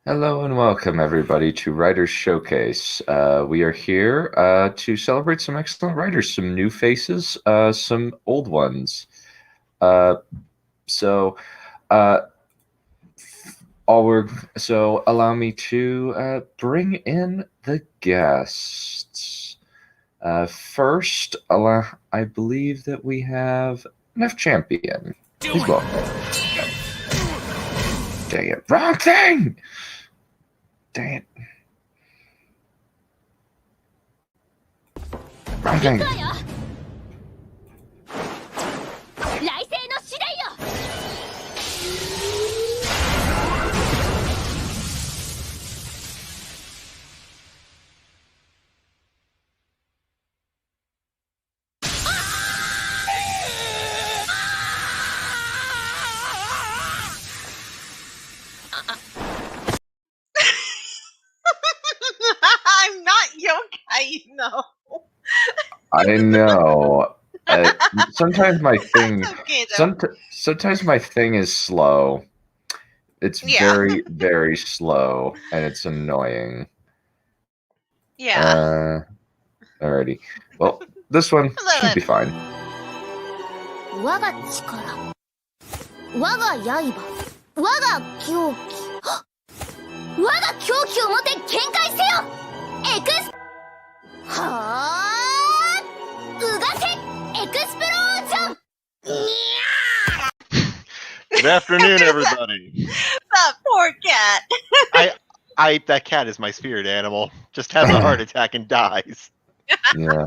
Hello and welcome everybody to Writers Showcase. We are here to celebrate some excellent writers, some new faces, some old ones. So allow me to bring in the guests. First, I believe that we have Neph Champion. Please welcome. Dang it! Wrong thing! Dang it. Wrong thing. I'm not yokai, you know. I know. Sometimes my thing. Okay, sometimes my thing is slow. It's very, very slow, and it's annoying. Yeah. Alrighty. Well, this one should be fine. Good afternoon, everybody. That poor cat. That cat is my spirit animal. Just has a heart attack and dies. Yeah.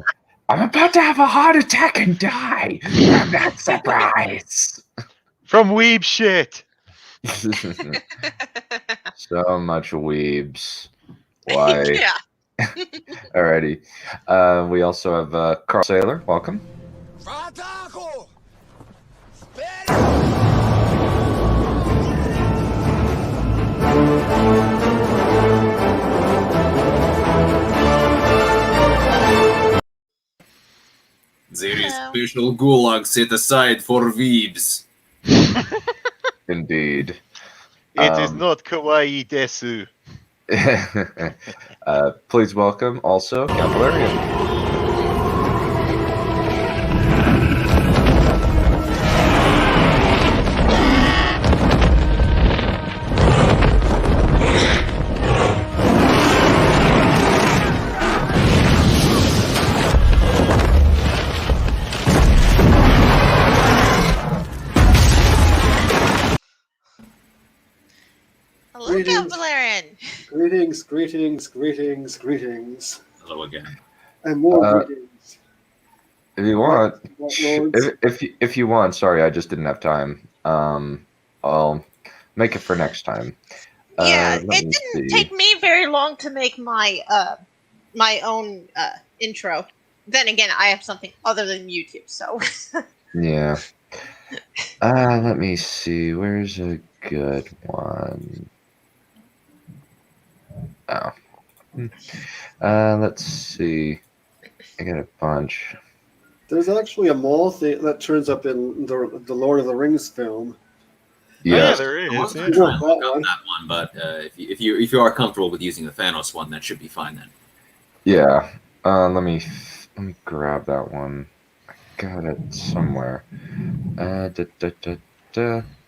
I'm about to have a heart attack and die. I'm not surprised. From weeb shit. So much weebs. Why? Yeah. Alrighty. We also have Carl Sailor. Welcome. There is special gulag set aside for weebs. Indeed. It is not kawaii desu. Please welcome also Valerian. Hello, Valerian. Greetings. Hello again. And more greetings. If you want, Lords. if you want, sorry, I just didn't have time. I'll make it for next time. Yeah, it didn't take me very long to make my my own intro. Then again, I have something other than YouTube, so. Yeah. Let me see. Where's a good one? Oh. Let's see. I got a bunch. There's actually a mall thing that turns up in the Lord of the Rings film. Yeah, there is. I was going to try and look up that one, but if you are comfortable with using the Thanos one, that should be fine then. Yeah. Let me grab that one. I got it somewhere.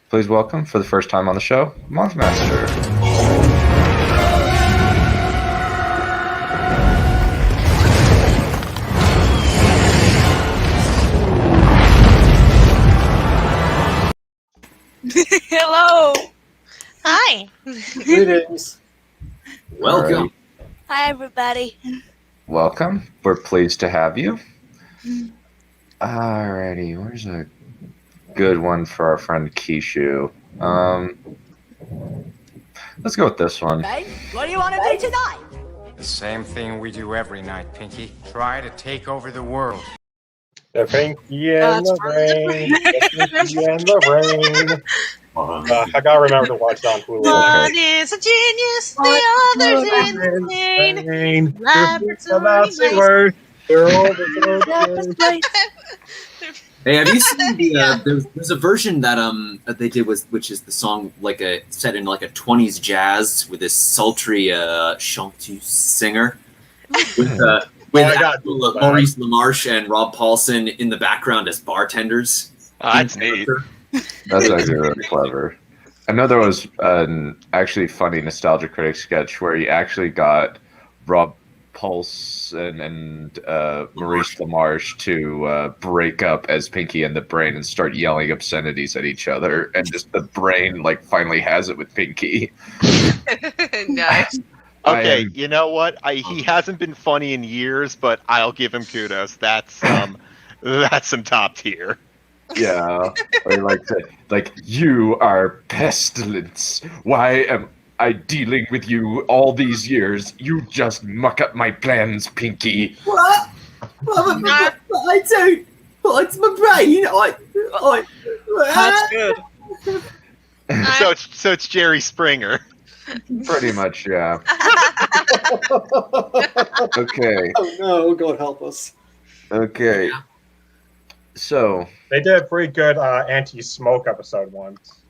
Please welcome, for the first time on the show, Mothmaster. Hello. Hi. Greetings. Welcome. Hi, everybody. Welcome. We're pleased to have you. Alrighty, where's a good one for our friend Kishu? Let's go with this one. Hey, what do you want to do tonight? The same thing we do every night, Pinky. Try to take over the world. The Pinky and the Brain. The Pinky and the Brain. I gotta remember to watch that on Hulu. One is a genius, the other's insane. Laboratory word. They're all the Hey, have you seen the? There's a version that they did which is the song set in like a 20s jazz with this sultry chanteuse singer with Maurice LaMarche and Rob Paulson in the background as bartenders. That's neat. That's actually really clever. I know there was an actually funny Nostalgia Critic sketch where he actually got Rob Paulson and Maurice LaMarche to break up as Pinky and the Brain and start yelling obscenities at each other, and just the Brain finally has it with Pinky. Nice. Okay, you know what? He hasn't been funny in years, but I'll give him kudos. That's some top tier. Yeah, or you are pestilence. Why am I dealing with you all these years? You just muck up my plans, Pinky. What? I don't. It's my brain. That's good. So it's Jerry Springer. Pretty much, yeah. Okay. Oh no, God help us. Okay. So They did a pretty good anti-smoke episode once.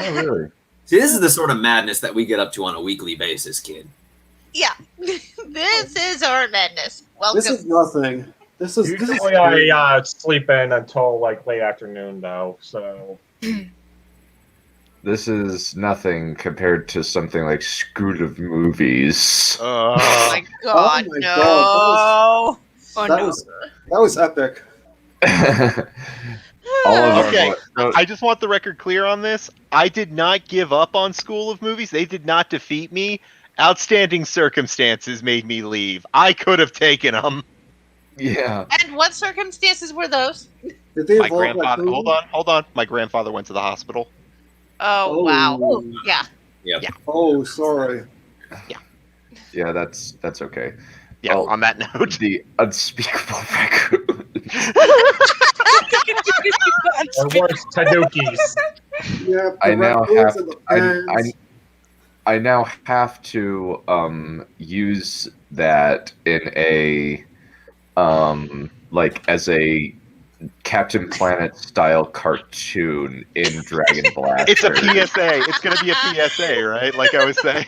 oh really? See, this is the sort of madness that we get up to on a weekly basis, kid. Yeah. This is our madness. Welcome. This is nothing. This is Usually I sleep in until late afternoon though, so This is nothing compared to something like Scoot of Movies. Oh my God, Oh my no. God, Oh, that was epic. All of Okay, our, I just want the record clear on this. I did not give up on School of Movies. They did not defeat me. Outstanding circumstances made me leave. I could have taken them. yeah. And what circumstances were those? Did they My evolve grandfather. raccoon? Hold on. My grandfather went to the hospital. Oh, wow. Yeah. Oh, sorry. Yeah, that's okay. Yeah. Oh. On that note, The unspeakable raccoon. or worse, Tadukis. Yeah, I the now raccoons have and the pants. I now have to use that in a as a Captain Planet style cartoon in Dragon Blaster. it's a PSA. It's going to be a PSA, right? Like I was saying.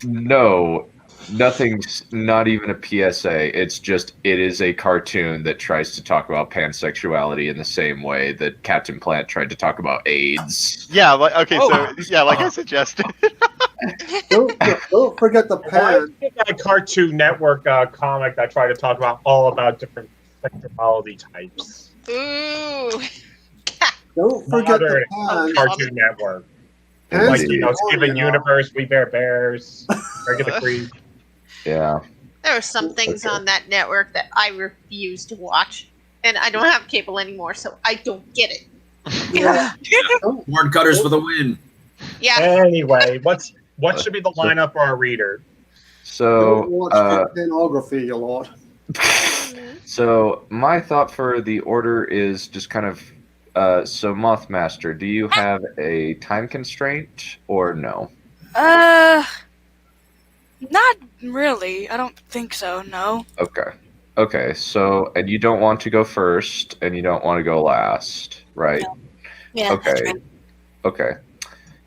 No, nothing's not even a PSA. It's just it is a cartoon that tries to talk about pansexuality in the same way that Captain Planet tried to talk about AIDS. Yeah. Like I suggested. Don't forget the pan. A Cartoon Network comic that tried to talk about all about different sexuality types. Ooh. Don't forget the Modern pan. Cartoon Network. Pans Like, and Steven Gloria. Universe, We Bear Bears, Regular Creek. Yeah. There are some things Okay. on that network that I refuse to watch. And I don't have cable anymore, so I don't get it. Yeah. Horn cutters for the win. Yeah. Anyway, what should be the lineup for our reader? So Don't watch pornography a lot. So my thought for the order is just kind of so Mothmaster, do you have a time constraint or no? Not really. I don't think so. No. Okay, so and you don't want to go first and you don't want to go last, right? No. Yeah. That's Okay. right. Okay.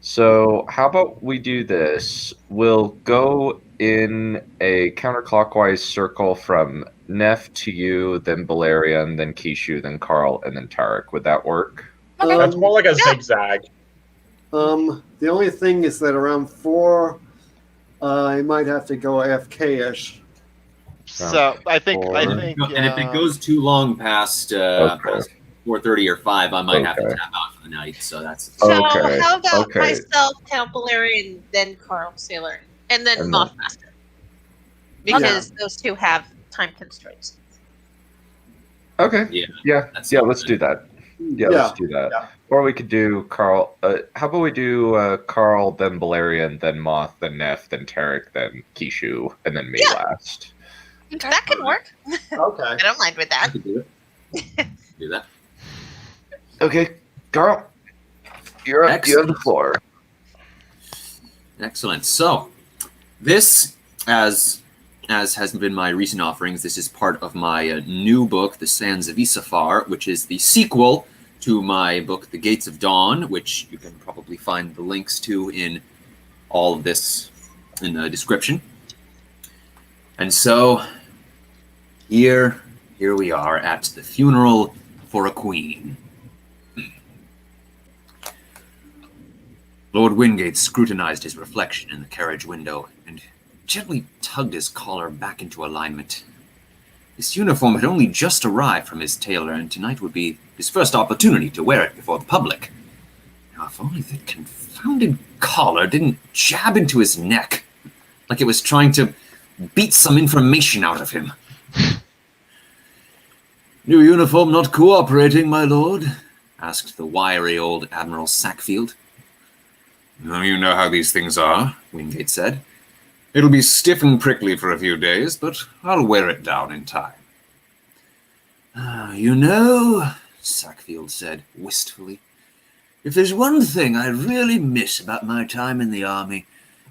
So how about we do this? We'll go in a counterclockwise circle from Neph to you, then Balerion, then Kishu, then Carl, and then Tarek. Would that work? That's more like a zigzag. The only thing is that around 4, I might have to go AFK-ish. So I think. And if it goes too long past 4:30 or 5, I might have to Okay. tap out for the night. So that's So Okay, how about okay. myself, Count Balerion, then Carl Sailor, and then And then- Mothmaster? Because those two have time constraints. Okay. yeah. Let's do that. Yeah, let's do that. Yeah. Or we could do Carl. How about we do Carl, then Balerion, then Moth, then Neph, then Tarek, then Kishu, and then me last. Okay. That could work. Okay. I don't mind with I that. could do it. Do that. Okay, Carl. You have the floor. Excellent. So, this, as has been my recent offerings, this is part of my new book, The Sands of Issafar, which is the sequel to my book, The Gates of Dawn, which you can probably find the links to in all of this in the description. And so, here we are at the funeral for a queen. Lord Wingate scrutinized his reflection in the carriage window and gently tugged his collar back into alignment. His uniform had only just arrived from his tailor, and tonight would be his first opportunity to wear it before the public. Now, if only that confounded collar didn't jab into his neck, like it was trying to beat some information out of him. New uniform not cooperating, my lord? Asked the wiry old Admiral Sackfield. Well, you know how these things are, Wingate said. It'll be stiff and prickly for a few days, but I'll wear it down in time. You know, Sackfield said wistfully, if there's one thing I really miss about my time in the army,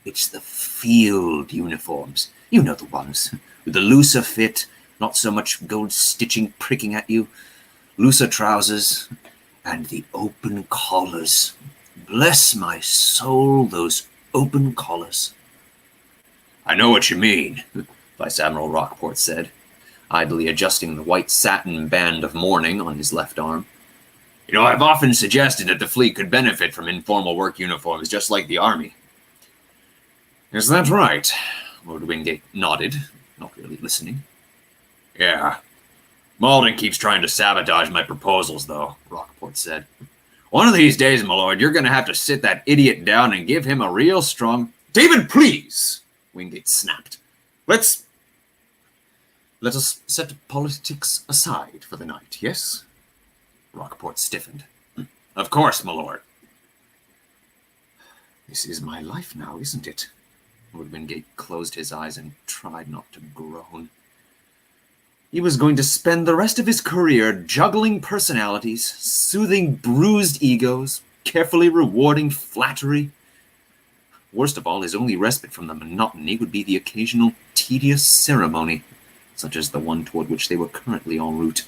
it's the field uniforms. You know the ones, with the looser fit, not so much gold stitching pricking at you, looser trousers, and the open collars. Bless my soul, those open collars. I know what you mean, Vice Admiral Rockport said, idly adjusting the white satin band of mourning on his left arm. You know, I've often suggested that the fleet could benefit from informal work uniforms just like the army. Is that right? Lord Wingate nodded, not really listening. Yeah. Malden keeps trying to sabotage my proposals, though, Rockport said. One of these days, my lord, you're going to have to sit that idiot down and give him a real strong... David, please! Wingate snapped. Let us set politics aside for the night, yes? Rockport stiffened. Of course, my lord. This is my life now, isn't it? Lord Wingate closed his eyes and tried not to groan. He was going to spend the rest of his career juggling personalities, soothing bruised egos, carefully rewarding flattery. Worst of all, his only respite from the monotony would be the occasional tedious ceremony, such as the one toward which they were currently en route.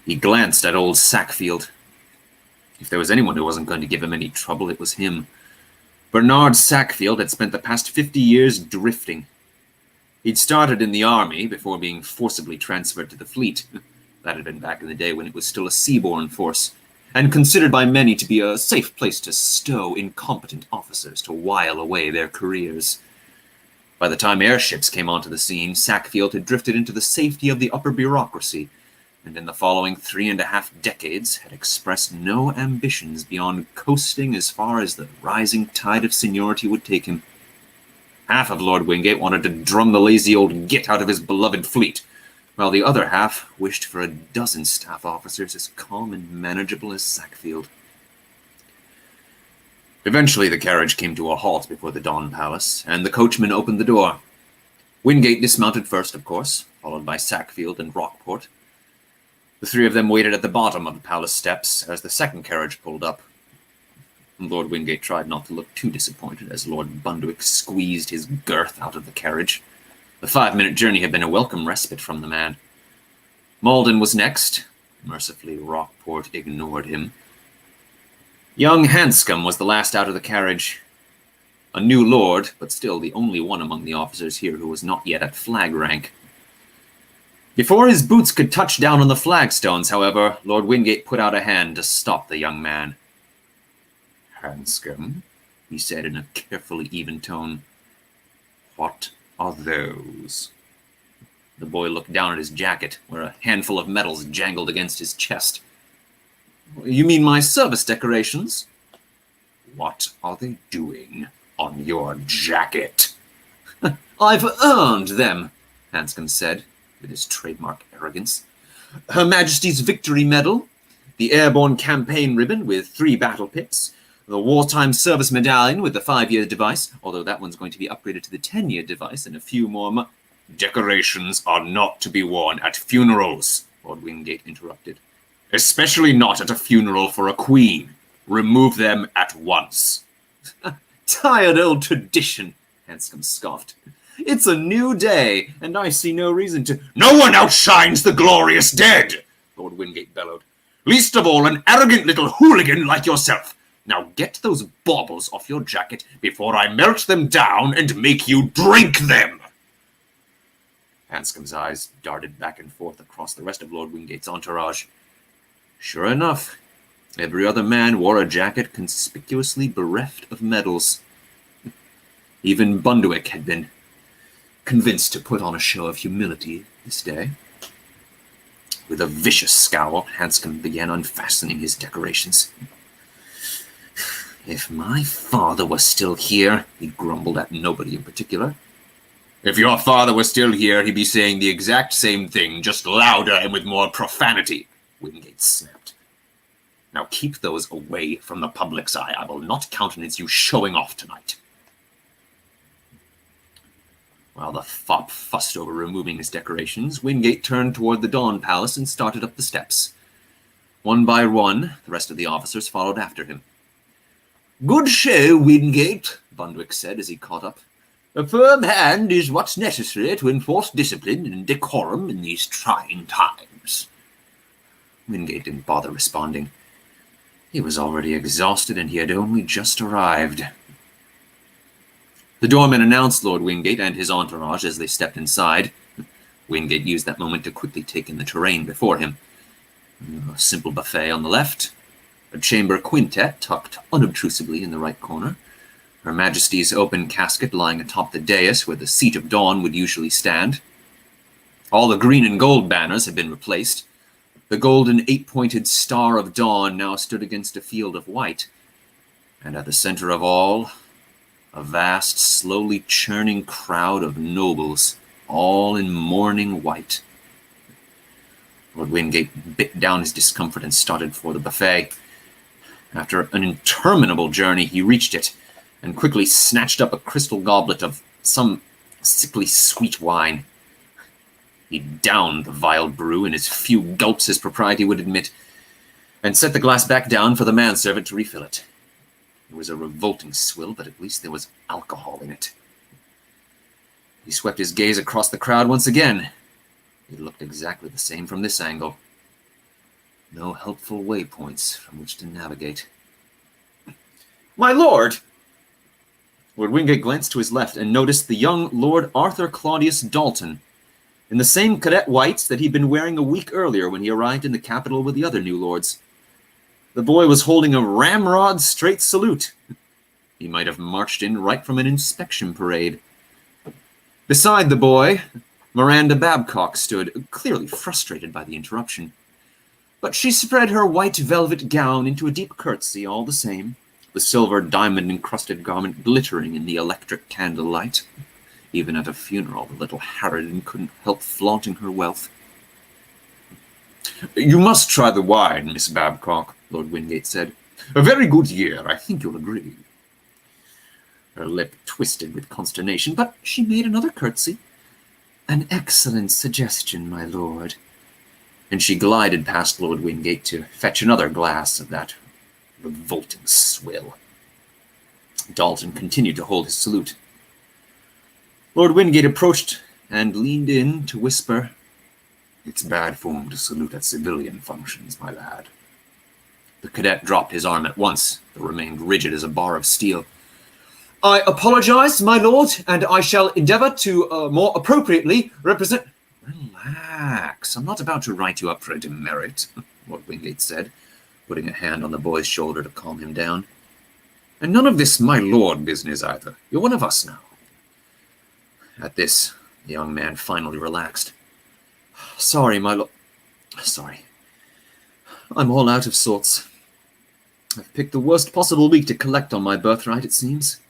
He glanced at old Sackfield. If there was anyone who wasn't going to give him any trouble, it was him. Bernard Sackfield had spent the past 50 years drifting. He'd started in the army before being forcibly transferred to the fleet. That had been back in the day when it was still a seaborne force, and considered by many to be a safe place to stow incompetent officers to while away their careers. By the time airships came onto the scene, Sackfield had drifted into the safety of the upper bureaucracy, and in the following 3.5 decades had expressed no ambitions beyond coasting as far as the rising tide of seniority would take him. Half of Lord Wingate wanted to drum the lazy old git out of his beloved fleet, while the other half wished for a dozen staff officers as calm and manageable as Sackfield. Eventually the carriage came to a halt before the Dawn Palace, and the coachman opened the door. Wingate dismounted first, of course, followed by Sackfield and Rockport. The three of them waited at the bottom of the palace steps as the second carriage pulled up. Lord Wingate tried not to look too disappointed as Lord Bundwick squeezed his girth out of the carriage. The 5-minute journey had been a welcome respite from the man. Malden was next. Mercifully, Rockport ignored him. Young Hanscom was the last out of the carriage. A new lord, but still the only one among the officers here who was not yet at flag rank. Before his boots could touch down on the flagstones, however, Lord Wingate put out a hand to stop the young man. Hanscom, he said in a carefully even tone. What are those? The boy looked down at his jacket, where a handful of medals jangled against his chest. You mean my service decorations? What are they doing on your jacket? I've earned them, Hanscom said, with his trademark arrogance. Her Majesty's Victory Medal, the Airborne Campaign Ribbon with 3 battle pits, the Wartime Service Medallion with the 5-year device, although that one's going to be upgraded to the 10-year device and a few more Decorations are not to be worn at funerals, Lord Wingate interrupted. Especially not at a funeral for a queen. Remove them at once. Tired old tradition, Hanscom scoffed. It's a new day, and I see no reason to... No one outshines the glorious dead, Lord Wingate bellowed. Least of all an arrogant little hooligan like yourself. Now get those baubles off your jacket before I melt them down and make you drink them. Hanscom's eyes darted back and forth across the rest of Lord Wingate's entourage. Sure enough, every other man wore a jacket conspicuously bereft of medals. Even Bunduic had been convinced to put on a show of humility this day. With a vicious scowl, Hanscom began unfastening his decorations. If my father was still here, he grumbled at nobody in particular. If your father was still here, he'd be saying the exact same thing, just louder and with more profanity, Wingate snapped. Now keep those away from the public's eye. I will not countenance you showing off tonight. While the fop fussed over removing his decorations, Wingate turned toward the Dawn Palace and started up the steps. One by one, the rest of the officers followed after him. Good show, Wingate, Bunduic said as he caught up. A firm hand is what's necessary to enforce discipline and decorum in these trying times. Wingate didn't bother responding. He was already exhausted and he had only just arrived. The doorman announced Lord Wingate and his entourage as they stepped inside. Wingate used that moment to quickly take in the terrain before him. A simple buffet on the left, a chamber quintet tucked unobtrusively in the right corner, Her Majesty's open casket lying atop the dais where the seat of dawn would usually stand. All the green and gold banners had been replaced. The golden eight-pointed star of dawn now stood against a field of white, and at the center of all, a vast, slowly churning crowd of nobles, all in mourning white. Lord Wingate bit down his discomfort and started for the buffet. After an interminable journey, he reached it, and quickly snatched up a crystal goblet of some sickly sweet wine. He downed the vile brew in as few gulps as propriety would admit, and set the glass back down for the manservant to refill it. It was a revolting swill, but at least there was alcohol in it. He swept his gaze across the crowd once again. It looked exactly the same from this angle. No helpful waypoints from which to navigate. My lord! Lord Wingate glanced to his left and noticed the young Lord Arthur Claudius Dalton, in the same cadet whites that he'd been wearing a week earlier when he arrived in the capital with the other new lords. The boy was holding a ramrod straight salute. He might have marched in right from an inspection parade. Beside the boy, Miranda Babcock stood, clearly frustrated by the interruption. But she spread her white velvet gown into a deep curtsy all the same, the silver diamond-encrusted garment glittering in the electric candlelight. Even at a funeral, the little harridan couldn't help flaunting her wealth. You must try the wine, Miss Babcock, Lord Wingate said. A very good year, I think you'll agree. Her lip twisted with consternation, but she made another curtsy. An excellent suggestion, my lord. And she glided past Lord Wingate to fetch another glass of that revolting swill. Dalton continued to hold his salute. Lord Wingate approached and leaned in to whisper, It's bad form to salute at civilian functions, my lad. The cadet dropped his arm at once, but remained rigid as a bar of steel. I apologize, my lord, and I shall endeavor to more appropriately represent... Relax, I'm not about to write you up for a demerit, Lord Wingate said, putting a hand on the boy's shoulder to calm him down. And none of this my lord business either. You're one of us now. At this, the young man finally relaxed. Sorry, my lord. Sorry. I'm all out of sorts. I've picked the worst possible week to collect on my birthright, it seems.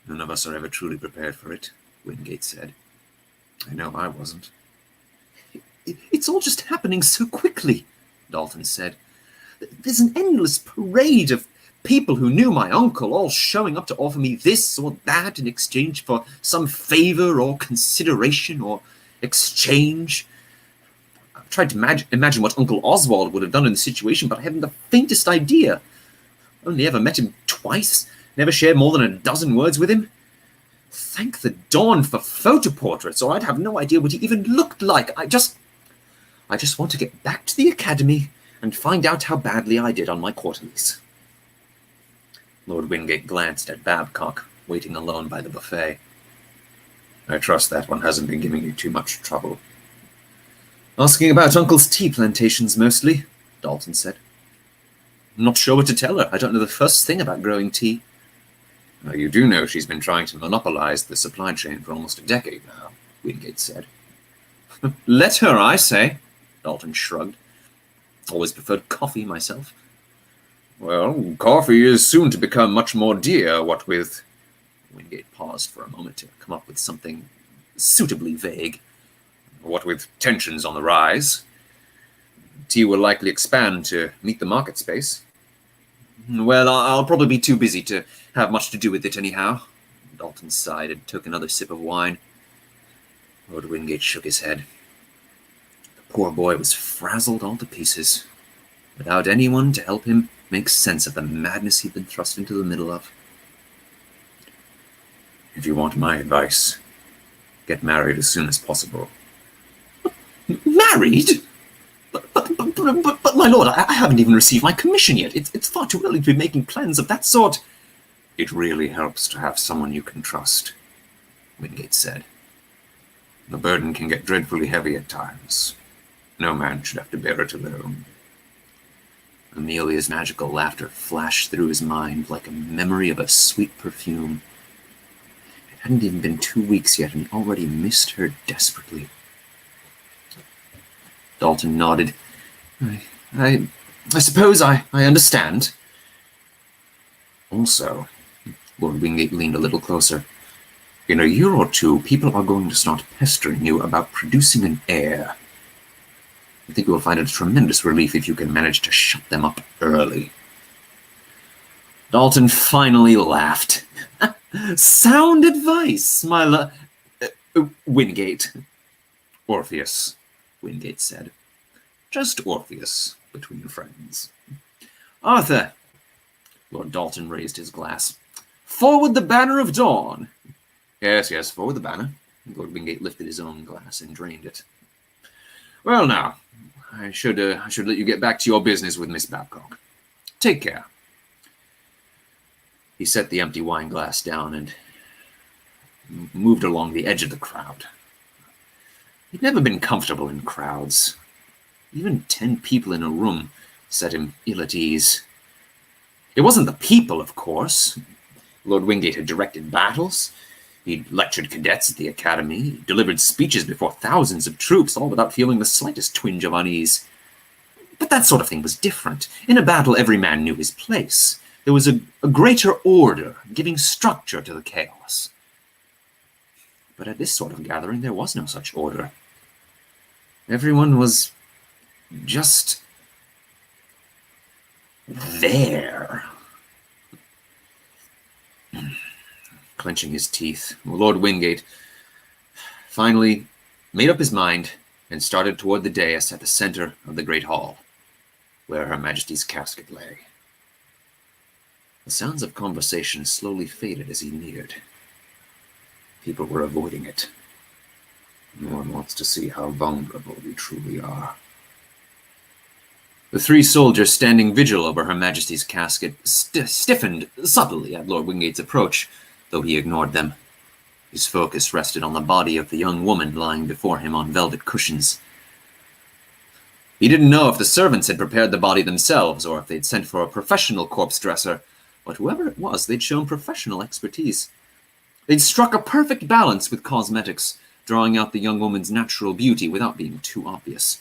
None of us are ever truly prepared for it, Wingate said. I know I wasn't. It's all just happening so quickly, Dalton said. There's an endless parade of people who knew my uncle all showing up to offer me this or that in exchange for some favor or consideration or exchange. I've tried to imagine what Uncle Oswald would have done in the situation, but I haven't the faintest idea. Only ever met him twice. Never shared more than a dozen words with him. Thank the dawn for photo portraits, or I'd have no idea what he even looked like. I just want to get back to the academy and find out how badly I did on my quarterlies. Lord Wingate glanced at Babcock, waiting alone by the buffet. I trust that one hasn't been giving you too much trouble. Asking about Uncle's tea plantations mostly, Dalton said. I'm not sure what to tell her. I don't know the first thing about growing tea. Well, you do know she's been trying to monopolize the supply chain for almost a decade now, Wingate said. Let her, I say, Dalton shrugged. Always preferred coffee myself. Well, coffee is soon to become much more dear, what with... Wingate paused for a moment to come up with something suitably vague. What with tensions on the rise. Tea will likely expand to meet the market space. Well, I'll probably be too busy to have much to do with it anyhow. Dalton sighed and took another sip of wine. Lord Wingate shook his head. The poor boy was frazzled all to pieces, without anyone to help him make sense of the madness he'd been thrust into the middle of. If you want my advice, get married as soon as possible. Married? But my lord, I haven't even received my commission yet. It's far too early to be making plans of that sort. It really helps to have someone you can trust, Wingate said. The burden can get dreadfully heavy at times. No man should have to bear it alone. Amelia's magical laughter flashed through his mind like a memory of a sweet perfume. It hadn't even been 2 weeks yet, and he already missed her desperately. Dalton nodded. I suppose I understand. Also, Lord Wingate leaned a little closer. In a year or two, people are going to start pestering you about producing an heir. I think you will find it a tremendous relief if you can manage to shut them up early. Dalton finally laughed. Sound advice, my Wingate. Orpheus, Wingate said. Just Orpheus, between friends. Arthur, Lord Dalton raised his glass. Forward the banner of dawn. Yes, forward the banner. Lord Wingate lifted his own glass and drained it. Well now, I should let you get back to your business with Miss Babcock. Take care. He set the empty wine glass down and moved along the edge of the crowd. He'd never been comfortable in crowds. Even 10 people in a room set him ill at ease. It wasn't the people, of course. Lord Wingate had directed battles. He'd lectured cadets at the academy. He delivered speeches before thousands of troops, all without feeling the slightest twinge of unease. But that sort of thing was different. In a battle, every man knew his place. There was a greater order, giving structure to the chaos. But at this sort of gathering, there was no such order. Everyone was just there. Clenching his teeth, Lord Wingate finally made up his mind and started toward the dais at the center of the great hall, where Her Majesty's casket lay. The sounds of conversation slowly faded as he neared. People were avoiding it. No one wants to see how vulnerable we truly are. The 3 soldiers standing vigil over Her Majesty's casket stiffened subtly at Lord Wingate's approach, though he ignored them. His focus rested on the body of the young woman lying before him on velvet cushions. He didn't know if the servants had prepared the body themselves or if they'd sent for a professional corpse dresser, but whoever it was, they'd shown professional expertise. They'd struck a perfect balance with cosmetics, drawing out the young woman's natural beauty without being too obvious.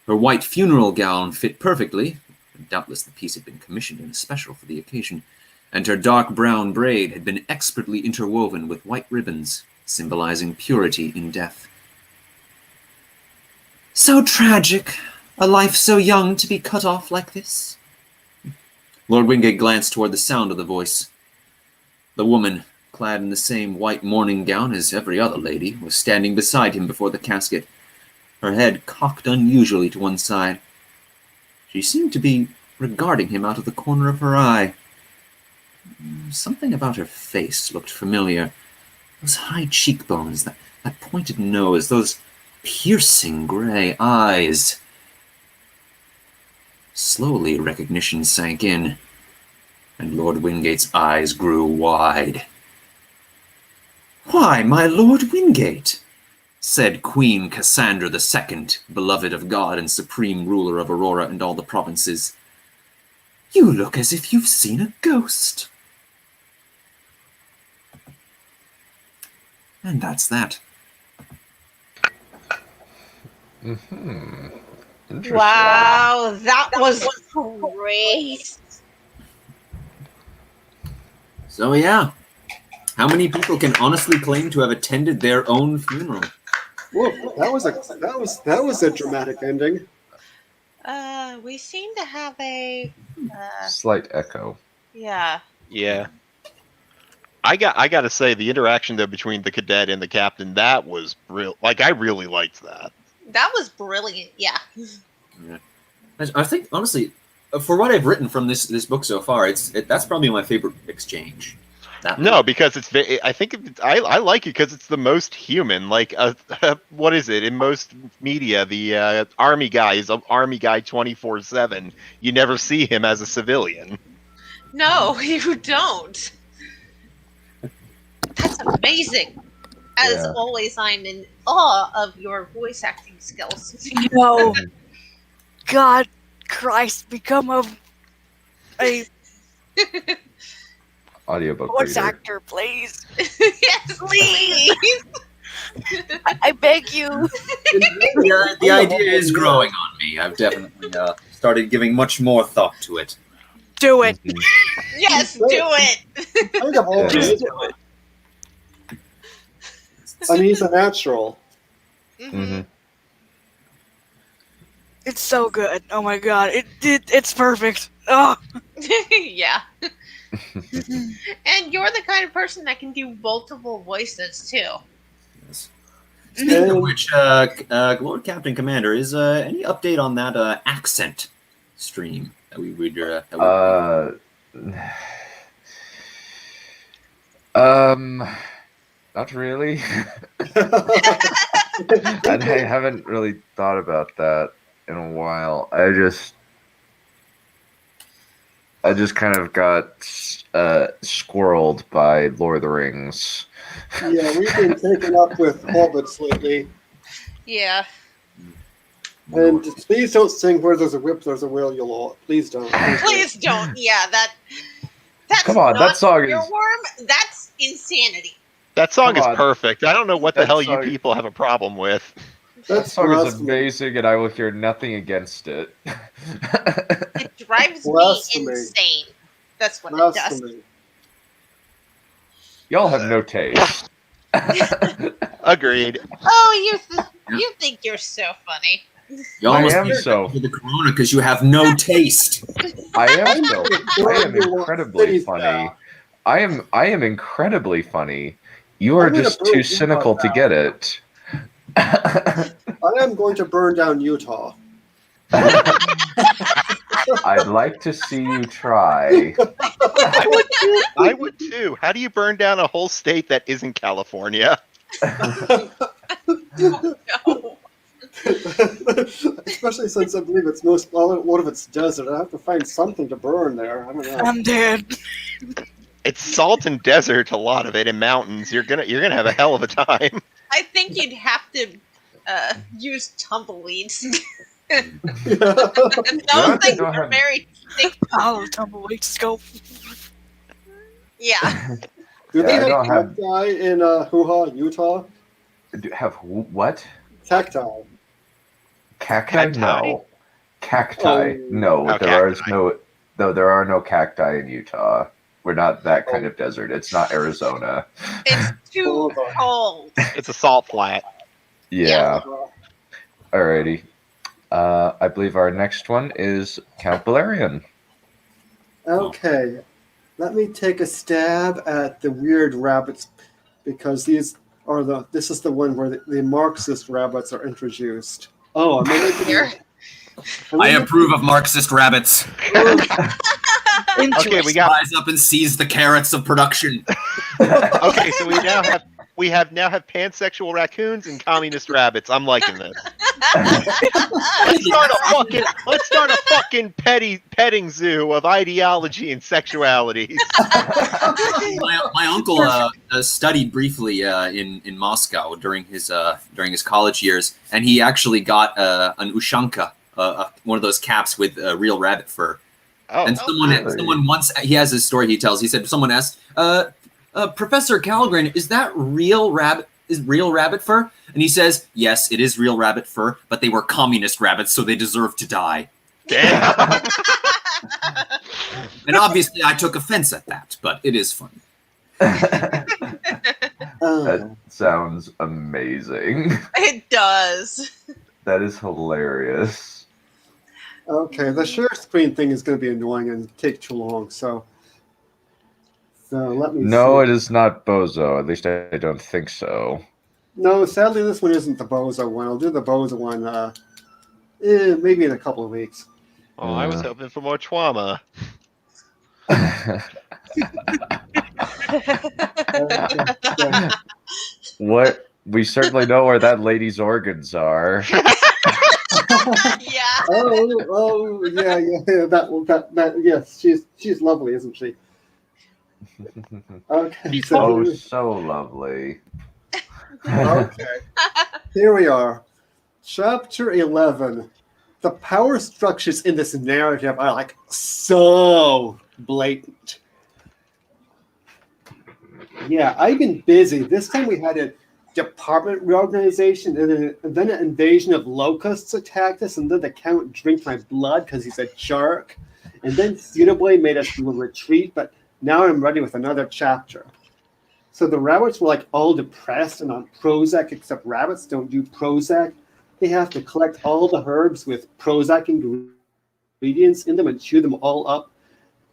Her white funeral gown fit perfectly, and doubtless the piece had been commissioned in a special for the occasion, and her dark brown braid had been expertly interwoven with white ribbons, symbolizing purity in death. So tragic, a life so young to be cut off like this. Lord Wingate glanced toward the sound of the voice. The woman, clad in the same white mourning gown as every other lady, was standing beside him before the casket, her head cocked unusually to one side. She seemed to be regarding him out of the corner of her eye. Something about her face looked familiar. Those high cheekbones, that pointed nose, those piercing gray eyes. Slowly, recognition sank in, and Lord Wingate's eyes grew wide. "Why, my Lord Wingate," said Queen Cassandra II, beloved of God and supreme ruler of Aurora and all the provinces. "You look as if you've seen a ghost." And that's that. Mm-hmm. Wow, that was great. So yeah, how many people can honestly claim to have attended their own funeral? Whoa, that was a dramatic ending. We seem to have a Slight echo. yeah. Yeah. I got to say, the interaction though between the cadet and the captain, that was real. Like, I really liked that. That was brilliant. Yeah. I think honestly, for what I've written from this book so far, that's probably my favorite exchange. No, because I like it because it's the most human. Like, what is it in most media? The army guy is an army guy 24/7. You never see him as a civilian. No, you don't. That's amazing. As always, I'm in awe of your voice acting skills. No. God Christ, become a Audiobook voice reader. actor, please. Yes, please. I beg you. The idea is growing on me. I've definitely started giving much more thought to it. Do it. Yes, do it. Kind of all Just do it. I mean, he's a natural. Mm-hmm. It's so good. Oh my god, it's perfect. Oh. Yeah. And you're the kind of person that can do multiple voices too. Yes. Speaking of which, Lord Captain Commander, is any update on that accent stream that we would? Not really. And I haven't really thought about that in a while. I just kind of got squirreled by Lord of the Rings. Yeah, we've been taken up with hobbits lately. Yeah. And please don't sing "Where There's a Whip, There's a Will, You Lot." Please don't. Please don't. Yeah, that's Come on, not that song is earworm. That's insanity. That song Come is on. perfect. I don't know what the That hell song- you people have a problem with. that song is blasphemy. amazing, and I will hear nothing against it. It drives me Blasphemy. insane. That's what it does. Blasphemy. Y'all have no taste. Agreed. Oh, you think you're so funny. You I almost am need so. to the Corona because you have no taste. I am so. I am incredibly funny. I am incredibly funny. You are I'm gonna just prove too you cynical about to that. get it. I am going to burn down Utah. I'd like to see you try. I would too. How do you burn down a whole state that isn't California? No. Especially since I believe it's a lot of it's desert. I have to find something to burn there. I don't know. I'm dead. It's salt and desert, a lot of it, and mountains. You're gonna have a hell of a time. I think you'd have to use tumbleweeds. And those I things don't are have- very thick. Oh, tumbleweeds scope. Yeah. Do they Yeah, I don't have have- cacti in Hoo-Ha, Utah? What? Cacti. Cacti? No. Cacti. Oh. No, Oh, there cacti. is no. No, there are no cacti in Utah. We're not that kind of desert. It's not Arizona. It's too Hold on. cold. It's a salt flat. Yeah. Alrighty. I believe our next one is Count Balerion. Okay. Let me take a stab at the weird rabbits because this is the one where the Marxist rabbits are introduced. Oh, am I making Here. I approve of Marxist rabbits. Okay, we got rise up and seize the carrots of production. okay. So we now have pansexual raccoons and communist rabbits. I'm liking this. Let's start a fucking petting zoo of ideology and sexualities. My uncle studied briefly in Moscow during his college years, and he actually got an ushanka, one of those caps with real rabbit fur. Oh, and someone once, he has his story he tells. He said someone asked, Professor Calgren, is that real rabbit? Is real rabbit fur? And he says, yes, it is real rabbit fur, but they were communist rabbits, so they deserve to die. damn. And obviously, I took offense at that, but it is funny. That sounds amazing. It does. That is hilarious. Okay, the share screen thing is going to be annoying and take too long, so let me No, see. it is not Bozo. At least I don't think so. No, sadly, this one isn't the Bozo one. I'll do the Bozo one maybe in a couple of weeks. Oh, I was hoping for more trauma. What? We certainly know where that lady's organs are. Yeah. Oh, yeah. That yes, she's lovely, isn't she? Okay. So lovely. Okay. Here we are. Chapter 11. The power structures in this narrative are like so blatant. Yeah, I've been busy. This time we had a department reorganization, and then an invasion of locusts attacked us, and then the Count drank my blood because he's a shark. And then Cedarblade made us do a retreat, but now I'm ready with another chapter. So the rabbits were like all depressed and on Prozac, except rabbits don't do Prozac. They have to collect all the herbs with Prozac ingredients in them and chew them all up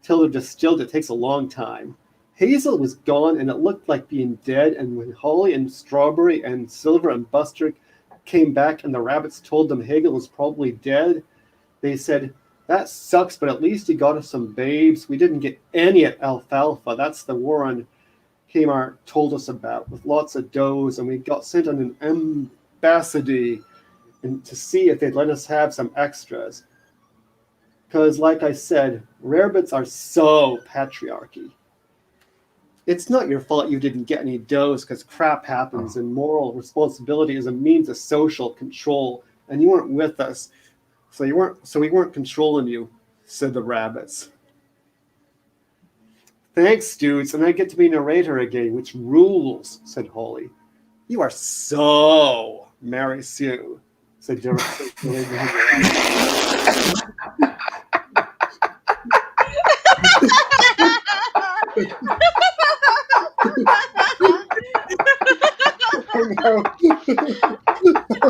till they're distilled. It takes a long time. Hazel was gone and it looked like being dead, and when Holly and Strawberry and Silver and Buster came back and the rabbits told them Hagel was probably dead, they said, that sucks, but at least he got us some babes. We didn't get any at Alfalfa. That's the Warren Kmart told us about, with lots of does, and we got sent on an embassy and to see if they'd let us have some extras. Because, like I said, rarebits are so patriarchy. It's not your fault you didn't get any does, because crap happens, and moral responsibility is a means of social control, and you weren't with us, so we weren't controlling you, said the rabbits. Thanks, dudes, and I get to be narrator again, which rules, said Holly. You are so Mary Sue, said Derek.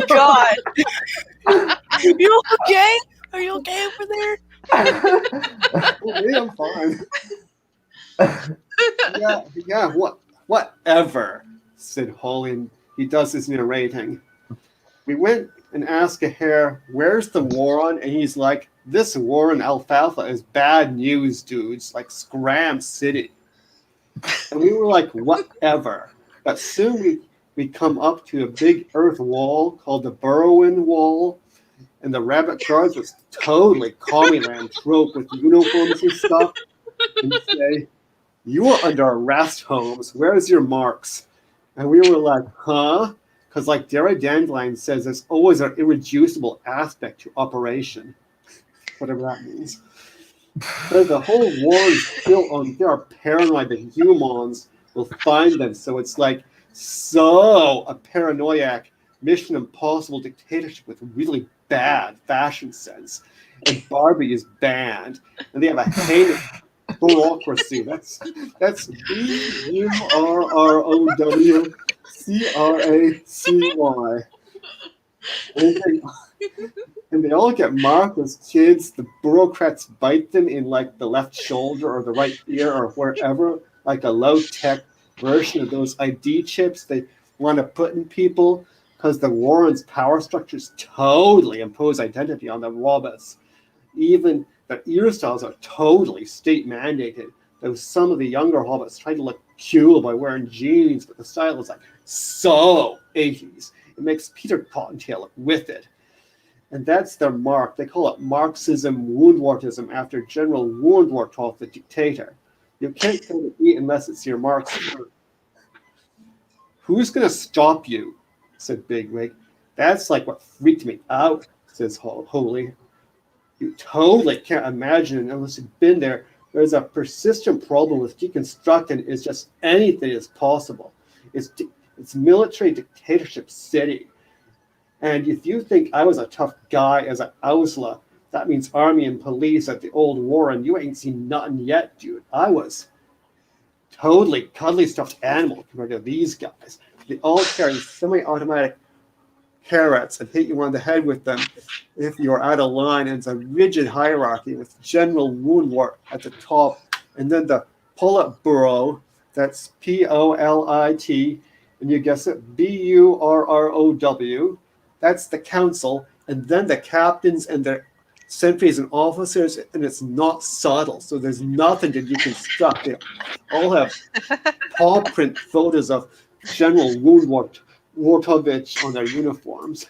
God. You okay? Are you okay over there? Yeah, I'm fine. Yeah, whatever, said Holly, and he does his narrating. We went and asked a hare, where's the Warren? And he's like, this war in Alfalfa is bad news, dudes, like Scram City. And we were like, whatever. But soon we come up to a big earth wall called the Burrowin Wall, and the rabbit guards was totally Commieland trope with uniforms and stuff, and say, you are under arrest, Holmes. Where's your marks? And we were like, huh? Because like Dara Dandelion says, there's always an irreducible aspect to operation. Whatever that means. But the whole war is still on. They are paranoid that humans will find them. So it's like a paranoiac Mission Impossible dictatorship with really bad fashion sense. And Barbie is banned. And they have a heinous bureaucracy. That's BURROWCRACY. And they all get marked as kids. The bureaucrats bite them in like the left shoulder or the right ear or wherever, like a low-tech version of those ID chips they want to put in people, because the Warren's power structures totally impose identity on the robots. Even Their earstyles are totally state mandated. Though some of the younger hobbits try to look cool by wearing jeans, but the style is like so 80s. It makes Peter Cottontail look with it. And that's their mark. They call it Marxism Woundwartism after General Woundwartov, the dictator. You can't go to eat unless it's your Marxism. Who's going to stop you? Said Bigwig. That's like what freaked me out, says Holy. You totally can't imagine it unless you've been there. There's a persistent problem with deconstructing is just anything is possible. It's military dictatorship city. And if you think I was a tough guy as an Ausla, that means army and police at the old war, and you ain't seen nothing yet, dude. I was totally cuddly stuffed animal compared to these guys. They all carry semi-automatic carrots and hit you on the head with them if you're out of line. And it's a rigid hierarchy with General Woundwort at the top, and then the Politburo, that's P-O-L-I-T, and you guess it, B-U-R-R-O-W. That's the council, and then the captains and their sentries and officers, and it's not subtle, so there's nothing to deconstruct. They all have paw print photos of General Woundwartovich on their uniforms.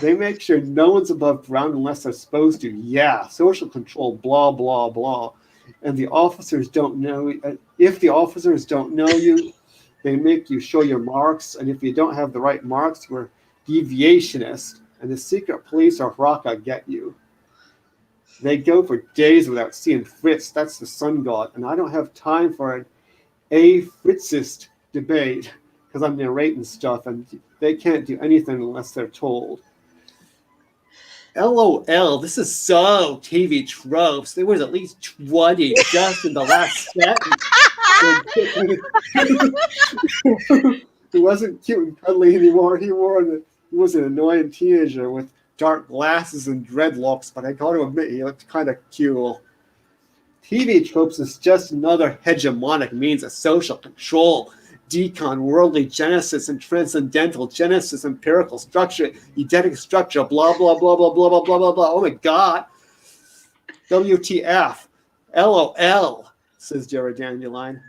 They make sure no one's above ground unless they're supposed to. Yeah, social control, blah, blah, blah. And the officers don't know. If the officers don't know you, they make you show your marks, and if you don't have the right marks, you're deviationist, and the secret police or Raka get you. They go for days without seeing Fritz, that's the sun god, and I don't have time for an a-Fritzist debate, because I'm narrating stuff, and they can't do anything unless they're told. LOL, this is so TV tropes. There was at least 20 just in the last sentence. He wasn't cute and cuddly anymore. He was an annoying teenager with dark glasses and dreadlocks, but I got to admit, he looked kind of cool. TV tropes is just another hegemonic means of social control. Decon, worldly genesis, and transcendental genesis, empirical structure, eidetic structure, blah, blah, blah, blah, blah, blah, blah, blah, blah. Oh my God. WTF. LOL, says Jared Dandelion.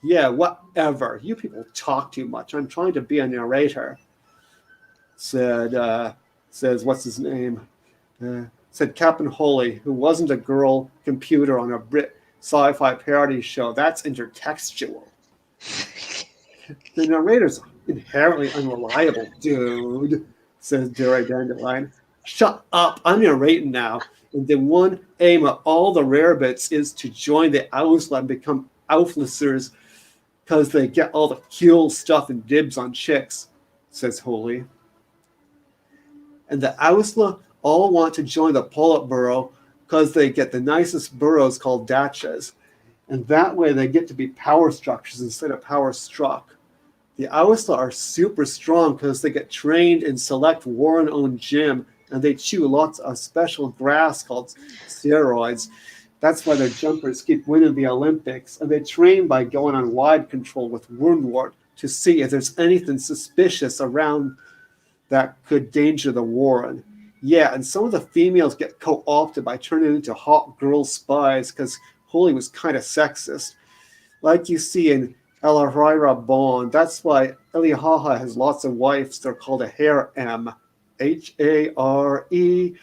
Yeah, whatever. You people talk too much. I'm trying to be a narrator. Says, what's his name? Said Captain Holy, who wasn't a girl computer on a Brit sci-fi parody show. That's intertextual. The narrator's inherently unreliable, dude, says Jared Dandelion. Shut up. I'm narrating now. And the one aim of all the rare bits is to join the Ausla and become Auflissers, because they get all the cool stuff and dibs on chicks, says Holy. And the Ausla all want to join the Politburo because they get the nicest boroughs called dachas. And that way they get to be power structures instead of power struck. The Ausla are super strong because they get trained in select Warren-owned gym, and they chew lots of special grass called steroids. That's why their jumpers keep winning the Olympics, and they train by going on wide control with Woundwort to see if there's anything suspicious around that could danger the Warren. Yeah, and some of the females get co-opted by turning into hot girl spies because Holy was kind of sexist. Like you see in Elahira Bond, that's why Elihaha has lots of wives. They're called a harem. H-A-R-E-E-M.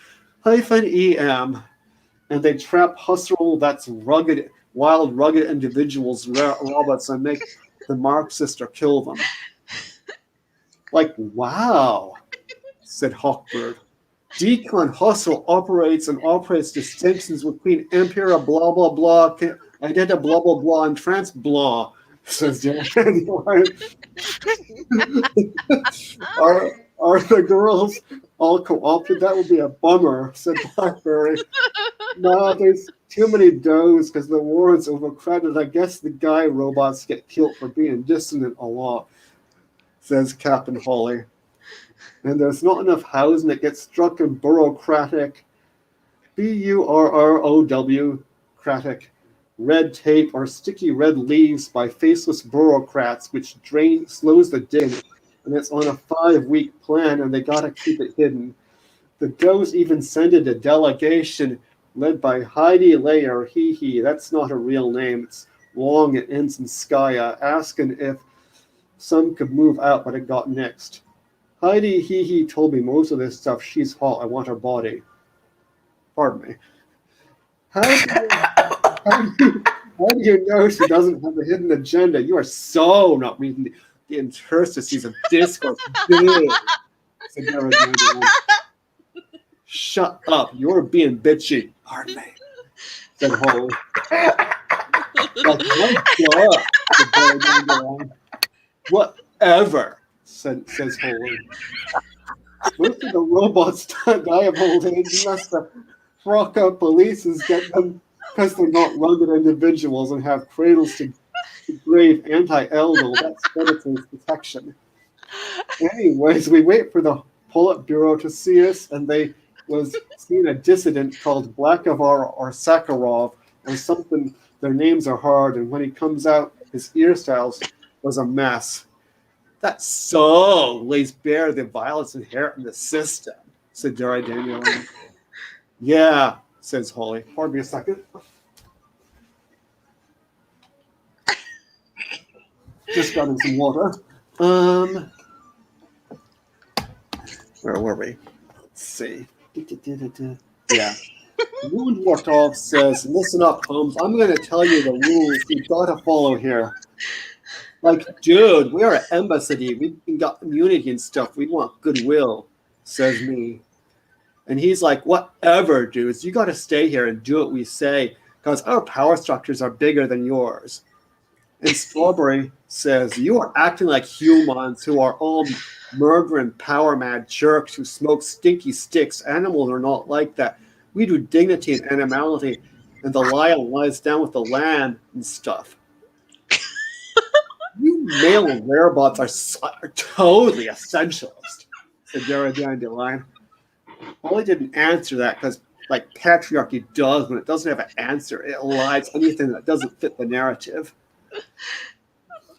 And they trap hustle, that's rugged, wild, rugged individuals, robots, and make the Marxist or kill them. Like, wow, said Hawkbird. Decon Hustle operates distinctions between Impera blah blah blah, Identa blah blah blah, and Trans blah, says Dandelion. Are the girls all co-opted? That would be a bummer, said Blackberry. No, there's too many does because the war's overcrowded. I guess the guy robots get killed for being dissonant a lot, says Captain Holly. And there's not enough housing that gets struck in bureaucratic, B-U-R-R-O-W, cratic, red tape or sticky red leaves by faceless bureaucrats, which slows the dig. And it's on a 5-week plan, and they gotta keep it hidden. The ghost even sent a delegation led by Heidi Layer Hee. That's not a real name. It's long. It ends in Skya, asking if some could move out, but it got nixed. Heidi Hee told me most of this stuff. She's hot. I want her body. Pardon me. How do you know she doesn't have a hidden agenda? You are so not reading the interstices of discourse. Shut up. You're being bitchy. Pardon me. Said Holly. Whatever, says Holly. Most of the robots die of old age unless the frock up polices get them because they're not rugged individuals and have cradles to grave anti-eldol. That's predator's protection. Anyways, we wait for the Politburo to see us, and they was seen a dissident called Blackovar or Sakharov or something. Their names are hard, and when he comes out, his ear styles was a mess. That so lays bare the violence inherent in the system, said Jerry Daniel. Yeah, says Holly. Pardon me a second. Just got in some water. Where were we? Let's see. Yeah. Woundwartov says, listen up, Holmes. I'm going to tell you the rules you've got to follow here. Like, dude, we're an embassy. We've got immunity and stuff. We want goodwill, says me. And he's like, whatever, dudes. You got to stay here and do what we say because our power structures are bigger than yours. And Strawberry says, you are acting like humans who are all murdering power-mad jerks who smoke stinky sticks. Animals are not like that. We do dignity and animality, and the lion lies down with the lamb and stuff. You male robots are totally essentialist, said Jared Dandelion. Well, I didn't answer that because, like patriarchy does, when it doesn't have an answer, it lies anything that doesn't fit the narrative.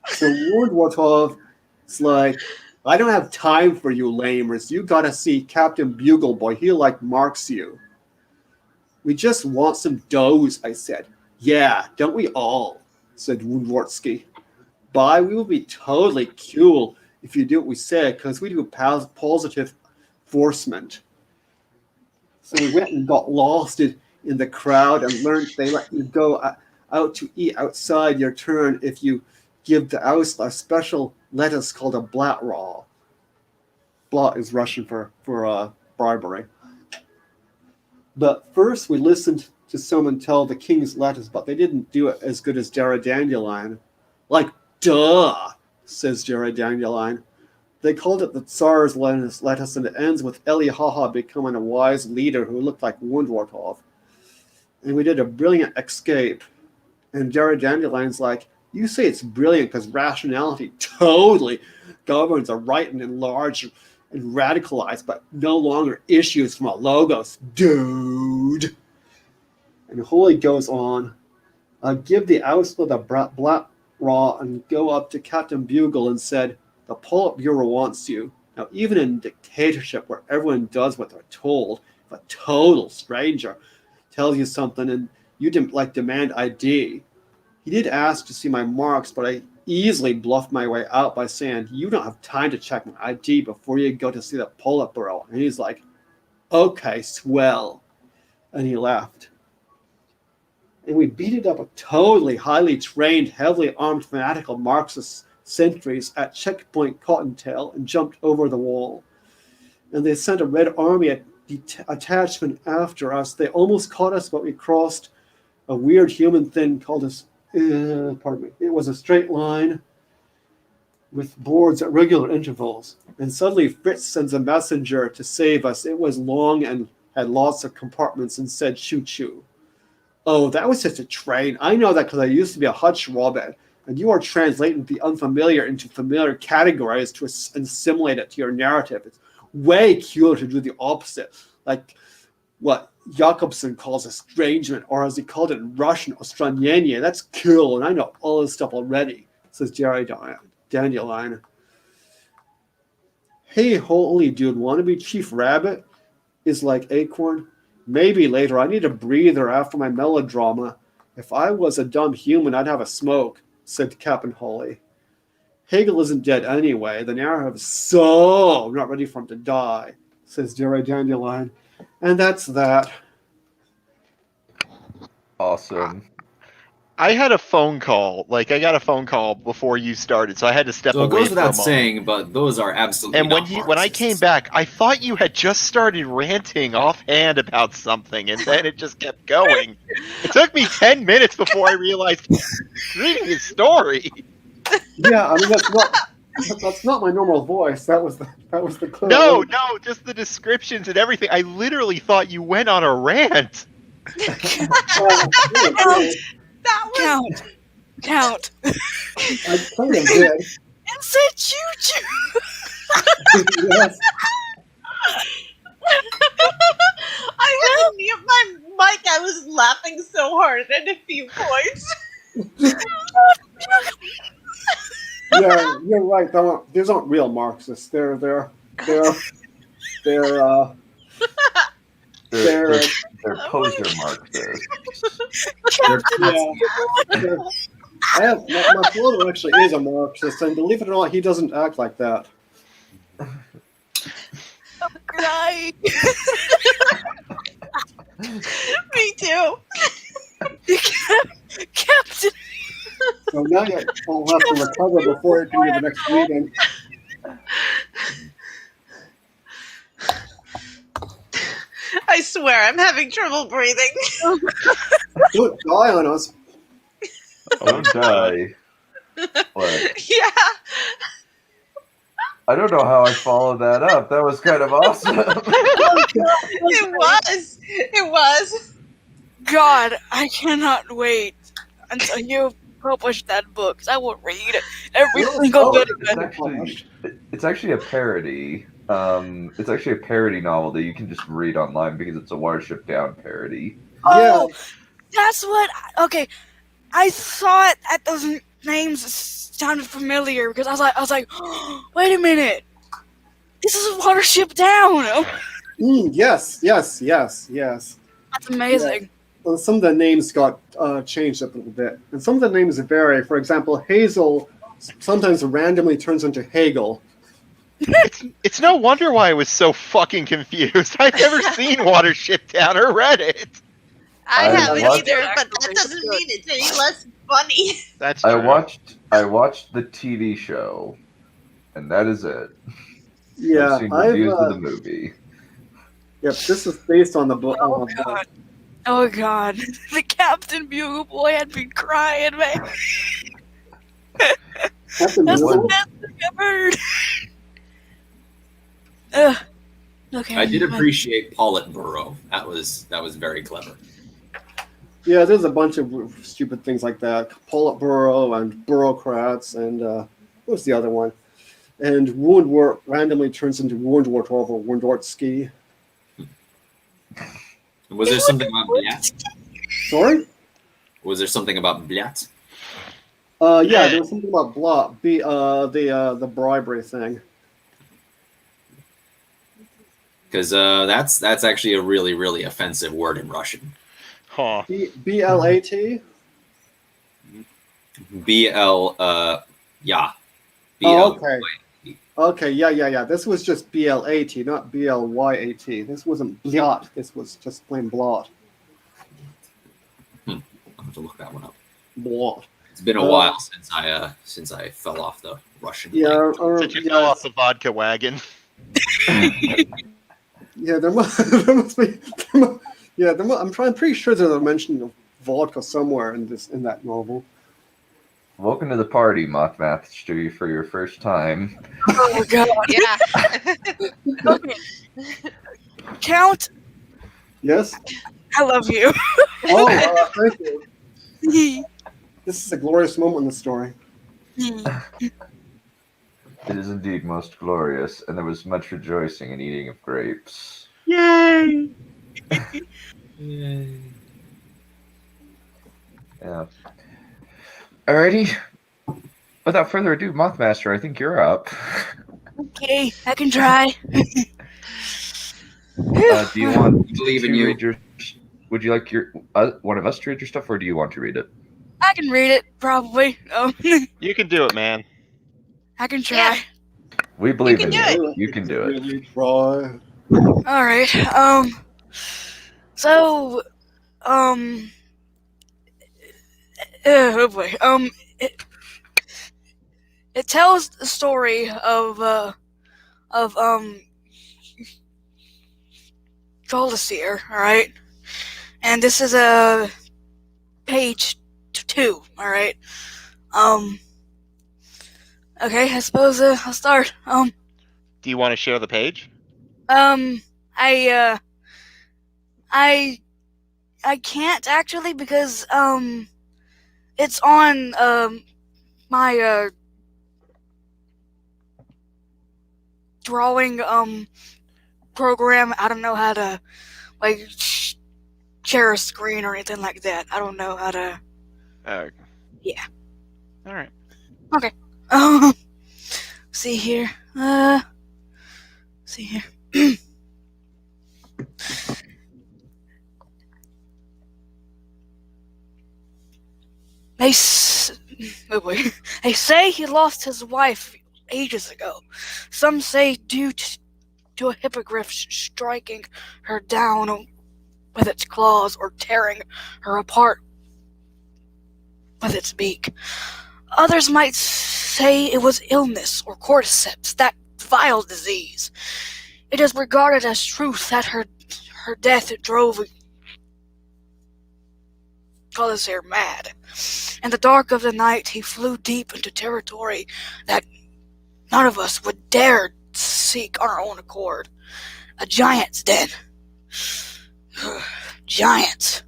So Woundwartov is like, I don't have time for you lamers. You gotta see Captain Bugleboy. He like marks you. We just want some doughs, I said. Yeah, don't we all? Said Woundwartsky. Bye, we will be totally cool if you do what we say, because we do positive enforcement. So we went and got lost in the crowd and learned they let you go out to eat outside your turn if you give the house a special lettuce called a blatraw. Blat is Russian for bribery. But first we listened to someone tell the king's lettuce, but they didn't do it as good as Jared Dandelion. Like, duh, says Jared Dandelion. They called it the Tsar's lettuce, and it ends with Elihaha becoming a wise leader who looked like Woundwartov. And we did a brilliant escape. And Jared Dandelion's like, you say it's brilliant because rationality totally governs a right and enlarged and radicalized, but no longer issues from a logos, dude. And Holy goes on, give the oustle the black raw and go up to Captain Bugle and said, the Politburo wants you. Now, even in dictatorship where everyone does what they're told, if a total stranger tells you something and you demand ID, he did ask to see my marks, but I easily bluffed my way out by saying, you don't have time to check my ID before you go to see the Politburo. And he's like, okay, swell. And he left. And we beat it up a totally highly trained, heavily armed, fanatical Marxist sentries at checkpoint Cottontail and jumped over the wall. And they sent a Red Army attachment after us. They almost caught us, but we crossed a weird human thing called us. Pardon me. It was a straight line with boards at regular intervals. And suddenly Fritz sends a messenger to save us. It was long and had lots of compartments and said choo-choo. Oh, that was just a train. I know that because I used to be a Hutch robot. And you are translating the unfamiliar into familiar categories to assimilate it to your narrative. It's way cooler to do the opposite. Like what Jakobson calls estrangement, or as he called it in Russian, ostranение. That's cool, and I know all this stuff already, says Jerry Dandelion. Hey, holy dude, want to be Chief Rabbit? is like Acorn. Maybe later. I need a breather after my melodrama. If I was a dumb human, I'd have a smoke, said Captain Holly. Hegel isn't dead anyway. The narrative is so not ready for him to die, says Dear Dandelion. And that's that. Awesome. I had a phone call. Like, I got a phone call before you started, so I had to step So away it goes for a without moment. saying, but those are absolutely And when not when I came Marxists. back, I thought you had just started ranting offhand about something, and then it just kept going. It took me 10 minutes before I realized reading his story. Yeah, I mean that's not my normal voice. That was the clue. No, just the descriptions and everything. I literally thought you went on a rant. Count. I kind of did. And said choo-choo. Yes. I had to mute my mic. I was laughing so hard at a few points. Yeah, you're right. These aren't real Marxists. They're poser Marxists. My father actually is a Marxist, and believe it or not, he doesn't act like that. I'm crying. Me too. Captain. So now I'll have to recover before I can do the next reading. I swear, I'm having trouble breathing. Don't die on us. Don't die. What? Yeah. I don't know how I followed that up. That was kind of awesome. It was. God, I cannot wait until you publish that book. 'Cause I will read every single bit of it. It's actually a parody. It's actually a parody novel that you can just read online because it's a Watership Down parody. Oh, that's what. Okay, I thought that those names sounded familiar because I was like, oh, wait a minute, this is Watership Down. Yes. That's amazing. Yeah. Well, some of the names got changed up a little bit, and some of the names vary. For example, Hazel sometimes randomly turns into Hegel. It's no wonder why I was so fucking confused. I've never seen Watership Down or read it. I haven't either, but that doesn't mean it's any less funny. That's I true. watched the TV show, and that is it. Yeah, I've seen reviews of the movie. Yep, this is based on the book. Oh god, the Captain Bugle Boy had been crying, man. That's the best thing I've heard. Okay. I did appreciate Politburo. That was very clever. Yeah, there's a bunch of stupid things like that. Politburo and bureaucrats and what was the other one? And Woundwort randomly turns into Woundwort over Woundortsky. Was there something about Blat? Sorry? Was there something about Blat? Yeah, there was something about Blot, the bribery thing. Because that's actually a really, really offensive word in Russian. Huh. B-L-A-T? Yeah. Oh, okay. Okay, yeah. This was just B-L-A-T, not B-L-Y-A-T. This wasn't Blyat. This was just plain Blot. I'll have to look that one up. Blot. It's been a while since I fell off the Russian. Yeah, Since you fell off the vodka wagon. Yeah, there must be. I'm pretty sure there's a mention of vodka somewhere in that novel. Welcome to the party, Moth Master, for your first time. Oh god. Yeah. Okay. Count. Yes. I love you. Oh, thank you. This is a glorious moment in the story. It is indeed most glorious, and there was much rejoicing and eating of grapes. Yay! Yay. Yeah. Alrighty. Without further ado, Mothmaster, I think you're up. Okay, I can try. Do you want Believe in to you. read your? Would you like your one of us to read your stuff, or do you want to read it? I can read it, probably. You can do it, man. I can try. We believe in can do you. it. You can do it. Really try. Alright, so, oh boy, it tells the story of Jolasier, alright? And this is page 2, alright? Okay, I suppose, I'll start. Do you want to share the page? I can't actually because, it's on, my, drawing, program. I don't know how to, like, share a screen or anything like that. I don't know how to, yeah. Alright. Okay. See here. See here. Oh boy. They say he lost his wife ages ago. Some say due to a hippogriff striking her down with its claws or tearing her apart with its beak. Others might say it was illness or cordyceps, that vile disease. It is regarded as truth that her death drove Jolasier mad. In the dark of the night, he flew deep into territory that none of us would dare seek on our own accord. A giant's den. Giants.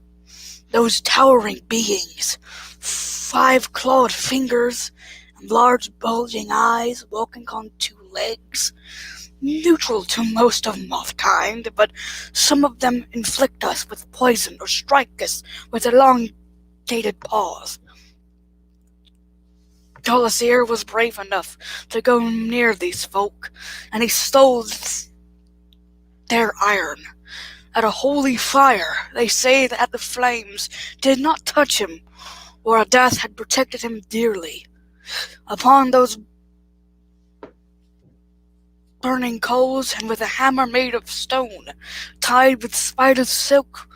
Those towering beings. 5 clawed fingers and large bulging eyes walking on 2 legs. Neutral to most of moth kind, but some of them inflict us with poison or strike us with elongated paws. Jolasier was brave enough to go near these folk, and he stole their iron. At a holy fire, they say that the flames did not touch him, or a death had protected him dearly. Upon those burning coals, and with a hammer made of stone, tied with spider silk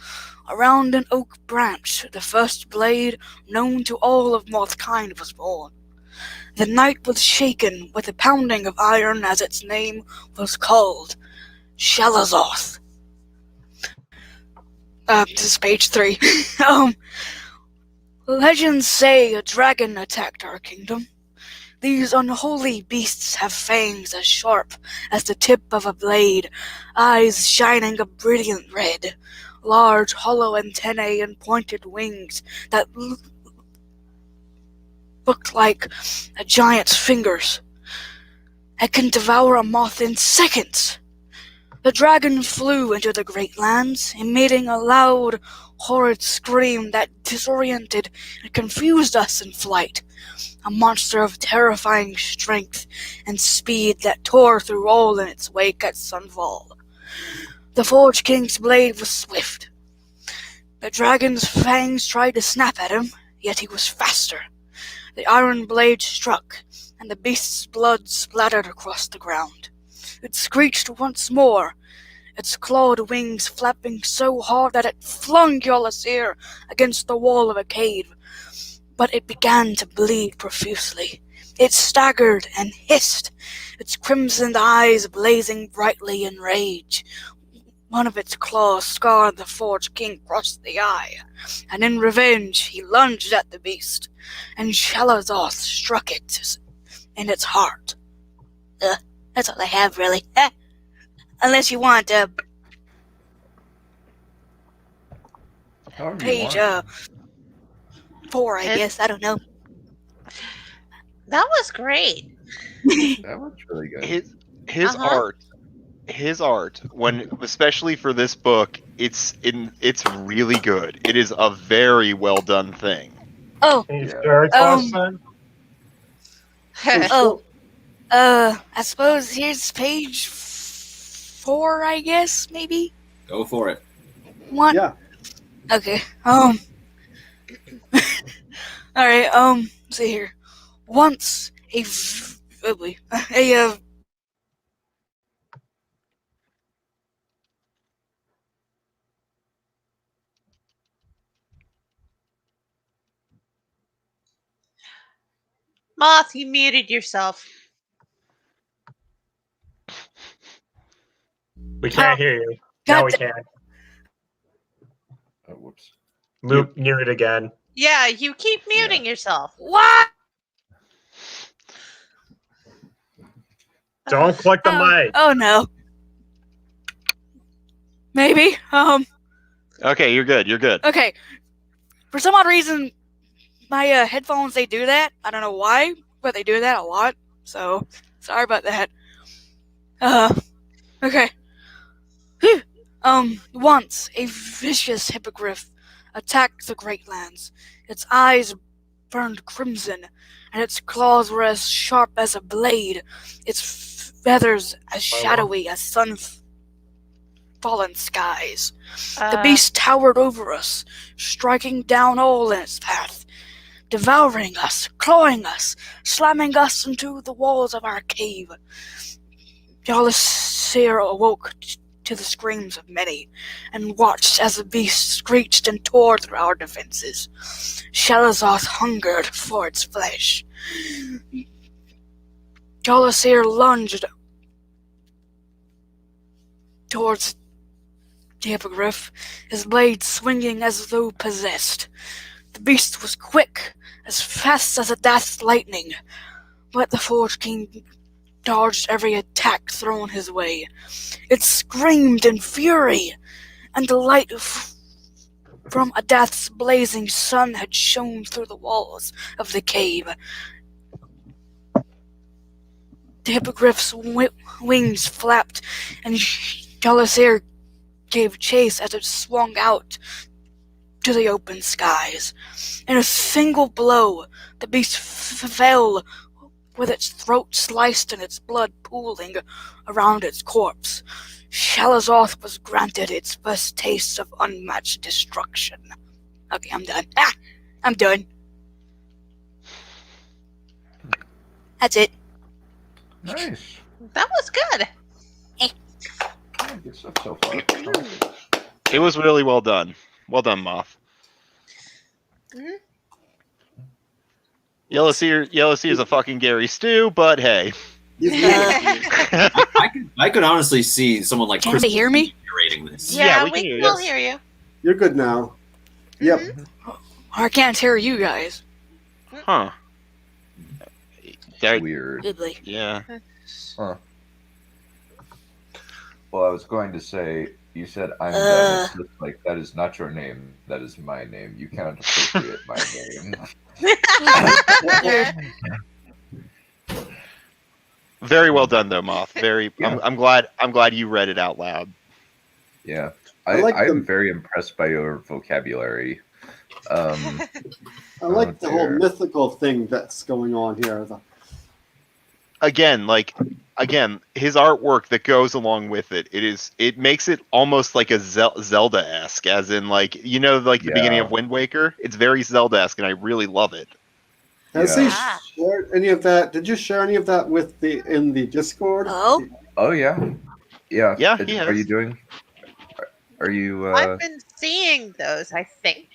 around an oak branch, the first blade known to all of moth-kind was born. The night was shaken with the pounding of iron, as its name was called, Shalazoth. This is page 3. Legends say a dragon attacked our kingdom. These unholy beasts have fangs as sharp as the tip of a blade, eyes shining a brilliant red, large hollow antennae and pointed wings that looked like a giant's fingers. It can devour a moth in seconds. The dragon flew into the great lands, emitting a loud, horrid scream that disoriented and confused us in flight. A monster of terrifying strength and speed that tore through all in its wake at sunfall. The Forge King's blade was swift. The dragon's fangs tried to snap at him, yet he was faster. The iron blade struck, and the beast's blood splattered across the ground. It screeched once more, its clawed wings flapping so hard that it flung Jolasier against the wall of a cave. But it began to bleed profusely. It staggered and hissed, its crimsoned eyes blazing brightly in rage. One of its claws scarred the Forge King across the eye, and in revenge he lunged at the beast, and Shalazoth struck it in its heart. That's all I have, really. Unless you want, page, 4, I guess. I don't know. That was great. That was really good. His art, when especially for this book, it's really good. It is a very well done thing. Oh. Can you share it to us then? I suppose here's page 4, I guess, maybe? Go for it. What? Yeah. Okay. All right. Let's see here. Once a Moth, you muted yourself. We can't hear you. Now we can. Oh, whoops. Mute it again. Yeah, you keep muting yourself. What? Don't click the mic. Oh no. Maybe. Okay, you're good. You're good. Okay. For some odd reason, my headphones, they do that. I don't know why, but they do that a lot. So, sorry about that. Okay. Whew. Once a vicious hippogriff attacked the Great Lands. Its eyes burned crimson, and its claws were as sharp as a blade. Its feathers as shadowy as sun-fallen skies. The beast towered over us, striking down all in its path, devouring us, clawing us, slamming us into the walls of our cave. Jalasir awoke to the screams of many, and watched as the beast screeched and tore through our defenses. Shalazoth hungered for its flesh. Jalasir lunged towards the hippogriff, his blade swinging as though possessed. The beast was quick, as fast as a death's lightning, but the Forge King dodged every attack thrown his way. It screamed in fury, and the light from a death's blazing sun had shone through the walls of the cave. The hippogriff's wings flapped, and Jalasir gave chase as it swung out to the open skies. In a single blow, the beast fell with its throat sliced and its blood pooling around its corpse. Shalazoth was granted its first taste of unmatched destruction. Okay, I'm done. I'm done. That's it. Nice. That was good. Yeah, good stuff so far. It was really well done. Well done, Moth. Mm-hmm. Yellow Sea is a fucking Gary Stew, but hey. I could honestly see someone like Can they hear me? narrating this. Yeah, we we can can hear all you. hear you. You're good now. Yep. I can't hear you guys. Huh. That, Weird. Goodly. yeah. Huh. Well, I was going to say, you said I'm done. It's just like, that is not your name. That is my name. You cannot appropriate my name. Very well done, though, Moth. Very. Yeah. I'm glad you read it out loud. Yeah. I like I'm them. very impressed by your vocabulary. I like the whole dear. mythical thing that's going on here. Again, his artwork that goes along with it. It makes it almost like a Zelda-esque, as in like the beginning of Wind Waker. It's very Zelda-esque, and I really love it. Has Yeah. he shared any of that? Did you share any of that with in the Discord? Oh? Oh yeah. Yeah. Yeah, he Are has. you doing? Are you? I've been seeing those, I think.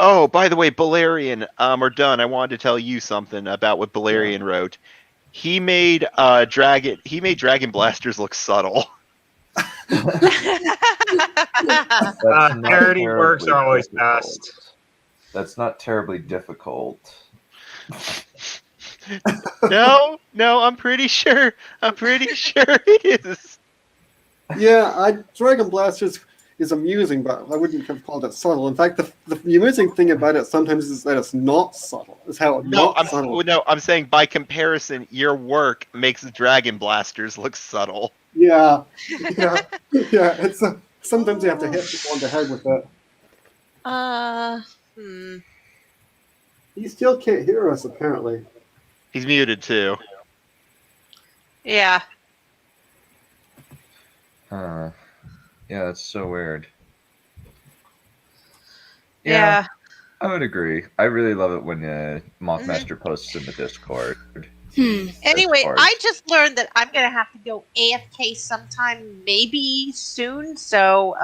Oh, by the way, Balerion, or Dunn, I wanted to tell you something about what Balerion wrote. He made Dragon Blasters look subtle. Parody works are always best. That's not terribly difficult. No, I'm pretty sure it is. Yeah, Dragon Blasters is amusing, but I wouldn't have called it subtle. In fact, the amusing thing about it sometimes is that it's not subtle. It's how it's not subtle. I'm saying by comparison, your work makes the Dragon Blasters look subtle. Yeah. It's sometimes you have to hit people on the head with it. He still can't hear us, apparently. He's muted too. Yeah. Yeah, that's so weird. Yeah. I would agree. I really love it when Mothmaster posts in the Discord. Anyway, I just learned that I'm gonna have to go AFK sometime, maybe soon. So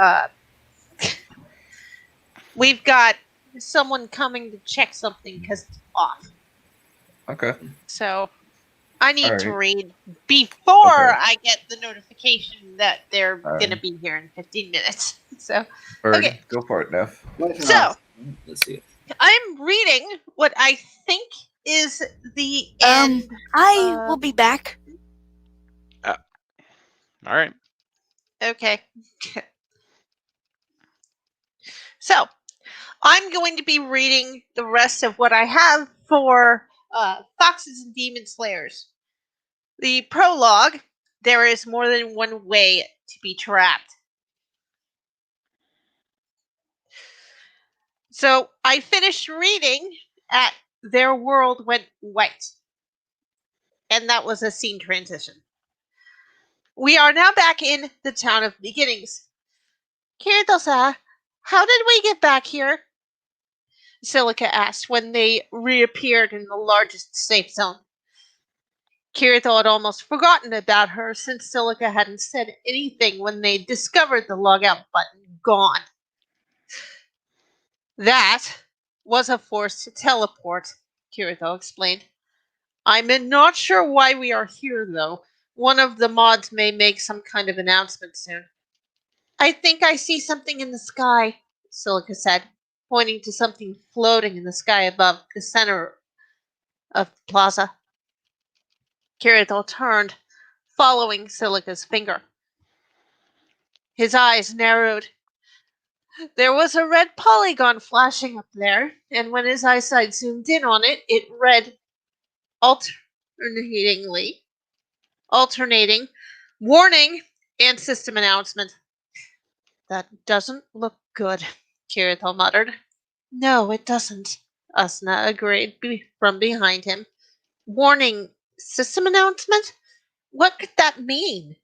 we've got someone coming to check something because it's off. Okay. So I need to Alright. read before I get the notification that they're Alright. gonna be here in 15 minutes. So Okay, go for it, Neph. So let's see. I'm reading what I think is the end. I will be back. All right. Okay. So, I'm going to be reading the rest of what I have for Foxes and Demon Slayers. The prologue, there is more than one way to be trapped. So, I finished reading at Their World Went White. And that was a scene transition. We are now back in the Town of Beginnings. Kirito-san, how did we get back here? Silica asked when they reappeared in the largest safe zone. Kirito had almost forgotten about her since Silica hadn't said anything when they discovered the logout button gone. That was a forced teleport, Kirito explained. I'm not sure why we are here, though. One of the mods may make some kind of announcement soon. I think I see something in the sky, Silica said, pointing to something floating in the sky above the center of the plaza. Kirito turned, following Silica's finger. His eyes narrowed. There was a red polygon flashing up there, and when his eyesight zoomed in on it, it read alternating, warning, and system announcement. That doesn't look good, Kirito muttered. No, it doesn't, Asuna agreed from behind him. Warning, system announcement? What could that mean?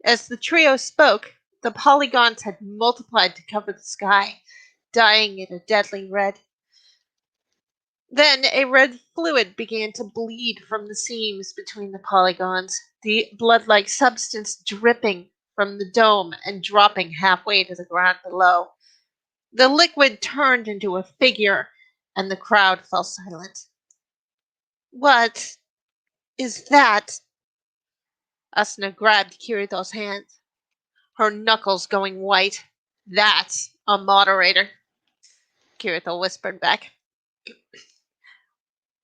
As the trio spoke, the polygons had multiplied to cover the sky, dyeing it a deadly red. Then a red fluid began to bleed from the seams between the polygons, the blood-like substance dripping from the dome and dropping halfway to the ground below. The liquid turned into a figure, and the crowd fell silent. What is that? Asuna grabbed Kirito's hand, her knuckles going white. That's a moderator, Kirito whispered back.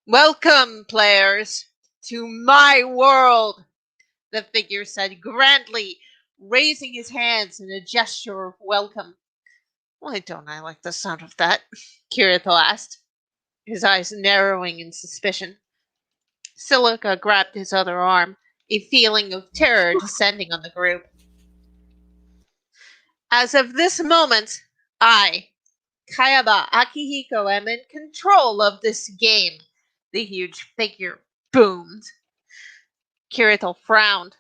Welcome, players, to my world, the figure said grandly, raising his hands in a gesture of welcome. Why don't I like the sound of that? Kirito asked, his eyes narrowing in suspicion. Silica grabbed his other arm, a feeling of terror descending on the group. As of this moment, I, Kayaba Akihiko, am in control of this game, the huge figure boomed. Kirito frowned,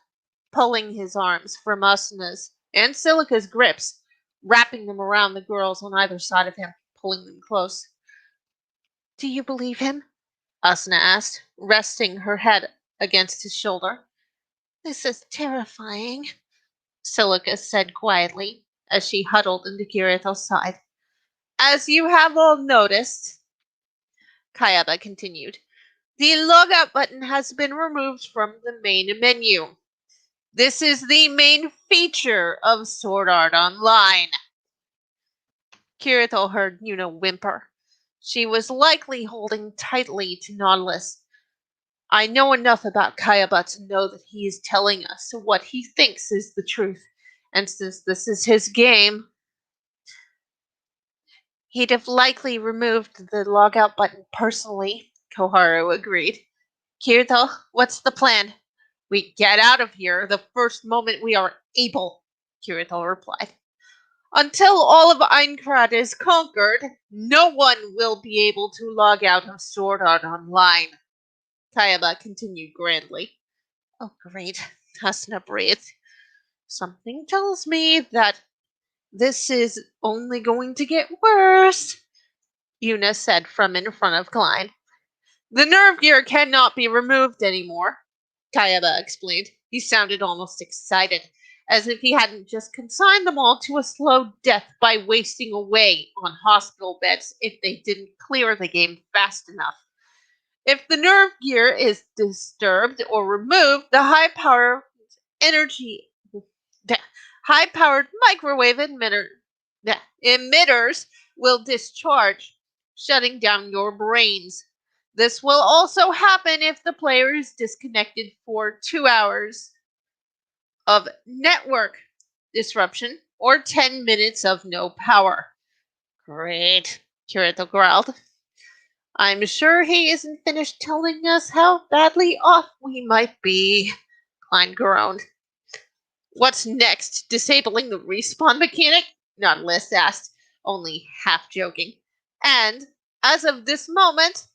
pulling his arms from Asuna's and Silica's grips, wrapping them around the girls on either side of him, pulling them close. Do you believe him? Asuna asked, resting her head against his shoulder. This is terrifying, Silica said quietly, as she huddled into Kirito's side. As you have all noticed, Kayaba continued, the logout button has been removed from the main menu. This is the main feature of Sword Art Online. Kirito heard Yuna whimper. She was likely holding tightly to Nautilus. I know enough about Kayaba to know that he is telling us what he thinks is the truth, and since this is his game, he'd have likely removed the logout button personally, Koharu agreed. Kirito, what's the plan? We get out of here the first moment we are able, Kirito replied. Until all of Aincrad is conquered, no one will be able to log out of Sword Art Online, Kayaba continued grandly. Oh, great, Asuna breathed. Something tells me that this is only going to get worse, Una said from in front of Klein. The nerve gear cannot be removed anymore, Kayaba explained. He sounded almost excited, as if he hadn't just consigned them all to a slow death by wasting away on hospital beds if they didn't clear the game fast enough. If the nerve gear is disturbed or removed, the high-powered microwave emitters will discharge, shutting down your brains. This will also happen if the player is disconnected for 2 hours of network disruption or 10 minutes of no power. Great, Kirito growled. I'm sure he isn't finished telling us how badly off we might be, Klein groaned. What's next? Disabling the respawn mechanic? Nautilus asked, only half joking. And, as of this moment,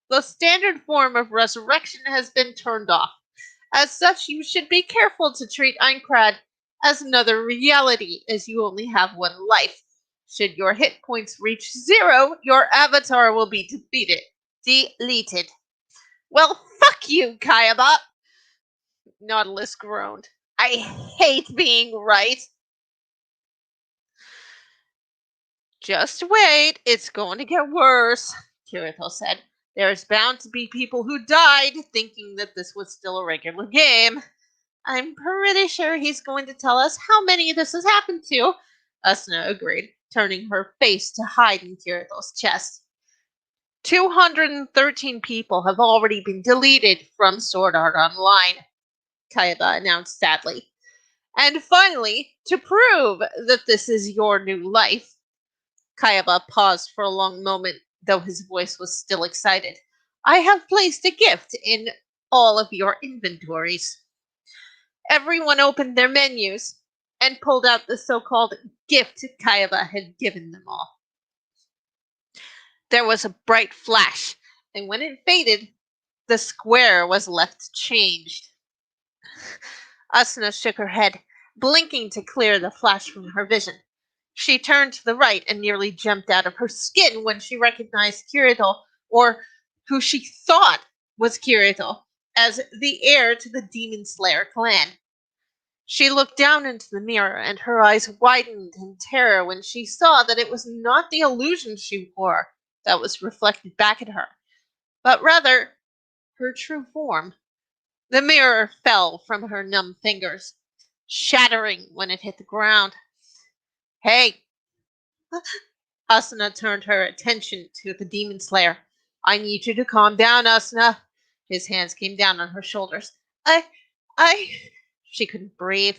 the standard form of resurrection has been turned off. As such, you should be careful to treat Einkrad as another reality, as you only have one life. Should your hit points reach 0, your avatar will be deleted. Well, fuck you, Kayaba! Nautilus groaned. I hate being right. Just wait, it's going to get worse, Kirito said. There's bound to be people who died thinking that this was still a regular game. I'm pretty sure he's going to tell us how many this has happened to, Asuna agreed, turning her face to hide in Kirito's chest. 213 people have already been deleted from Sword Art Online, Kayaba announced sadly. And finally, to prove that this is your new life, Kayaba paused for a long moment, though his voice was still excited. I have placed a gift in all of your inventories. Everyone opened their menus and pulled out the so-called gift Kayaba had given them all. There was a bright flash, and when it faded, the square was left changed. Asuna shook her head, blinking to clear the flash from her vision. She turned to the right and nearly jumped out of her skin when she recognized Kirito, or who she thought was Kirito, as the heir to the Demon Slayer clan. She looked down into the mirror, and her eyes widened in terror when she saw that it was not the illusion she wore that was reflected back at her, but rather her true form. The mirror fell from her numb fingers, shattering when it hit the ground. Hey! Asuna turned her attention to the Demon Slayer. I need you to calm down, Asuna. His hands came down on her shoulders. She couldn't breathe.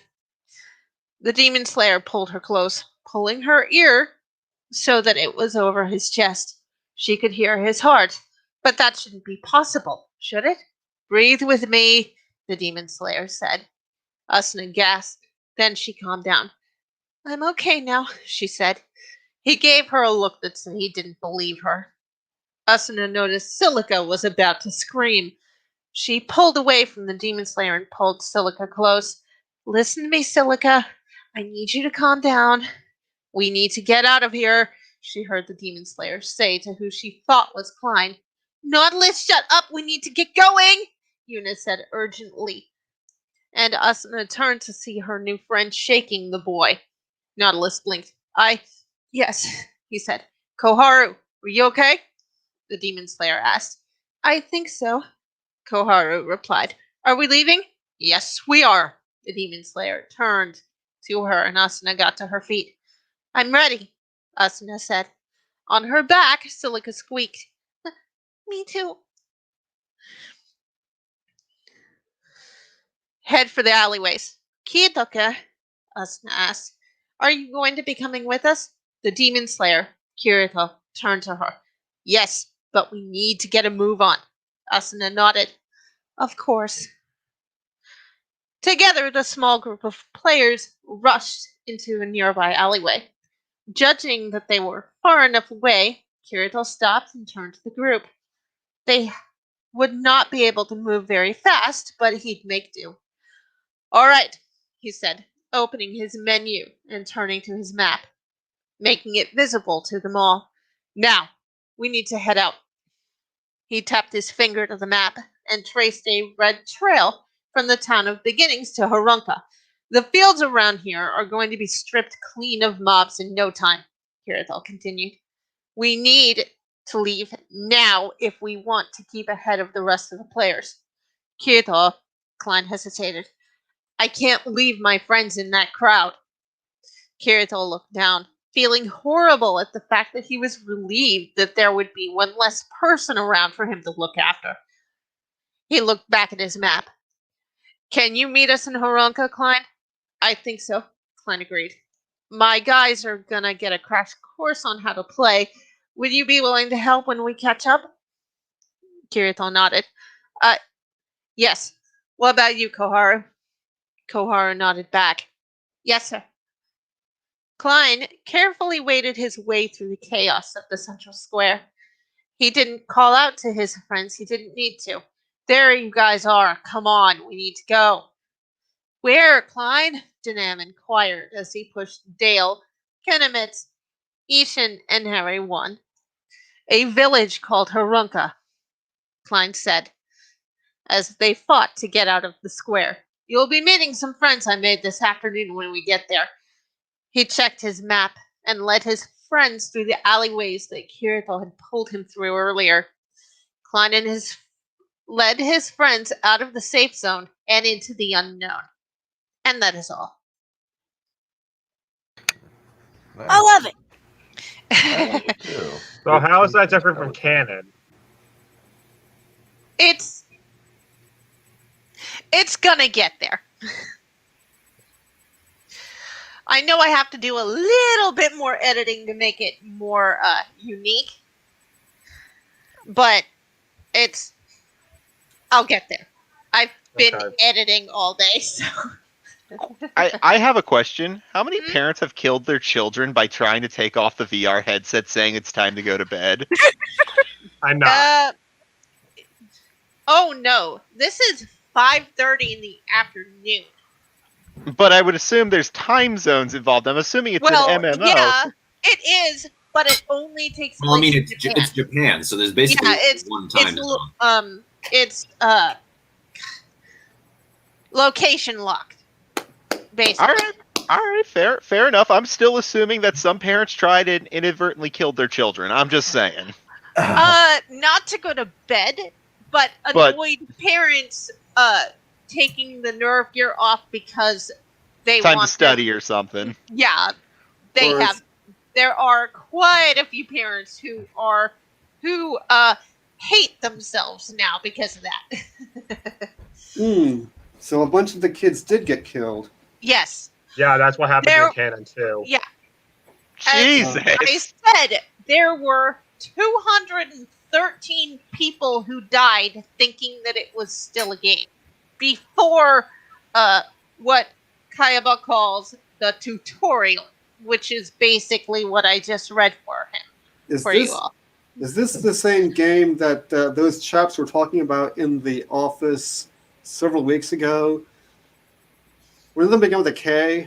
The Demon Slayer pulled her close, pulling her ear so that it was over his chest. She could hear his heart, but that shouldn't be possible, should it? Breathe with me, the Demon Slayer said. Asuna gasped. Then she calmed down. I'm okay now, she said. He gave her a look that said he didn't believe her. Asuna noticed Silica was about to scream. She pulled away from the Demon Slayer and pulled Silica close. Listen to me, Silica. I need you to calm down. We need to get out of here, she heard the Demon Slayer say to who she thought was Klein. Nautilus, shut up! We need to get going! Una said urgently. And Asuna turned to see her new friend shaking the boy. Nautilus blinked. Yes, he said. Koharu, were you okay? The Demon Slayer asked. I think so, Koharu replied. Are we leaving? Yes, we are. The Demon Slayer turned to her and Asuna got to her feet. I'm ready, Asuna said. On her back, Silica squeaked. Me too. Head for the alleyways. Kiyotaka, Asuna asked. Are you going to be coming with us? The Demon Slayer, Kirito, turned to her. Yes, but we need to get a move on. Asuna nodded. Of course. Together, the small group of players rushed into a nearby alleyway. Judging that they were far enough away, Kirito stopped and turned to the group. They would not be able to move very fast, but he'd make do. All right, he said. opening his menu and turning to his map, making it visible to them all. Now, we need to head out. He tapped his finger to the map and traced a red trail from the town of Beginnings to Harunka. The fields around here are going to be stripped clean of mobs in no time, Kirithel continued. We need to leave now if we want to keep ahead of the rest of the players. Kirithel, Klein hesitated. I can't leave my friends in that crowd. Kirithel looked down, feeling horrible at the fact that he was relieved that there would be one less person around for him to look after. He looked back at his map. Can you meet us in Harunka, Klein? I think so, Klein agreed. My guys are gonna get a crash course on how to play. Would you be willing to help when we catch up? Kirithel nodded. Yes. What about you, Koharu? Koharu nodded back. Yes, sir. Klein carefully waded his way through the chaos of the central square. He didn't call out to his friends. He didn't need to. There you guys are. Come on, we need to go. Where, Klein? Denham inquired as he pushed Dale, Kenemitz, Ishan, and Harry one. A village called Harunka, Klein said, as they fought to get out of the square. You'll be meeting some friends I made this afternoon when we get there. He checked his map and led his friends through the alleyways that Kirithel had pulled him through earlier. Klein and led his friends out of the safe zone and into the unknown. And that is all. Nice. I love it. I love it too. So how is that different from canon? It's gonna get there. I know I have to do a little bit more editing to make it more unique, but I'll get there. I've been editing all day, so. I have a question. How many parents have killed their children by trying to take off the VR headset saying it's time to go to bed? I'm not. Oh no, this is 5:30 in the afternoon. But I would assume there's time zones involved. I'm assuming it's an MMO. Yeah, it is, but it only takes place Well, I mean, in it's Japan. it's Japan, so there's basically one time zone. It's location locked. Basically. All right, fair enough. I'm still assuming that some parents tried and inadvertently killed their children. I'm just saying. Not to go to bed, but annoyed parents taking the nerve gear off because they time want to study or something. Yeah, there are quite a few parents who hate themselves now because of that. So a bunch of the kids did get killed. Yes. Yeah, that's what happened in canon too. Yeah. Jesus. I said there were 213 people who died thinking that it was still a game before what Kayaba calls the tutorial, which is basically what I just read for him. You all. Is this the same game that those chaps were talking about in the office several weeks ago? Were they begin with a K?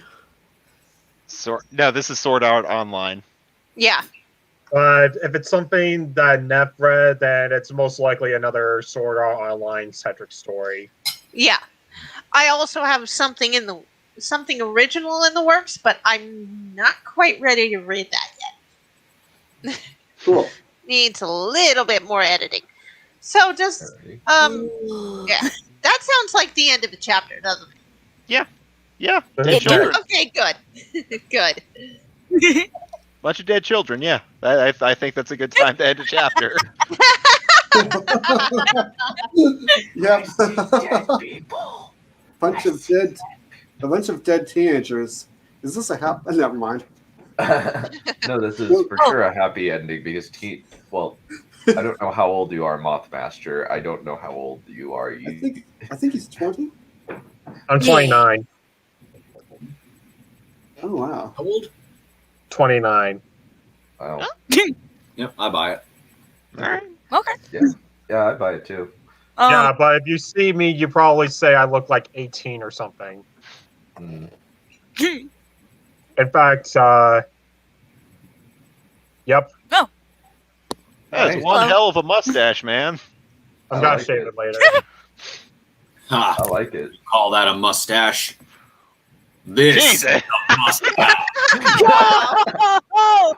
No, this is Sword Art Online. Yeah. But if it's something that Neph read, then it's most likely another Sword Art Online centric story. Yeah. I also have something original in the works, but I'm not quite ready to read that yet. Cool. Needs a little bit more editing. So just yeah. That sounds like the end of the chapter, doesn't it? Yeah. Dead children. Okay, good. Good. Bunch of dead children, yeah. I think that's a good time to end a chapter. Yep. A bunch of dead teenagers. Is this a happy? Never mind. No, this is for sure a happy ending because I don't know how old you are, Mothmaster. I don't know how old you are. I think he's 20. I'm 29. Oh wow. How old? 29. Wow. Yep, I buy it. All right. Okay. Yeah, I buy it too. Yeah, but if you see me, you probably say I look like 18 or something. In fact, yep, That's Nice. one Hello. hell of a mustache, man. I'm I gonna like shave it. it later. Ha! I like it. Call that a mustache? This Jesus. is a mustache. Oh,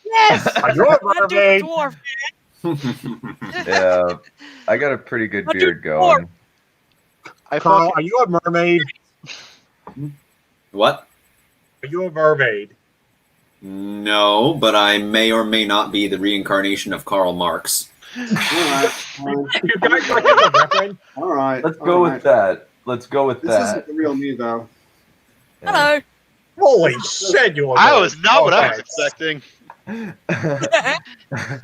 yes. Are you a I do the mermaid? dwarf. Yeah, I got a pretty good I do beard dwarf. going. I Carl, fucking are you a mermaid? What? Are you a mermaid? No, but I may or may not be the reincarnation of Karl Marx. All right, You guys like the reference? all right. Let's go with that. Let's go with This that. isn't the real me, though. Yeah. Hello. Holy shit, you I are was not what I was okay. expecting. This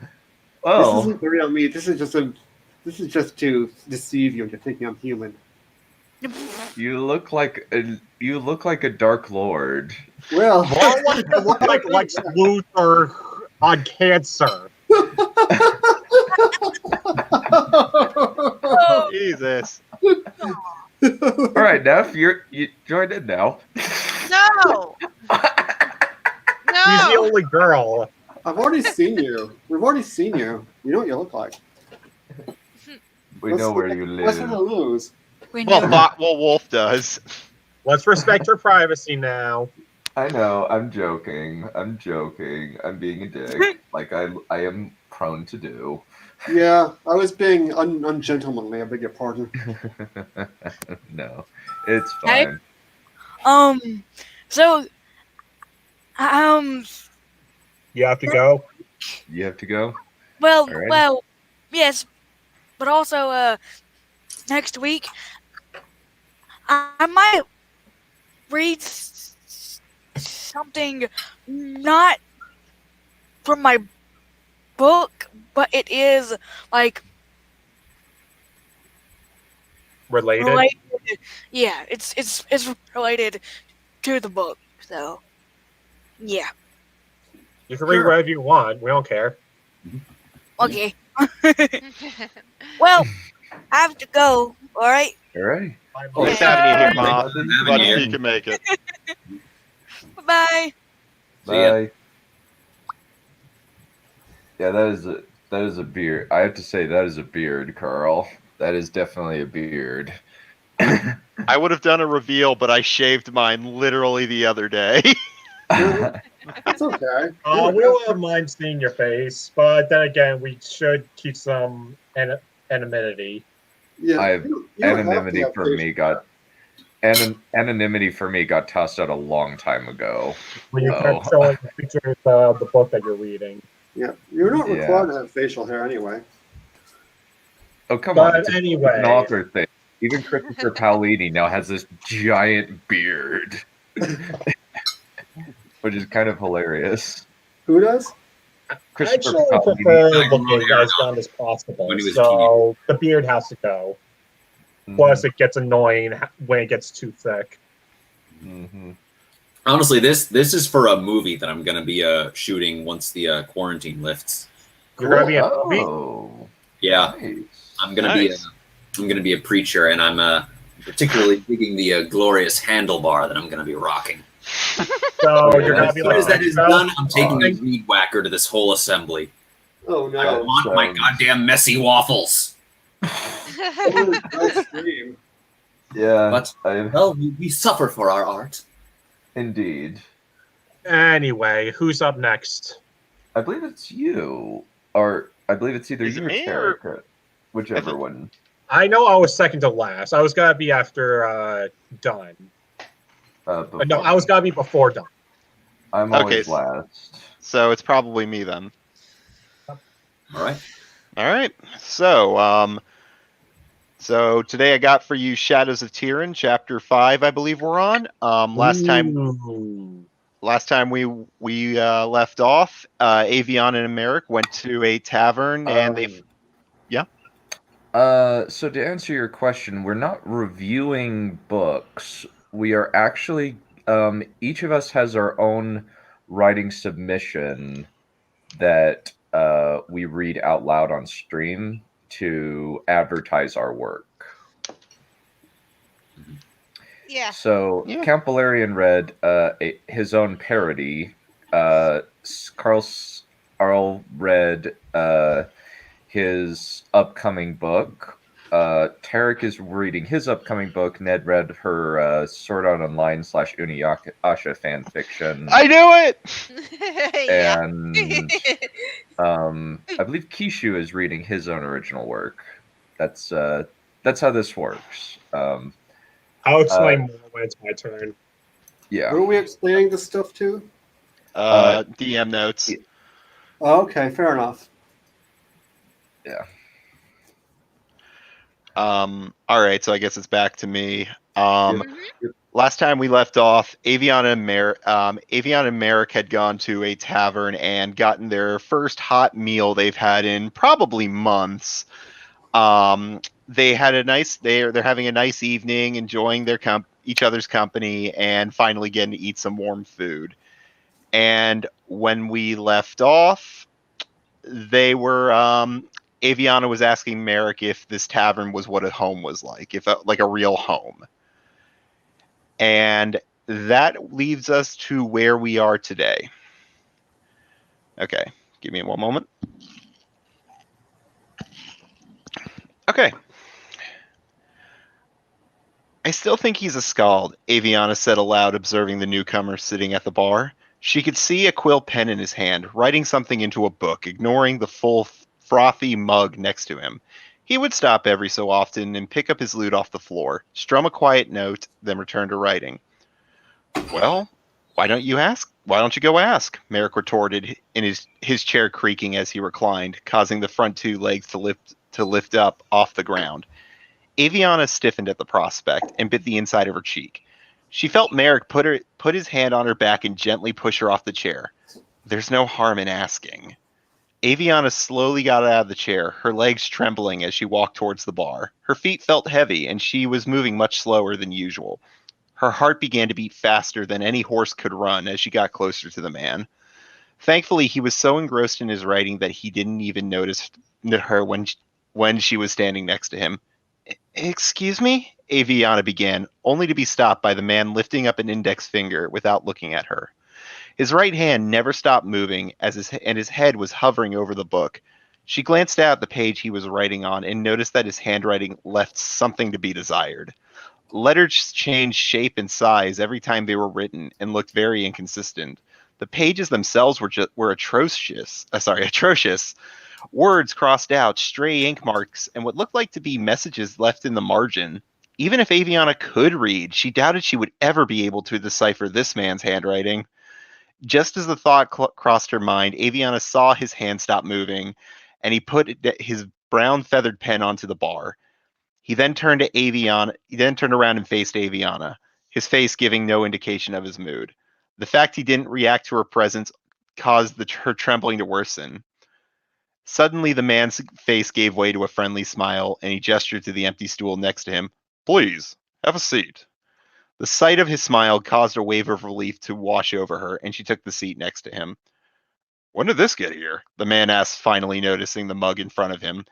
Well, isn't the real me. This is just to deceive you into thinking I'm human. you look like a Dark Lord. Well, Well, I want to look like Lex Luthor on cancer. Oh, Jesus. All right, Neph, you joined in now. No. She's the No. only girl. I've already seen you. We've already seen you. You know what you look like. We know where you What's there to live. lose? we Well, know. Wolf does. Let's respect her privacy now. I know. I'm joking. I'm being a dick, like I am prone to do. Yeah, I was being ungentlemanly. I beg your pardon. No, it's Hey. fine. So, You have to go. You have to go. Alrighty. well, yes, but also, next week, I might read something not from my book, but it is like Related. related. Yeah, it's related to the book. So, yeah, You can read whatever you want. We don't care. okay. Well, I have to go. All right. All right. Nice Yeah. having you here, Thanks Ma. for Glad having you you. can make it. Bye. See ya. Bye. Yeah, that is a beard. I have to say that is a beard, Carl. That is definitely a beard. I would have done a reveal, but I shaved mine literally the other day. It's okay. We don't mind seeing your face, but then again, we should keep some anonymity. Yeah, I have you don't have to anonymity have for facial me got anonymity for me got tossed out a long time ago. When you Oh. kept showing the pictures of the book that you're reading. Yeah, you're not Yeah. required to have facial hair anyway. Oh, come on. But It's anyway, an author thing. Even Christopher Paolini now has this giant beard, which is kind of hilarious. Who does? I Christopher actually Paolini. prefer Like looking Mario as young as possible, when he was so the beard has to go. Plus, it gets annoying when it gets too thick. Mhm. Honestly, this is for a movie that I'm gonna be shooting once the quarantine lifts. You're gonna be a movie. Oh, Yeah, nice. I'm gonna Nice. be a preacher, and I'm particularly digging the glorious handlebar that I'm gonna be rocking. So Yeah, you're gonna that's be As soon like, as that is well, done, I'm taking a fine. weed whacker to this whole assembly. Oh I no! want my goddamn messy waffles. Nice stream. Yeah, But I've, well, we suffer for our art. indeed. Anyway, who's up next? I believe it's you, or I believe it's either Is you it or me, or- Tarek, whichever one. I know I was second to last. I was gonna be after Dunn. No, I was gonna be before Dunn. I'm Okay, always last. So it's probably me then. All right. All right. So, so today I got for you Shadows of Tyrion, Chapter 5, I believe we're on. Last time we left off, Avion and Emeric went to a tavern and they. So to answer your question, we're not reviewing books. We are actually, each of us has our own writing submission that we read out loud on stream to advertise our work. Yeah. So Yeah. Count Valerian read his own parody. Carl read his upcoming book. Tarek is reading his upcoming book. Ned read her Sword Art Online / Inuyasha fan fiction. I knew it. Yeah. And I believe Kishu is reading his own original work. That's how this works. I'll explain more when it's my turn. Yeah. Who are we explaining this stuff to? DM notes. Oh, okay, fair enough. Yeah. All right, so I guess it's back to me. Mhm. Last time we left off, Aviana and Merrick had gone to a tavern and gotten their first hot meal they've had in probably months. They had a nice they're having a nice evening, enjoying their each other's company, and finally getting to eat some warm food. And when we left off, they were Aviana was asking Merrick if this tavern was what a home was like, if like a real home. And that leads us to where we are today. Okay, give me one moment. Okay. I still think he's a skald, Aviana said aloud, observing the newcomer sitting at the bar. She could see a quill pen in his hand, writing something into a book, ignoring the full frothy mug next to him. He would stop every so often and pick up his lute off the floor, strum a quiet note, then return to writing. Well, why don't you ask? Why don't you go ask? Merrick retorted, in his chair creaking as he reclined, causing the front two legs to lift up off the ground. Aviana stiffened at the prospect and bit the inside of her cheek. She felt Merrick put his hand on her back and gently push her off the chair. There's no harm in asking. Aviana slowly got out of the chair, her legs trembling as she walked towards the bar. Her feet felt heavy, and she was moving much slower than usual. Her heart began to beat faster than any horse could run as she got closer to the man. Thankfully, he was so engrossed in his writing that he didn't even notice her when she was standing next to him. Excuse me? Aviana began, only to be stopped by the man lifting up an index finger without looking at her. His right hand never stopped moving, and his head was hovering over the book. She glanced at the page he was writing on and noticed that his handwriting left something to be desired. Letters changed shape and size every time they were written and looked very inconsistent. The pages themselves were atrocious. Atrocious. Words crossed out, stray ink marks, and what looked like to be messages left in the margin. Even if Aviana could read, she doubted she would ever be able to decipher this man's handwriting. Just as the thought crossed her mind, Aviana saw his hand stop moving, and he put his brown feathered pen onto the bar. He then turned to Aviana. He then turned around and faced Aviana, his face giving no indication of his mood. The fact he didn't react to her presence caused her trembling to worsen. Suddenly, the man's face gave way to a friendly smile, and he gestured to the empty stool next to him. Please, have a seat. The sight of his smile caused a wave of relief to wash over her, and she took the seat next to him. When did this get here? The man asked, finally noticing the mug in front of him.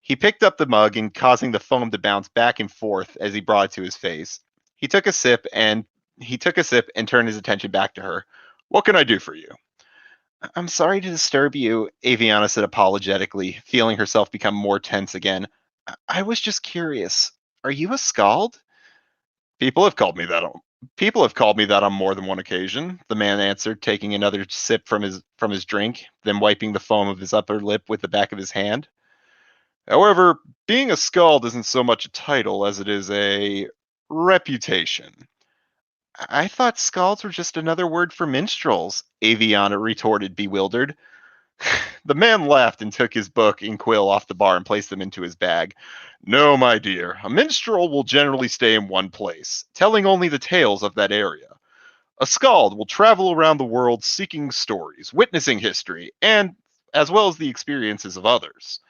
He picked up the mug and causing the foam to bounce back and forth as he brought it to his face. He took a sip and turned his attention back to her. What can I do for you? I'm sorry to disturb you, Aviana said apologetically, feeling herself become more tense again. I was just curious. Are you a skald? People have called me that on more than one occasion, the man answered, taking another sip from his drink, then wiping the foam of his upper lip with the back of his hand. However, being a skald isn't so much a title as it is a reputation. I thought skalds were just another word for minstrels, Aviana retorted, bewildered. The man laughed and took his book and quill off the bar and placed them into his bag. No, my dear, a minstrel will generally stay in one place, telling only the tales of that area. A skald will travel around the world seeking stories, witnessing history, and as well as the experiences of others.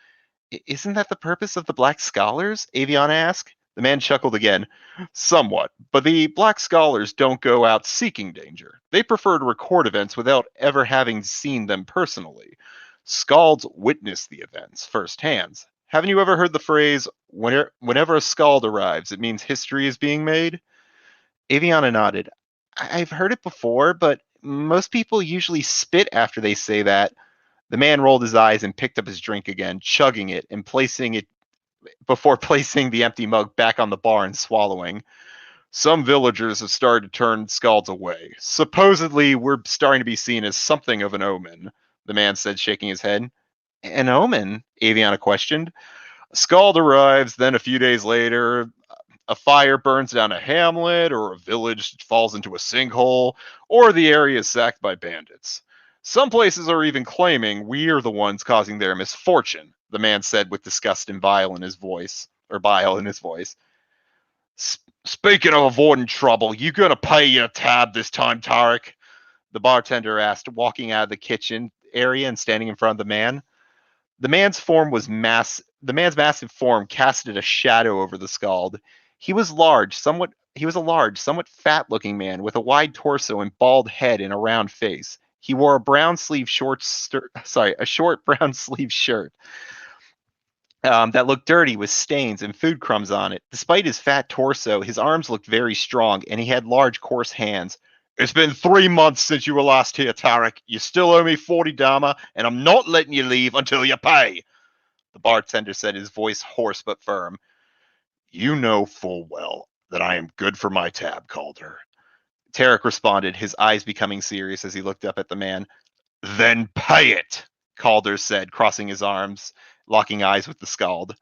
Isn't that the purpose of the Black Scholars? Aviana asked. The man chuckled again. Somewhat, but the Black Scholars don't go out seeking danger. They prefer to record events without ever having seen them personally. Skalds witness the events firsthand. Haven't you ever heard the phrase, whenever a skald arrives, it means history is being made? Aviana nodded. I've heard it before, but most people usually spit after they say that. The man rolled his eyes and picked up his drink again, chugging it and placing it before placing the empty mug back on the bar and swallowing. Some villagers have started to turn scalds away. Supposedly, we're starting to be seen as something of an omen, the man said, shaking his head. An omen? Aviana questioned. A scald arrives, then a few days later, a fire burns down a hamlet, or a village falls into a sinkhole, or the area is sacked by bandits. Some places are even claiming we're the ones causing their misfortune, the man said with disgust and bile in his voice. Speaking of avoiding trouble, you gonna pay your tab this time, Tarek? The bartender asked, walking out of the kitchen area and standing in front of the man. The man's massive form casted a shadow over the scald. He was a large, somewhat fat-looking man with a wide torso and bald head and a round face. He wore a short brown sleeve shirt that looked dirty with stains and food crumbs on it. Despite his fat torso, his arms looked very strong, and he had large, coarse hands. It's been 3 months since you were last here, Tarek. You still owe me 40 Dama, and I'm not letting you leave until you pay. The bartender said, his voice hoarse but firm. You know full well that I am good for my tab, Calder. Tarek responded, his eyes becoming serious as he looked up at the man. Then pay it, Calder said, crossing his arms, locking eyes with the scald.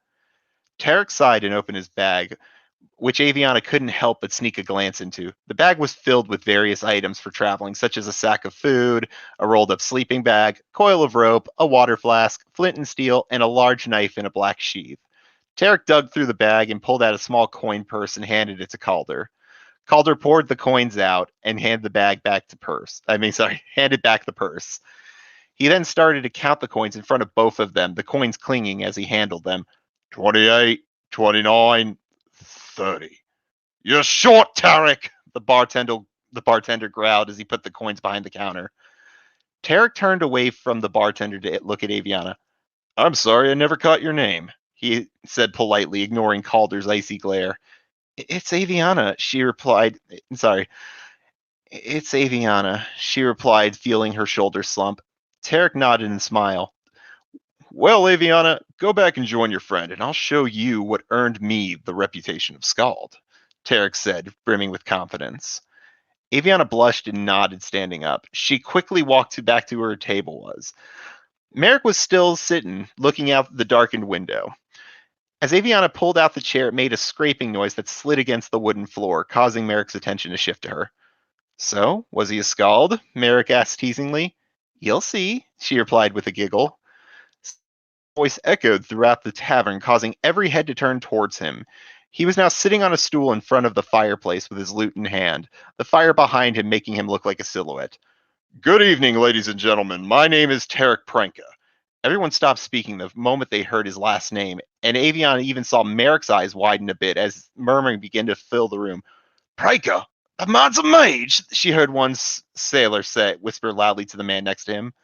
Tarek sighed and opened his bag, which Aviana couldn't help but sneak a glance into. The bag was filled with various items for traveling, such as a sack of food, a rolled-up sleeping bag, coil of rope, a water flask, flint and steel, and a large knife in a black sheath. Tarek dug through the bag and pulled out a small coin purse and handed it to Calder. Calder poured the coins out and handed back the purse. He then started to count the coins in front of both of them, the coins clinging as he handled them. 28, 29, 30. You're short, Tarek, the bartender growled as he put the coins behind the counter. Tarek turned away from the bartender to look at Aviana. I'm sorry, I never caught your name, he said politely, ignoring Calder's icy glare. It's Aviana, she replied. It's Aviana, she replied, feeling her shoulder slump. Tarek nodded and smiled. Well, Aviana, go back and join your friend, and I'll show you what earned me the reputation of Scald, Tarek said, brimming with confidence. Aviana blushed and nodded, standing up. She quickly walked back to where her table was. Merrick was still sitting, looking out the darkened window. As Aviana pulled out the chair, it made a scraping noise that slid against the wooden floor, causing Merrick's attention to shift to her. So, was he a Scald? Merrick asked teasingly. You'll see, she replied with a giggle. His voice echoed throughout the tavern, causing every head to turn towards him. He was now sitting on a stool in front of the fireplace with his lute in hand, the fire behind him making him look like a silhouette. Good evening, ladies and gentlemen. My name is Tarek Prenka. Everyone stopped speaking the moment they heard his last name, and Aviana even saw Merrick's eyes widen a bit as murmuring began to fill the room. Prenka? The man's a mage, she heard one sailor whisper loudly to the man next to him.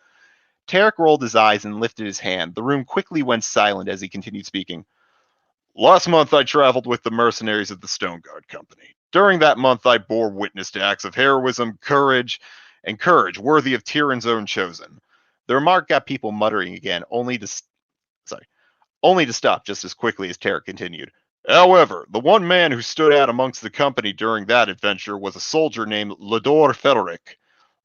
Tarek rolled his eyes and lifted his hand. The room quickly went silent as he continued speaking. Last month I traveled with the mercenaries of the Stoneguard Company. During that month I bore witness to acts of heroism, courage worthy of Tyrion's own chosen. The remark got people muttering again, only to stop just as quickly as Tarek continued. However, the one man who stood out amongst the company during that adventure was a soldier named Lador Federic.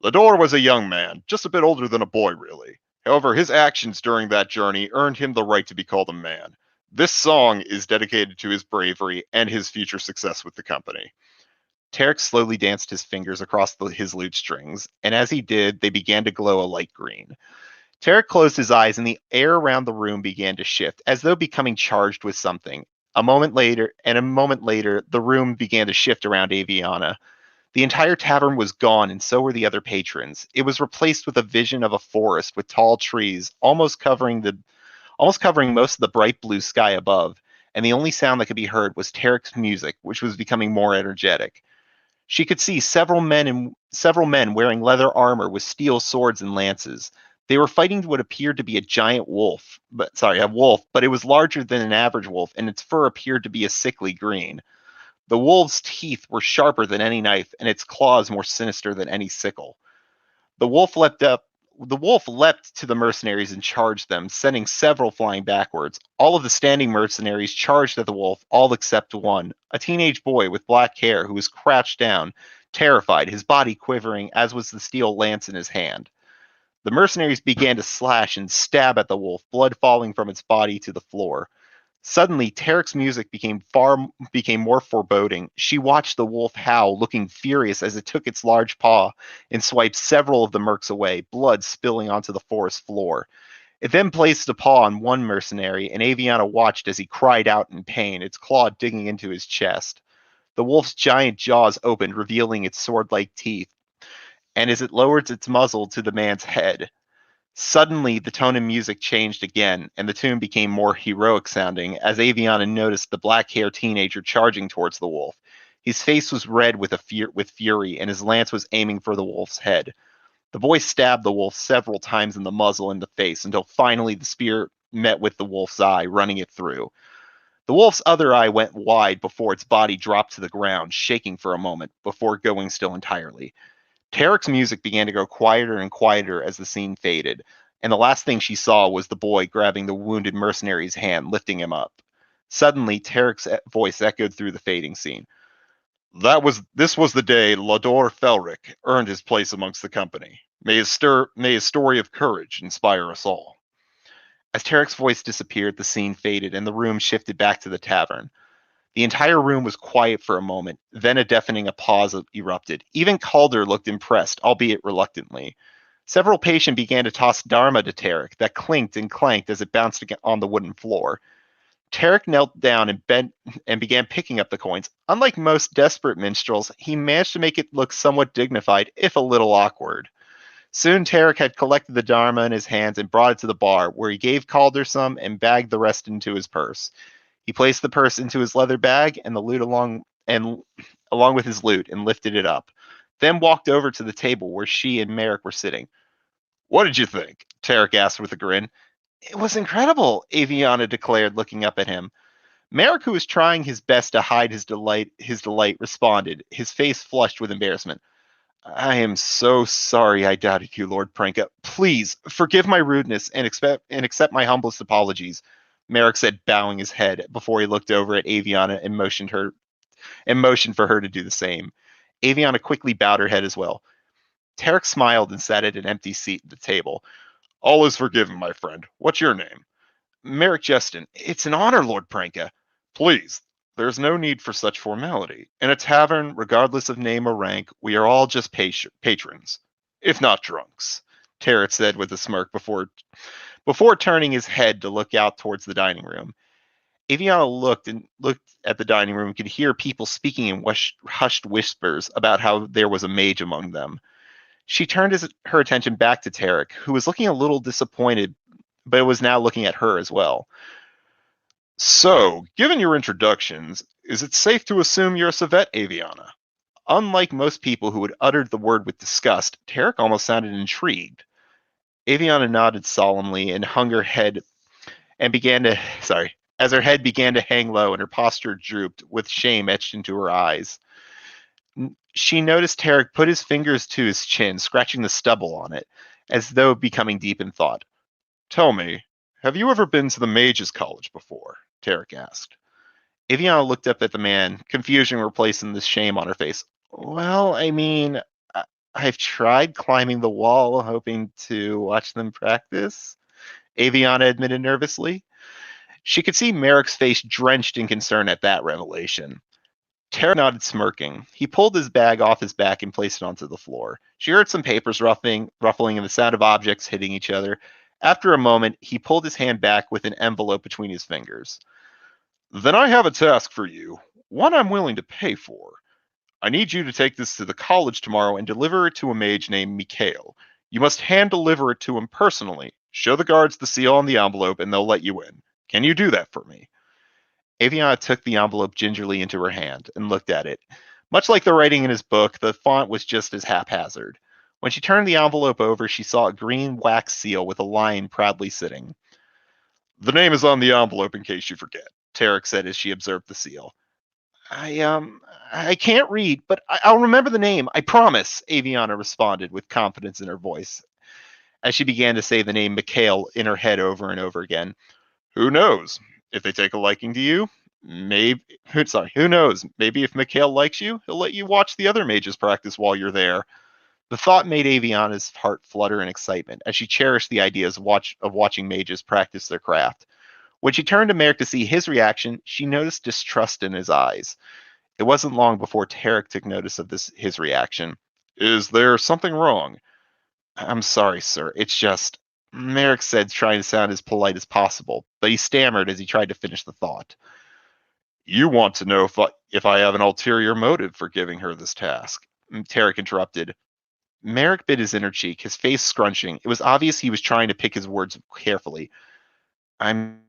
Lador was a young man, just a bit older than a boy, really. However, his actions during that journey earned him the right to be called a man. This song is dedicated to his bravery and his future success with the company. Tarek slowly danced his fingers across his lute strings, and as he did, they began to glow a light green. Tarek closed his eyes, and the air around the room began to shift, as though becoming charged with something. A moment later, the room began to shift around Aviana. The entire tavern was gone, and so were the other patrons. It was replaced with a vision of a forest with tall trees, almost covering most of the bright blue sky above, and the only sound that could be heard was Tarek's music, which was becoming more energetic. She could see several men wearing leather armor with steel swords and lances. They were fighting what appeared to be a wolf, but it was larger than an average wolf, and its fur appeared to be a sickly green. The wolf's teeth were sharper than any knife, and its claws more sinister than any sickle. The wolf leapt to the mercenaries and charged them, sending several flying backwards. All of the standing mercenaries charged at the wolf, all except one, a teenage boy with black hair who was crouched down, terrified, his body quivering, as was the steel lance in his hand. The mercenaries began to slash and stab at the wolf, blood falling from its body to the floor. Suddenly, Tarek's music became more foreboding. She watched the wolf howl, looking furious as it took its large paw and swiped several of the mercs away, blood spilling onto the forest floor. It then placed a paw on one mercenary, and Aviana watched as he cried out in pain, its claw digging into his chest. The wolf's giant jaws opened, revealing its sword-like teeth, and as it lowered its muzzle to the man's head, suddenly, the tone of music changed again, and the tune became more heroic sounding as Aviana noticed the black-haired teenager charging towards the wolf. His face was red with fury, and his lance was aiming for the wolf's head. The boy stabbed the wolf several times in the muzzle and the face until finally the spear met with the wolf's eye, running it through. The wolf's other eye went wide before its body dropped to the ground, shaking for a moment before going still entirely. Tarek's music began to go quieter and quieter as the scene faded, and the last thing she saw was the boy grabbing the wounded mercenary's hand, lifting him up. Suddenly, Tarek's voice echoed through the fading scene. This was the day Lador Felric earned his place amongst the company. May his story of courage inspire us all. As Tarek's voice disappeared, the scene faded, and the room shifted back to the tavern. The entire room was quiet for a moment, then a deafening applause erupted. Even Calder looked impressed, albeit reluctantly. Several patients began to toss Dharma to Tarek, that clinked and clanked as it bounced on the wooden floor. Tarek knelt down and began picking up the coins. Unlike most desperate minstrels, he managed to make it look somewhat dignified, if a little awkward. Soon Tarek had collected the Dharma in his hands and brought it to the bar, where he gave Calder some and bagged the rest into his purse. He placed the purse into his leather bag and the loot along with his loot and lifted it up. Then walked over to the table where she and Merrick were sitting. What did you think? Tarek asked with a grin. It was incredible, Aviana declared, looking up at him. Merrick, who was trying his best to hide his delight, responded, his face flushed with embarrassment. I am so sorry I doubted you, Lord Pranka. Please forgive my rudeness and accept my humblest apologies. Merrick said, bowing his head before he looked over at Aviana and motioned for her to do the same. Aviana quickly bowed her head as well. Tarek smiled and sat at an empty seat at the table. All is forgiven, my friend. What's your name? Merrick Justin. It's an honor, Lord Pranka. Please, there's no need for such formality. In a tavern, regardless of name or rank, we are all just patrons, if not drunks, Tarek said with a smirk before turning his head to look out towards the dining room. Aviana looked at the dining room and could hear people speaking in hushed whispers about how there was a mage among them. She turned her attention back to Tarek, who was looking a little disappointed, but was now looking at her as well. So, given your introductions, is it safe to assume you're a Savet, Aviana? Unlike most people who had uttered the word with disgust, Tarek almost sounded intrigued. Aviana nodded solemnly and hung her head as her head began to hang low and her posture drooped, with shame etched into her eyes. She noticed Tarek put his fingers to his chin, scratching the stubble on it, as though becoming deep in thought. Tell me, have you ever been to the Mages College before? Tarek asked. Aviana looked up at the man, confusion replacing the shame on her face. Well, I mean, I've tried climbing the wall, hoping to watch them practice, Aviana admitted nervously. She could see Merrick's face drenched in concern at that revelation. Tarek nodded, smirking. He pulled his bag off his back and placed it onto the floor. She heard some papers ruffling and the sound of objects hitting each other. After a moment, he pulled his hand back with an envelope between his fingers. Then I have a task for you, one I'm willing to pay for. I need you to take this to the college tomorrow and deliver it to a mage named Mikhail. You must hand-deliver it to him personally. Show the guards the seal on the envelope and they'll let you in. Can you do that for me? Aviana took the envelope gingerly into her hand and looked at it. Much like the writing in his book, the font was just as haphazard. When she turned the envelope over, she saw a green wax seal with a lion proudly sitting. The name is on the envelope in case you forget, Tarek said as she observed the seal. I can't read, but I'll remember the name. I promise, Aviana responded with confidence in her voice as she began to say the name Mikhail in her head over and over again. Who knows? If they take a liking to you, maybe. Who knows? Maybe if Mikhail likes you, he'll let you watch the other mages practice while you're there. The thought made Aviana's heart flutter in excitement as she cherished the ideas of watching mages practice their craft. When she turned to Merrick to see his reaction, she noticed distrust in his eyes. It wasn't long before Tarek took notice of his reaction. Is there something wrong? I'm sorry, sir. It's just, Merrick said, trying to sound as polite as possible, but he stammered as he tried to finish the thought. You want to know if I have an ulterior motive for giving her this task? Tarek interrupted. Merrick bit his inner cheek, his face scrunching. It was obvious he was trying to pick his words carefully. I'm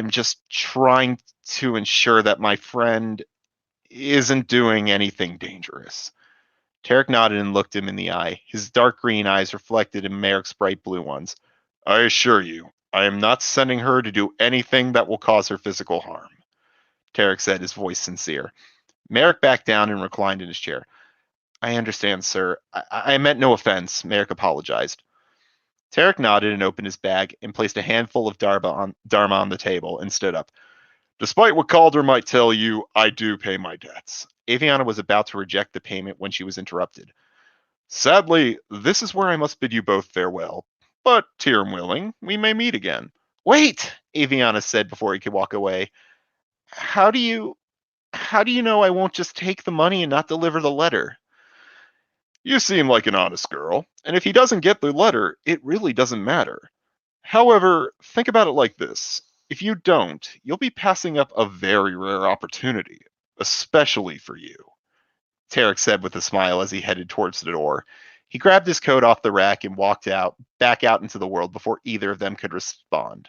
just trying to ensure that my friend isn't doing anything dangerous. Tarek nodded and looked him in the eye. His dark green eyes reflected in Merrick's bright blue ones. I assure you, I am not sending her to do anything that will cause her physical harm, Tarek said, his voice sincere. Merrick backed down and reclined in his chair. I understand, sir. I meant no offense, Merrick apologized. Tarek nodded and opened his bag and placed a handful of Dharma on the table and stood up. Despite what Calder might tell you, I do pay my debts. Aviana was about to reject the payment when she was interrupted. Sadly, this is where I must bid you both farewell. But, Tyr willing, we may meet again. Wait, Aviana said before he could walk away. How do you know I won't just take the money and not deliver the letter? You seem like an honest girl, and if he doesn't get the letter, it really doesn't matter. However, think about it like this. If you don't, you'll be passing up a very rare opportunity, especially for you, Tarek said with a smile as he headed towards the door. He grabbed his coat off the rack and walked back out into the world before either of them could respond.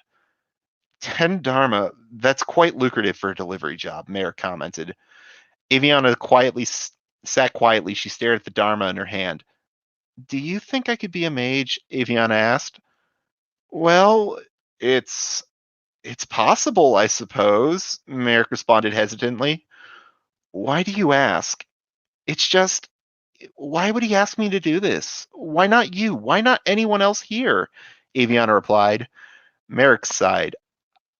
10 Dharma, that's quite lucrative for a delivery job, Merrick commented. Aviana sat quietly. She stared at the Dharma in her hand. Do you think I could be a mage? Aviana asked. Well, it's possible, I suppose, Merrick responded hesitantly. Why do you ask? It's just, why would he ask me to do this? Why not you? Why not anyone else here? Aviana replied. Merrick sighed.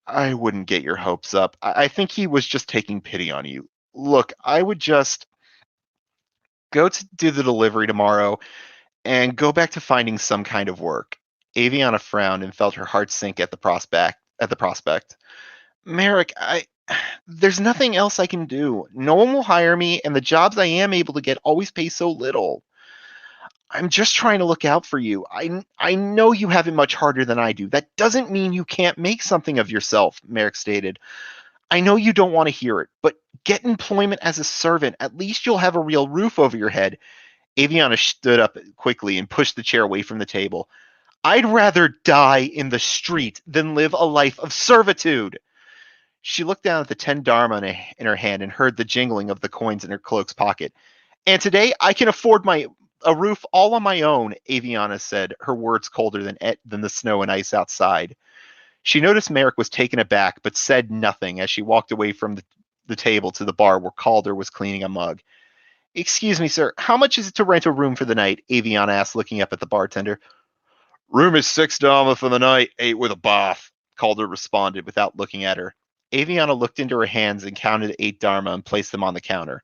I wouldn't get your hopes up. I think he was just taking pity on you. Look, I would just go to do the delivery tomorrow and go back to finding some kind of work. Aviana frowned and felt her heart sink at the prospect. Merrick, there's nothing else I can do. No one will hire me, and the jobs I am able to get always pay so little. I'm just trying to look out for you. I know you have it much harder than I do. That doesn't mean you can't make something of yourself, Merrick stated. I know you don't want to hear it, but get employment as a servant. At least you'll have a real roof over your head. Aviana stood up quickly and pushed the chair away from the table. I'd rather die in the street than live a life of servitude. She looked down at the 10 Dharma in her hand and heard the jingling of the coins in her cloak's pocket. And today I can afford a roof all on my own, Aviana said, her words colder than the snow and ice outside. She noticed Merrick was taken aback, but said nothing as she walked away from the table to the bar where Calder was cleaning a mug. Excuse me, sir, how much is it to rent a room for the night? Aviana asked, looking up at the bartender. Room is 6 Dharma for the night, 8 with a bath, Calder responded without looking at her. Aviana looked into her hands and counted 8 Dharma and placed them on the counter.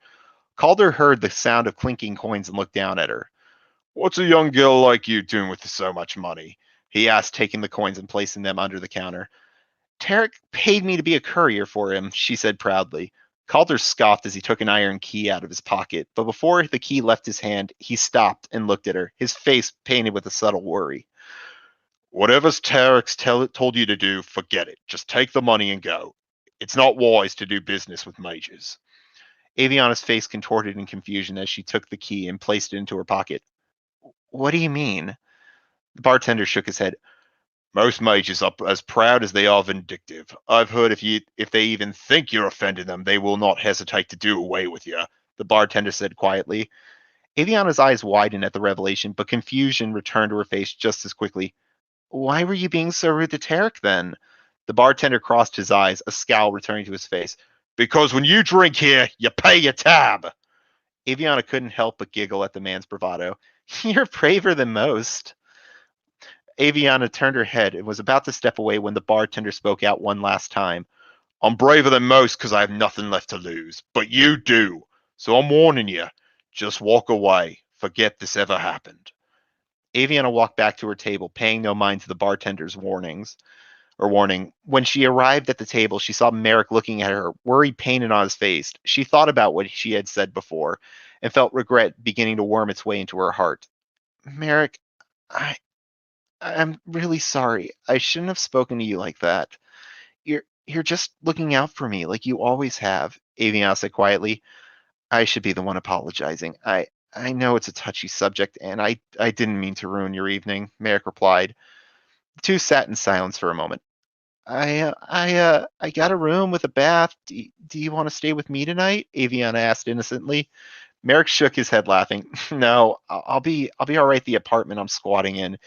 Calder heard the sound of clinking coins and looked down at her. What's a young girl like you doing with so much money? He asked, taking the coins and placing them under the counter. Tarek paid me to be a courier for him, she said proudly. Calder scoffed as he took an iron key out of his pocket, but before the key left his hand, he stopped and looked at her, his face painted with a subtle worry. Whatever Tarek's told you to do, forget it. Just take the money and go. It's not wise to do business with mages. Aviana's face contorted in confusion as she took the key and placed it into her pocket. What do you mean? The bartender shook his head. Most mages are as proud as they are vindictive. I've heard if they even think you're offending them, they will not hesitate to do away with you, the bartender said quietly. Aviana's eyes widened at the revelation, but confusion returned to her face just as quickly. Why were you being so rude to Tarek then? The bartender crossed his eyes, a scowl returning to his face. Because when you drink here, you pay your tab. Aviana couldn't help but giggle at the man's bravado. You're braver than most. Aviana turned her head and was about to step away when the bartender spoke out one last time. I'm braver than most because I have nothing left to lose, but you do. So I'm warning you. Just walk away. Forget this ever happened. Aviana walked back to her table, paying no mind to the bartender's warning. When she arrived at the table, she saw Merrick looking at her, worry painted on his face. She thought about what she had said before and felt regret beginning to worm its way into her heart. Merrick, I'm really sorry. I shouldn't have spoken to you like that. You're just looking out for me like you always have, Aviana said quietly. I should be the one apologizing. I know it's a touchy subject, and I didn't mean to ruin your evening, Merrick replied. The two sat in silence for a moment. I got a room with a bath. Do you want to stay with me tonight? Aviana asked innocently. Merrick shook his head, laughing. No, I'll be all right at the apartment I'm squatting in.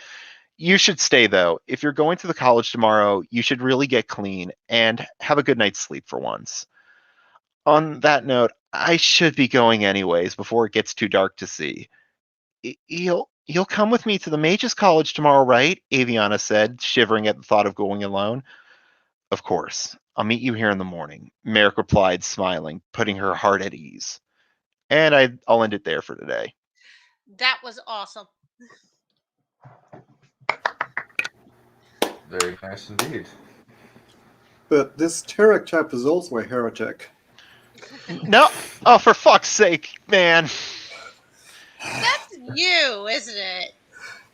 You should stay, though. If you're going to the college tomorrow, you should really get clean and have a good night's sleep for once. On that note, I should be going anyways before it gets too dark to see. You'll come with me to the Mages College tomorrow, right? Aviana said, shivering at the thought of going alone. Of course. I'll meet you here in the morning, Merrick replied, smiling, putting her heart at ease. And I'll end it there for today. That was awesome. Very nice indeed. But this Tarek chap is also a heretic. No. Oh, for fuck's sake, man. That's you, isn't it?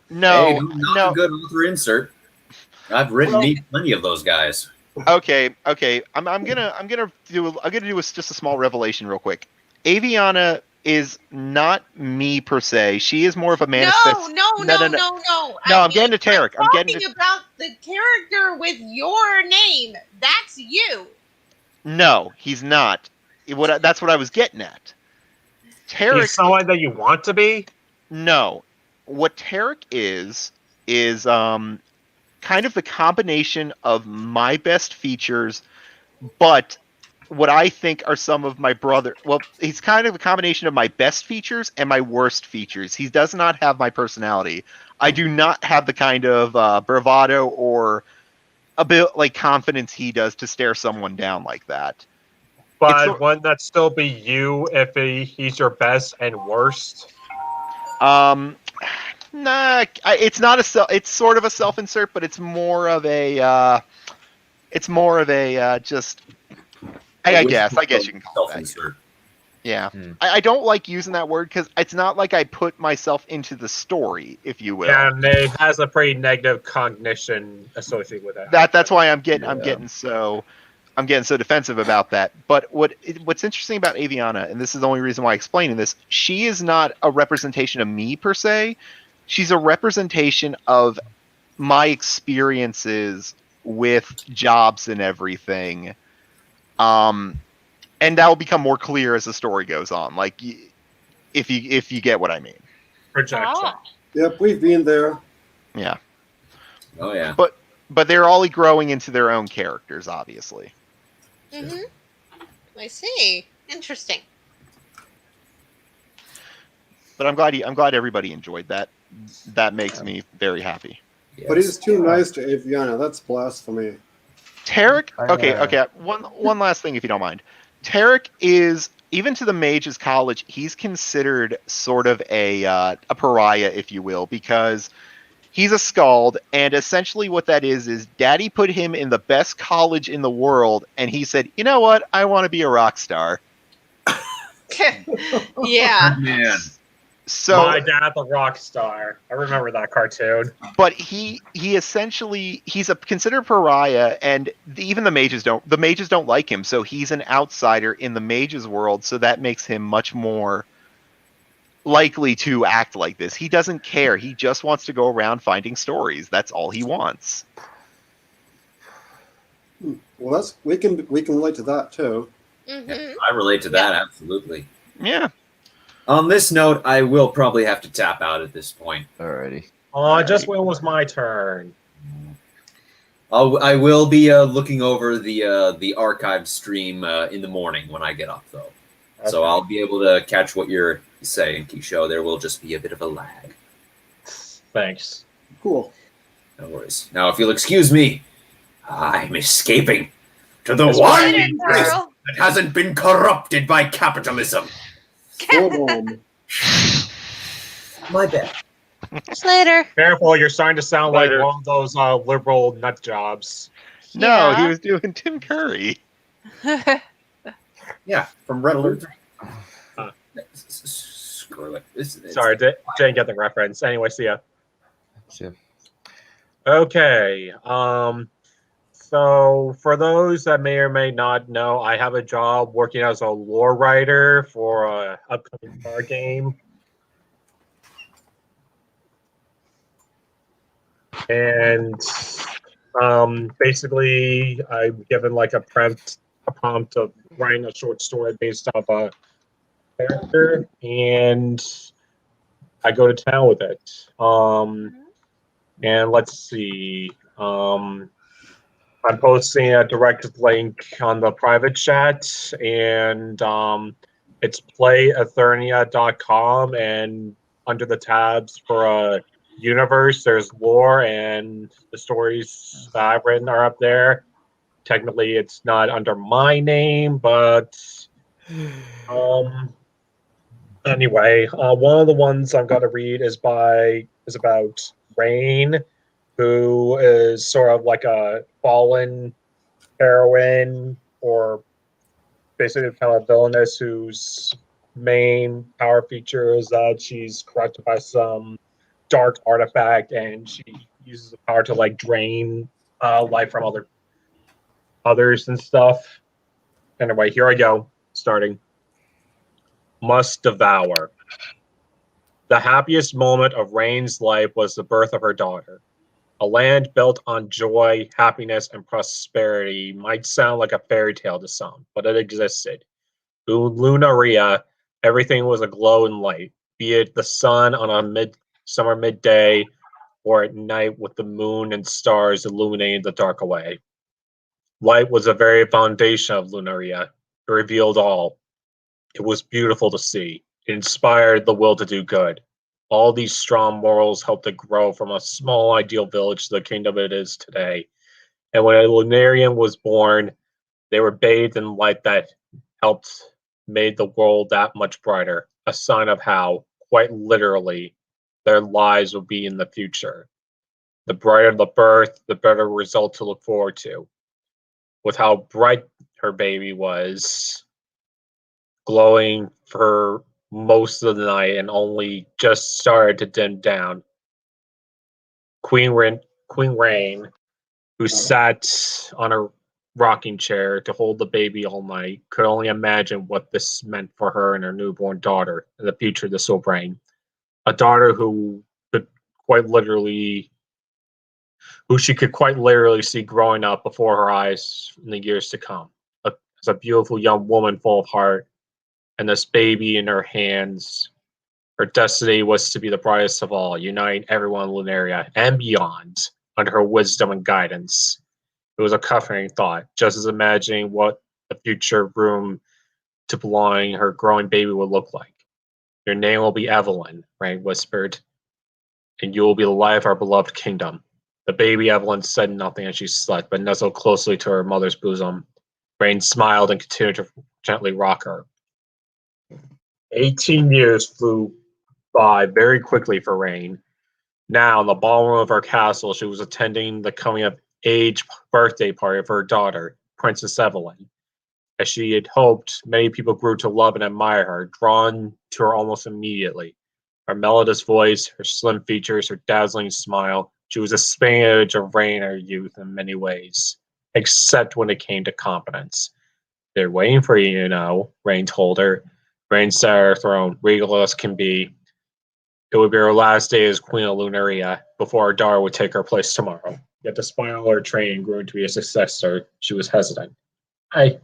No, Hey, not no. a good author insert. I've written plenty of those guys. Okay. I'm gonna do just a small revelation real quick. Aviana is not me per se. She is more of a manifest. No. No, I'm getting to Tarek. I'm getting to about the character with your name. That's you. No, he's not. That's what I was getting at. Tarek He's someone that you want to be? No. What Tarek is kind of the combination of my best features, but what I think are some of my brother. Well, he's kind of a combination of my best features and my worst features. He does not have my personality. I do not have the kind of bravado or a bit like confidence he does to stare someone down like that. But wouldn't that still be you if he's your best and worst? Nah, it's not it's sort of a self-insert, but it's more of a just. I guess you can call it that. Yeah, I don't like using that word because it's not like I put myself into the story, if you will. Yeah, and it has a pretty negative cognition associated with it. That's why I'm getting so defensive about that. But what's interesting about Aviana, and this is the only reason why I'm explaining this, she is not a representation of me per se. She's a representation of my experiences with jobs and everything. And that will become more clear as the story goes on. Like, if you get what I mean. Projection. Yep, we've been there. Yeah. Oh yeah. But they're all growing into their own characters, obviously. Mm-hmm. I see. Interesting. But I'm glad everybody enjoyed that. That makes me very happy. Yes. But he's too nice to Aviana. That's blasphemy. Tarek. Okay. One last thing, if you don't mind. Tarek is, even to the Mages College, he's considered sort of a pariah, if you will, because he's a skald, and essentially what that is Daddy put him in the best college in the world, and he said, you know what, I want to be a rock star. Yeah. Man. So My Dad the Rock Star. I remember that cartoon. But he essentially, he's a considered pariah, and even the mages don't like him, so he's an outsider in the mages world, so that makes him much more likely to act like this. He doesn't care. He just wants to go around finding stories. That's all he wants. Well, we can relate to that too. Mm-hmm. I relate to that absolutely. Yeah. On this note, I will probably have to tap out at this point. Alrighty. Just when it was my turn. I will be looking over the archive stream in the morning when I get up, though. So Okay. I'll be able to catch what you're saying, Kisho. There will just be a bit of a lag. Thanks. Cool. No worries. Now, if you'll excuse me, I'm escaping to the Yes, one Later, place Carl. that hasn't been corrupted by capitalism. Hold on. My bad. Later. Careful, you're starting to sound like Later. one of those liberal nut jobs. No, he Yeah. was doing Tim Curry. Yeah, from Red Alert. Huh. Screw it. It's- Sorry, didn't get the reference. Anyway, see ya. So, Okay. So for those that may or may not know, I have a job working as a lore writer for a upcoming card game. And basically, I'm given like a prompt of writing a short story based off a character, and I go to town with it. And let's see. I'm posting a direct link on the private chat, and it's playaethernia.com, and under the tabs for a universe, there's lore, and the stories that I've written are up there. Technically, it's not under my name, but anyway, one of the ones I'm going to read is about Rain, who is sort of like a fallen heroine, or basically kind of villainous, whose main power feature is that she's corrupted by some dark artifact, and she uses the power to like drain life from others and stuff. Anyway, here I go. Starting. Must devour. The happiest moment of Rain's life was the birth of her daughter. A land built on joy, happiness, and prosperity might sound like a fairy tale to some, but it existed. In Lunaria, everything was aglow in light, be it the sun on a midsummer midday, or at night with the moon and stars illuminating the dark away. Light was the very foundation of Lunaria. It revealed all. It was beautiful to see. It inspired the will to do good. All these strong morals helped it grow from a small ideal village to the kingdom it is today. And when a Lunarian was born, they were bathed in light that helped made the world that much brighter, a sign of how, quite literally, their lives would be in the future. The brighter the birth, the better result to look forward to. With how bright her baby was, glowing for most of the night and only just started to dim down. Queen Rain, who sat on a rocking chair to hold the baby all night, could only imagine what this meant for her and her newborn daughter and the future this will bring. A daughter who she could quite literally see growing up before her eyes in the years to come. As a beautiful young woman full of heart, and this baby in her hands. Her destiny was to be the brightest of all, uniting everyone in Lunaria and beyond under her wisdom and guidance. It was a comforting thought, just as imagining what the future room to belonging her growing baby would look like. Your name will be Evelyn, Rain whispered, and you will be the light of our beloved kingdom. The baby Evelyn said nothing as she slept, but nestled closely to her mother's bosom. Rain smiled and continued to gently rock her. 18 years flew by very quickly for Rain. Now, in the ballroom of her castle, she was attending the coming of age birthday party of her daughter, Princess Evelyn. As she had hoped, many people grew to love and admire her, drawn to her almost immediately. Her melodious voice, her slim features, her dazzling smile, she was a spitting image of Rain in her youth in many ways, except when it came to competence. They're waiting for you, you know, Rain told her. Rain sat at her throne, regal as can be. It would be her last day as Queen of Lunaria before her daughter would take her place tomorrow. Yet despite all her training growing to be a successor, she was hesitant. I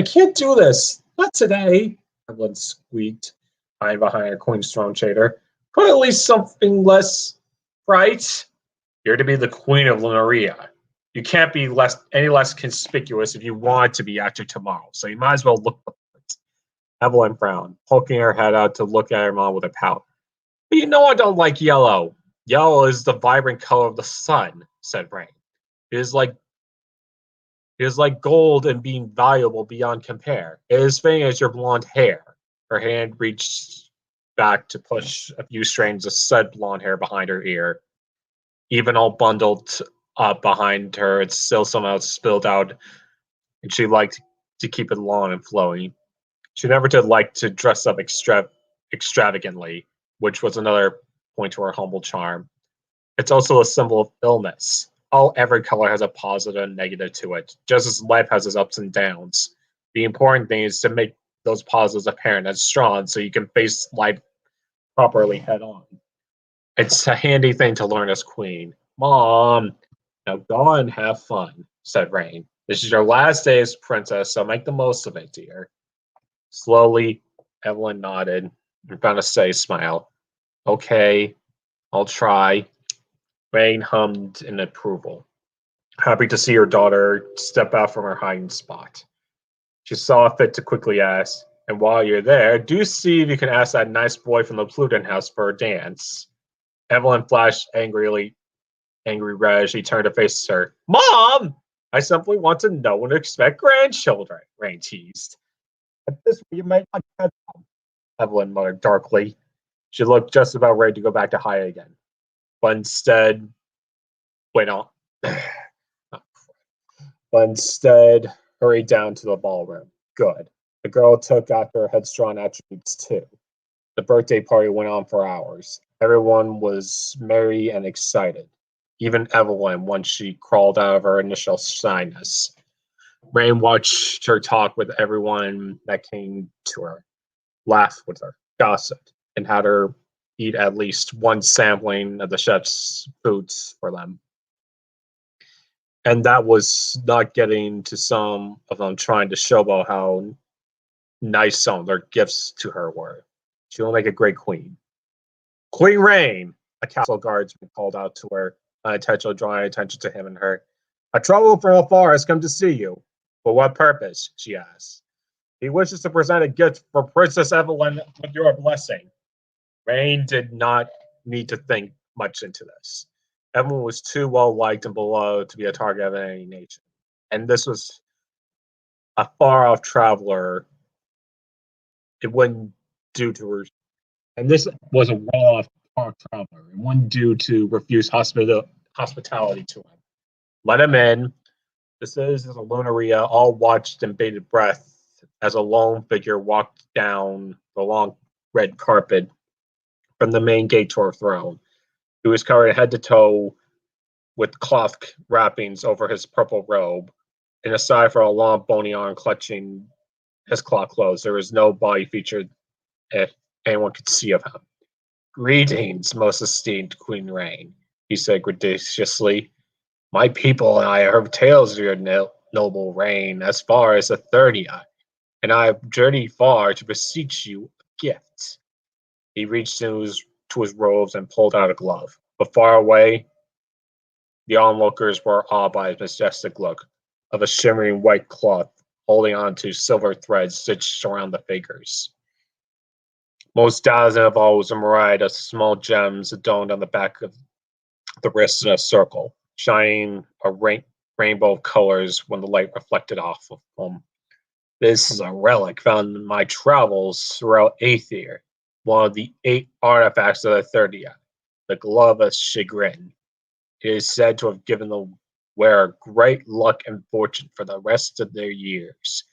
can't do this. Not today, Evelyn squeaked, hiding behind her Queen's throne shader. Put at least something less bright. You're to be the Queen of Lunaria. you can't be any less conspicuous if you want to be after tomorrow. So you might as well look. Evelyn frowned, poking her head out to look at her mom with a pout. But you know I don't like yellow. Yellow is the vibrant color of the sun, said Rain. It is like gold and being valuable beyond compare. It is fitting as your blonde hair. Her hand reached back to push a few strands of said blonde hair behind her ear. Even all bundled up behind her, it still somehow spilled out, and she liked to keep it long and flowing. She never did like to dress up extravagantly, which was another point to her humble charm. It's also a symbol of illness. Every color has a positive and negative to it, just as life has its ups and downs. The important thing is to make those positives apparent and strong so you can face life properly head on. It's a handy thing to learn as queen. Mom, now go and have fun, said Rain. This is your last day as princess, so make the most of it, dear. Slowly, Evelyn nodded and found a steady smile. Okay, I'll try. Rain hummed in approval, happy to see her daughter step out from her hiding spot. She saw fit to quickly ask, and while you're there, do see if you can ask that nice boy from the Pluton house for a dance. Evelyn flashed angry red as she turned to face her. Mom! I simply want to know when to expect grandchildren, Rain teased. At this point, you might not get them, Evelyn muttered darkly. She looked just about ready to go back to high again, but instead hurried down to the ballroom. Good. The girl took after her headstrong attributes too. The birthday party went on for hours. Everyone was merry and excited. Even Evelyn, once she crawled out of her initial shyness. Rain watched her talk with everyone that came to her, laughed with her, gossiped, and had her eat at least one sampling of the chef's foods for them. And that was not getting to some of them trying to showboat how nice some of their gifts to her were. She will make a great queen. Queen Rain, a castle guardsman called out to her, unintentionally drawing attention to him and her. A trouble from afar has come to see you. For what purpose? She asked. He wishes to present a gift for Princess Evelyn with your blessing. Rain did not need to think much into this. Evelyn was too well liked and beloved to be a target of any nation. And this was a far off traveler. It wouldn't do to her. And this was a well off traveler. It wouldn't do to refuse hospitality to him. Let him in. The citizens of Lunaria all watched in bated breath as a lone figure walked down the long red carpet from the main gate to her throne. He was covered head to toe with cloth wrappings over his purple robe, and aside from a long bony arm clutching his cloth clothes, there was no body feature if anyone could see of him. Greetings, most esteemed Queen Rain, he said graciously. My people and I have heard tales of your noble reign as far as the 30th, and I have journeyed far to beseech you a gift. He reached to his robes and pulled out a glove, but far away, the onlookers were awed by his majestic look of a shimmering white cloth holding on to silver threads stitched around the fingers. Most dazzling of all was a myriad of small gems adorned on the back of the wrist in a circle, shining a rainbow of colors when the light reflected off of them. This is a relic found in my travels throughout Aether, one of the 8 artifacts of the 30th, the Glove of Chagrin. It is said to have given the wearer great luck and fortune for the rest of their years.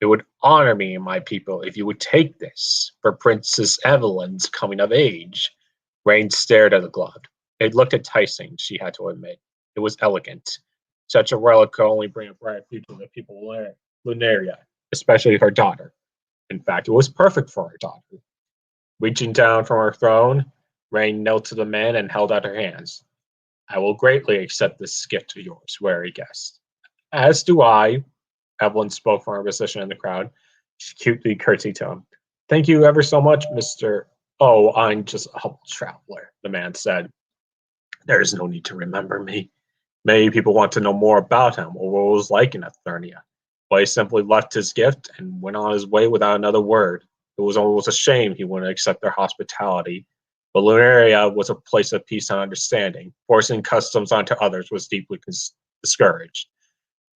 It would honor me and my people if you would take this for Princess Evelyn's coming of age. Rain stared at the glove. It looked enticing, she had to admit. It was elegant. Such a relic could only bring a bright future to the people of Lunaria, especially her daughter. In fact, it was perfect for her daughter. Reaching down from her throne, Rain knelt to the man and held out her hands. I will greatly accept this gift of yours, wary guest. As do I. Evelyn spoke from her position in the crowd. She cutely curtsied to him. Thank you ever so much, Mr. Oh, I'm just a humble traveler, the man said. There is no need to remember me. Many people want to know more about him or what it was like in Eternia, but he simply left his gift and went on his way without another word. It was almost a shame he wouldn't accept their hospitality, but Lunaria was a place of peace and understanding. Forcing customs onto others was deeply discouraged.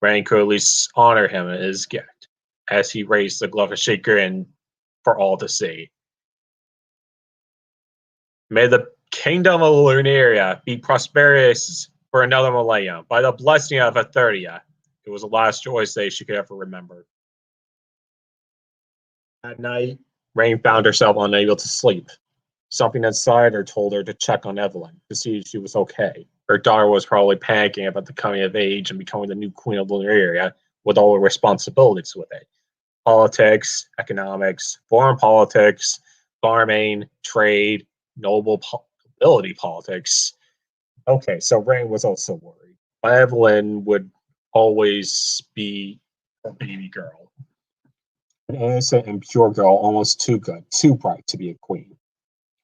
Rain could at least honor him and his gift, as he raised the glove of chagrin for all to see. May the kingdom of Lunaria be prosperous for another millennium, by the blessing of Eternia. It was the last joyous day she could ever remember. At night, Rain found herself unable to sleep. Something inside her told her to check on Evelyn to see if she was okay. Her daughter was probably panicking about the coming of age and becoming the new queen of Lunaria with all the responsibilities with it. Politics, economics, foreign politics, farming, trade, nobility politics. Okay, so Rain was also worried. But Evelyn would always be a baby girl. An innocent and pure girl, almost too good, too bright to be a queen.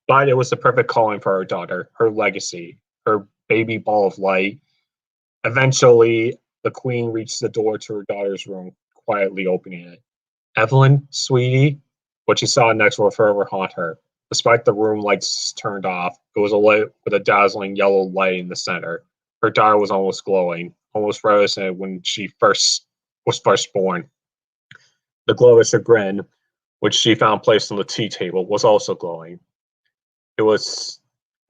But it was the perfect calling for her daughter, her legacy, her baby ball of light. Eventually, the queen reached the door to her daughter's room, quietly opening it. Evelyn, sweetie, what she saw next will forever haunt her. Despite the room lights turned off, it was alight with a dazzling yellow light in the center. Her daughter was almost glowing, almost rosy when she was first born. The glow of chagrin, which she found placed on the tea table, was also glowing. It was,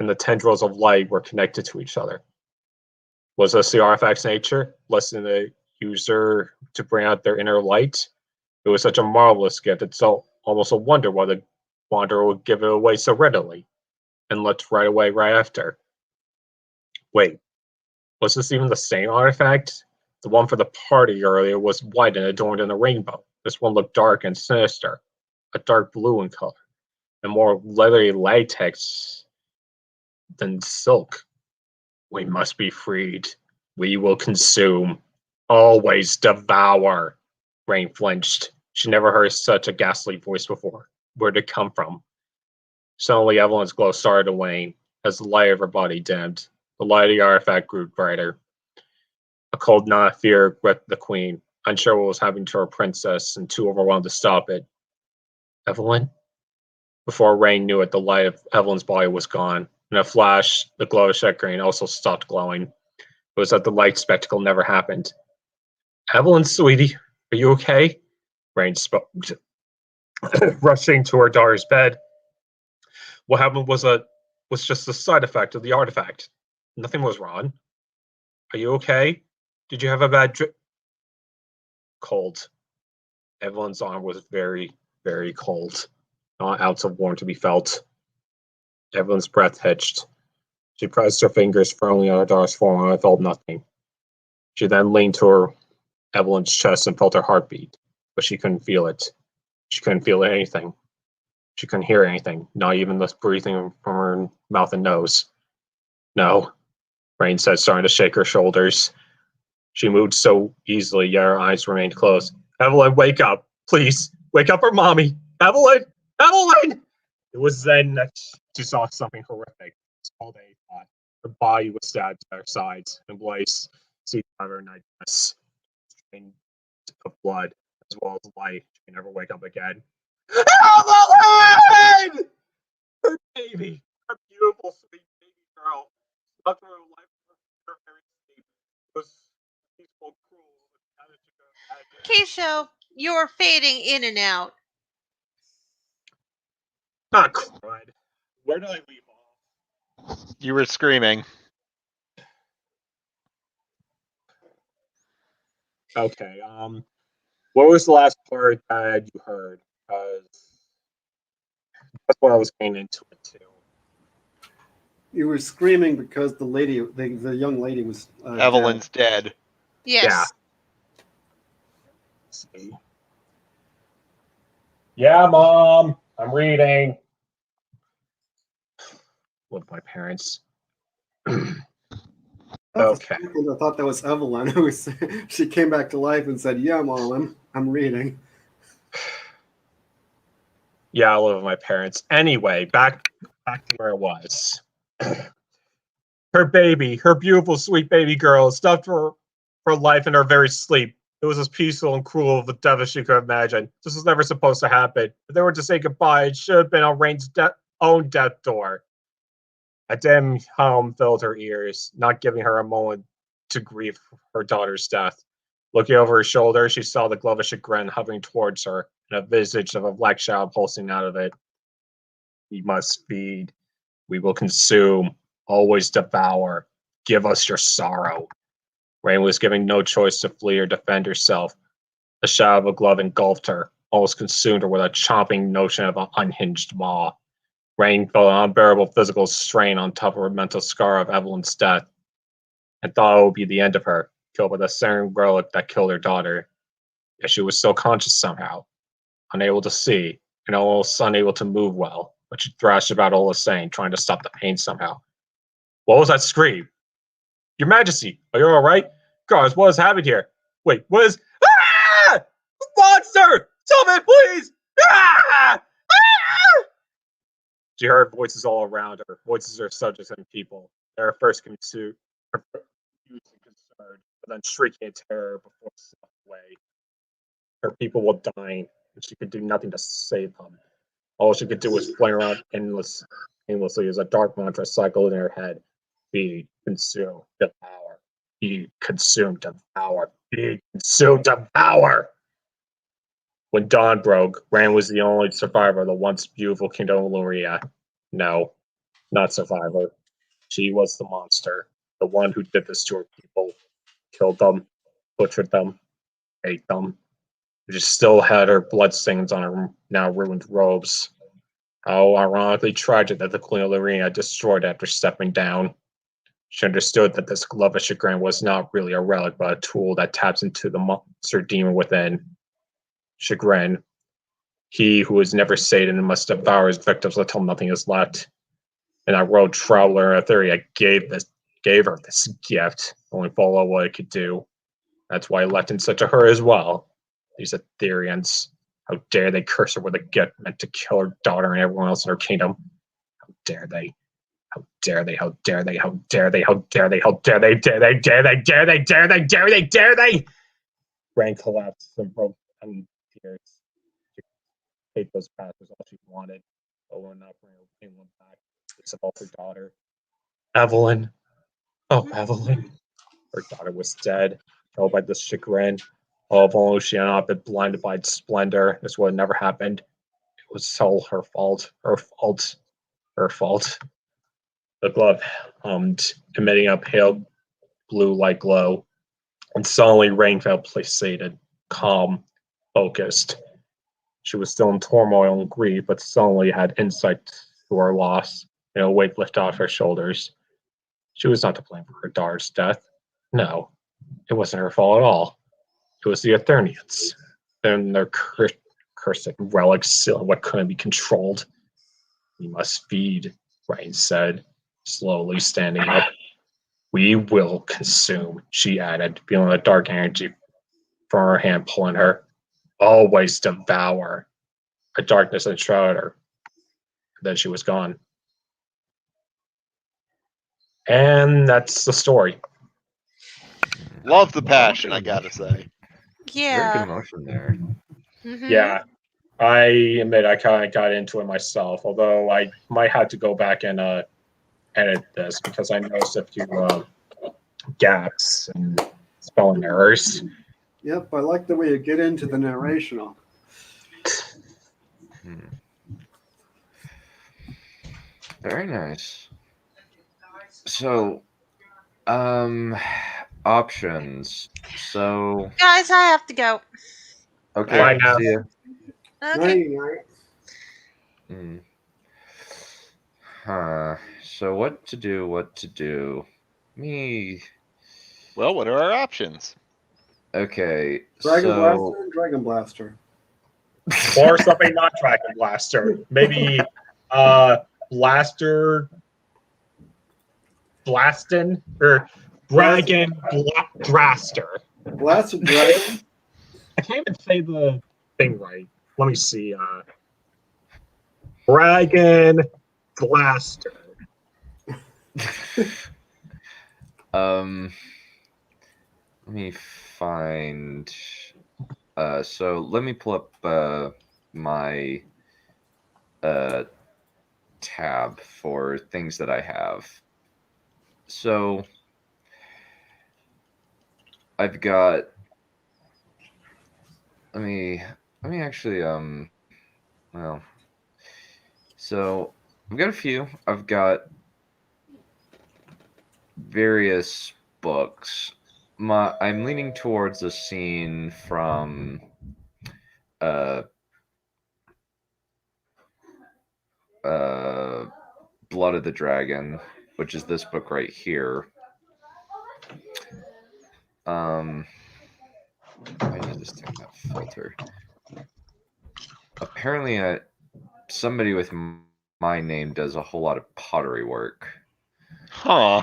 and the tendrils of light were connected to each other. Was this the artifact's nature, blessing the user to bring out their inner light? It was such a marvelous gift, it's almost a wonder why the Wanderer would give it away so readily, and left right away right after. Wait, was this even the same artifact? The one for the party earlier was white and adorned in a rainbow. This one looked dark and sinister, a dark blue in color, and more leathery latex than silk. We must be freed. We will consume. Always devour. Rain flinched. She never heard such a ghastly voice before. Where did it come from? Suddenly, Evelyn's glow started to wane as the light of her body dimmed. The light of the artifact grew brighter. A cold knot of fear gripped the queen, unsure what was happening to her princess and too overwhelmed to stop it. Evelyn? Before Rain knew it, the light of Evelyn's body was gone. In a flash, the glow of chagrin also stopped glowing. It was that the light spectacle never happened. Evelyn, sweetie, are you okay? Rain spoke, rushing to her daughter's bed. What happened was just a side effect of the artifact. Nothing was wrong. Are you okay? Did you have a bad trip? Cold. Evelyn's arm was very, very cold. Not ounce of warmth to be felt. Evelyn's breath hitched. She pressed her fingers firmly on her daughter's forearm and felt nothing. She then leaned to her Evelyn's chest and felt her heartbeat, but she couldn't feel it. She couldn't feel anything. She couldn't hear anything, not even the breathing from her mouth and nose. No, Rain said, starting to shake her shoulders. She moved so easily, yet her eyes remained closed. Evelyn, wake up. Please, wake up for mommy. Evelyn! Evelyn! It was then that she saw something horrific. All day thought. Her body was stabbed at her sides, and Blaze seized out of her nightdress. Of blood, as well as light. She can never wake up again. Evelyn! Her baby, her beautiful, sweet baby girl, stuck through her life her very sleep. It was peaceful, cruel. Keisho, you're fading in and out. Ah, crud. Where did I leave off? You were screaming. Okay, what was the last part that you heard? That's what I was getting into it too. You were screaming because the young lady was Evelyn's dead. Yes. See. Yeah, Mom, I'm reading. With my parents. Okay. I thought that was Evelyn. She came back to life and said, "Yeah, Mom, I'm reading." Yeah, I live with my parents. Anyway, back to where I was. her baby, her beautiful, sweet baby girl, stuffed for life in her very sleep. It was as peaceful and cruel of a death as she could imagine. This was never supposed to happen. If they were to say goodbye, it should have been on Rain's own death door. A dim hum filled her ears, not giving her a moment to grieve her daughter's death. Looking over her shoulder, she saw the glove of chagrin hovering towards her, and a visage of a black shadow pulsing out of it. We must feed. We will consume. Always devour. Give us your sorrow. Rain was given no choice to flee or defend herself. The shadow of a glove engulfed her, almost consumed her with a chomping notion of an unhinged maw. Rain felt an unbearable physical strain on top of her mental scar of Evelyn's death, and thought it would be the end of her, killed by the same relic that killed her daughter. Yet she was still conscious somehow, unable to see, and almost unable to move well, but she thrashed about all the same, trying to stop the pain somehow. What was that scream? Your Majesty, are you alright? Guards, what is happening here? Wait, what is... Ah! Monster! Stop it, please! Ah! Ah! She heard voices all around her, voices of subjects and people. They were first confused and concerned, but then shrieking in terror before slipping away. Her people were dying, and she could do nothing to save them. All she could do was flare around aimlessly as a dark mantra cycled in her head. Feed, consume, devour. Feed, consume, devour. Feed, consume, devour. When dawn broke, Ran was the only survivor of the once beautiful kingdom of Luria. No, not survivor. She was the monster, the one who did this to her people, killed them, butchered them, ate them. She still had her bloodstains on her now ruined robes. How ironically tragic that the Queen of Luria destroyed after stepping down. She understood that this glove of chagrin was not really a relic, but a tool that taps into the monster demon within. Chagrin. He who is never sated and must devour his victims until nothing is left. And that road traveler Etheria gave her this gift, only follow what it could do. That's why he left in such a hurry as well. These Etherians, how dare they curse her with a gift meant to kill her daughter and everyone else in her kingdom? How dare they? How dare they? How dare they? How dare they? How dare they? How dare they? Dare they? Dare they? Dare they? Dare they? Dare they? Dare they? Rain collapsed and broke in tears. She could take those pastors all she wanted, but would not bring England back. It's about her daughter, Evelyn. Oh, Evelyn. Her daughter was dead, killed by this chagrin. Oh, if only she had not been blinded by its splendor, this would have never happened. It was all her fault. Her fault. Her fault. The glove hummed, emitting a pale blue light glow, and suddenly Rain felt placated, calm, focused. She was still in turmoil and grief, but suddenly had insight to her loss, and a weight lifted off her shoulders. She was not to blame for her daughter's death. No, it wasn't her fault at all. It was the Eternians and their cursed relics, what couldn't be controlled. We must feed, Rain said, slowly standing up. We will consume, she added, feeling a dark energy from her hand pulling her. Always devour. A darkness enshrouded her. Then she was gone. And that's the story. Love the passion, I gotta say. Very good Yeah. emotion there. Mhm. Yeah, I admit I kind of got into it myself, although I might have to go back and edit this because I noticed a few gaps and spelling errors. Yep, I like the way you get into the narrational. Very nice. So, options. So, Guys, I have to go. okay, Bye now. see ya. Okay. Night. Hmm. Huh. So what to do? What to do? Me. Well, what are our options? Okay. Dragon so Blaster and Dragon Blaster. Or something not Dragon Blaster. Maybe Blaster Blastin or Dragon Draster. Blaster Dragon. I can't even say the thing right. Let me see. Dragon Blaster. Let me find. So let me pull up my tab for things that I have. So I've got. Let me actually well. So I've got a few. I've got various books. I'm leaning towards a scene from uh Blood of the Dragon, which is this book right here. Why does this thing have filter? Apparently, somebody with my name does a whole lot of pottery work. Huh.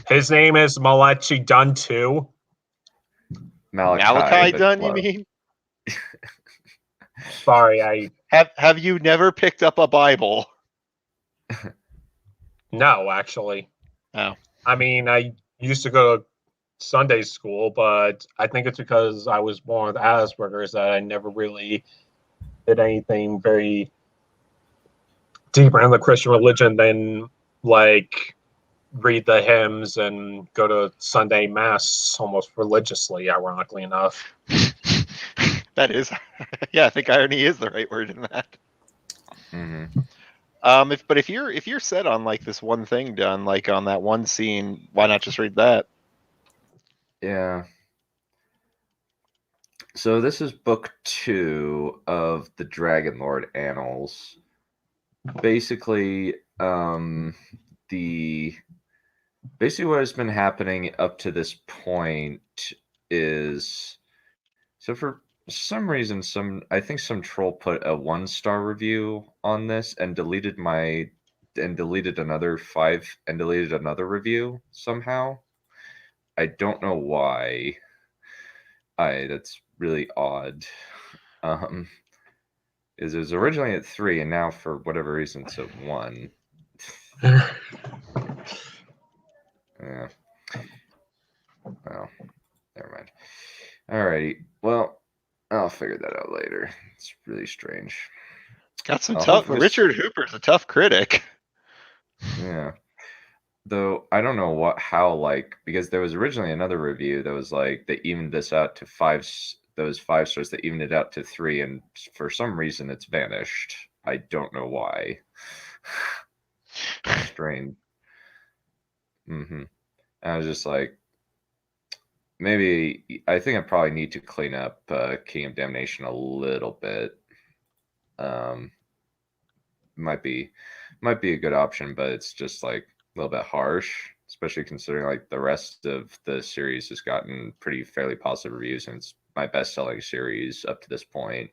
His name is Malachi Dunn too. Malachi but Dunn, you close. mean? Sorry, Have you never picked up a Bible? no, actually. Oh. I mean, I used to go to Sunday school, but I think it's because I was born with Asperger's that I never really did anything very deeper in the Christian religion than like read the hymns and go to Sunday mass almost religiously, ironically enough. That is, yeah, I think irony is the right word in that. Mm-hmm. If you're set on like this one thing done, like on that one scene, why not just read that? Yeah. So this is book 2 of the Dragonlord Annals. Basically, basically what has been happening up to this point is, so for some reason, I think some troll put a 1-star review on this and deleted another review somehow. I don't know why. That's really odd. It was originally at 3, and now for whatever reason it's at 1. Yeah. Well, never mind. Alrighty. Well, I'll figure that out later. It's really strange. Got some tough. Richard Hooper's a tough critic. Yeah. Though I don't know because there was originally another review that was like they evened this out to 5. Those 5 stars that evened it out to 3, and for some reason it's vanished. I don't know why. Strange. Mm-hmm. I was just like, maybe I think I probably need to clean up King of Damnation a little bit. Might be a good option, but it's just like a little bit harsh, especially considering like the rest of the series has gotten fairly positive reviews, and it's my best-selling series up to this point.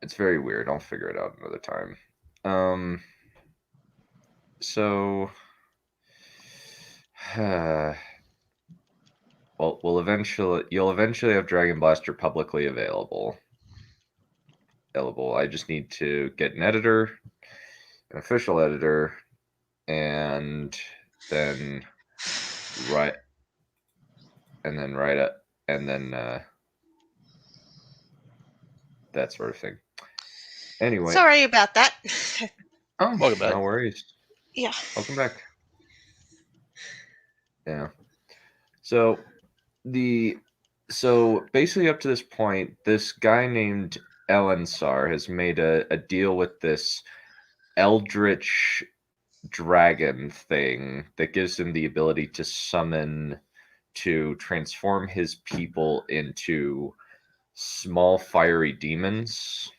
It's very weird. I'll figure it out another time. So well, you'll eventually have Dragon Blaster publicly available. I just need to get an editor, an official editor, and then write it, and then that sort of thing. Anyway, Sorry about that. Oh, Welcome back. no worries. Yeah. Welcome back. Yeah. So basically up to this point, this guy named Elensar has made a deal with this eldritch dragon thing that gives him the ability to transform his people into small fiery demons.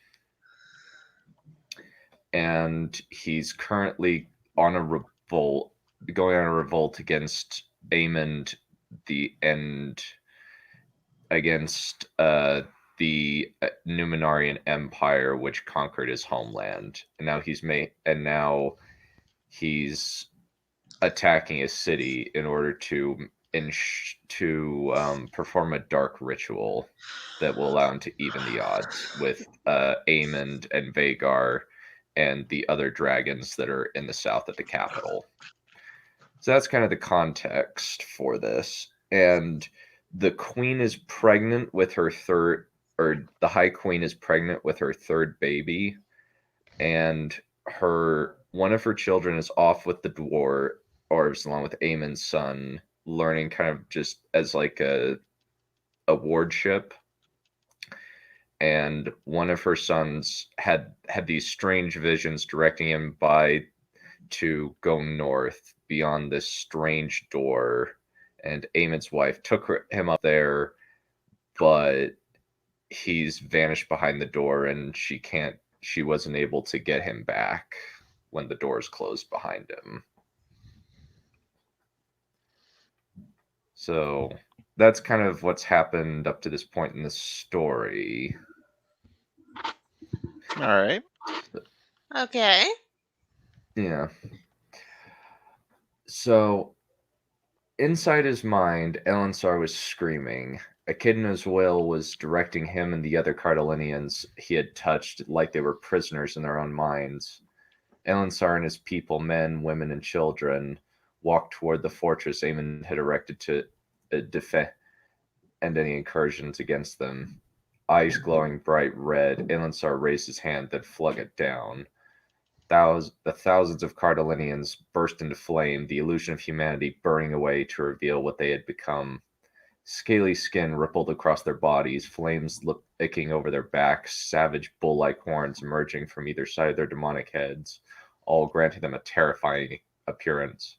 And he's currently going on a revolt against Aemond against the Numenorian Empire, which conquered his homeland. And now he's attacking a city in order to perform a dark ritual that will allow him to even the odds with Aemond and Vagar and the other dragons that are in the south at the capital. So that's kind of the context for this. And the queen is pregnant with her third, or the High Queen is pregnant with her third baby, and one of her children is off with the dwarves along with Aemon's son, learning kind of just as like a wardship. And one of her sons had these strange visions directing him to go north beyond this strange door. And Aemon's wife took him up there, but he's vanished behind the door, and she wasn't able to get him back when the doors closed behind him. So that's kind of what's happened up to this point in the story. All right. Okay. Yeah. So inside his mind, Elensar was screaming. Echidna's will was directing him and the other Cardalinians he had touched like they were prisoners in their own minds. Elensar and his people, men, women, and children, walked toward the fortress Aemon had erected to defend any incursions against them. Eyes glowing bright red, Elensar raised his hand, then flung it down. The thousands of Cardalinians burst into flame, the illusion of humanity burning away to reveal what they had become. Scaly skin rippled across their bodies, flames licking over their backs, savage bull-like horns emerging from either side of their demonic heads, all granting them a terrifying appearance.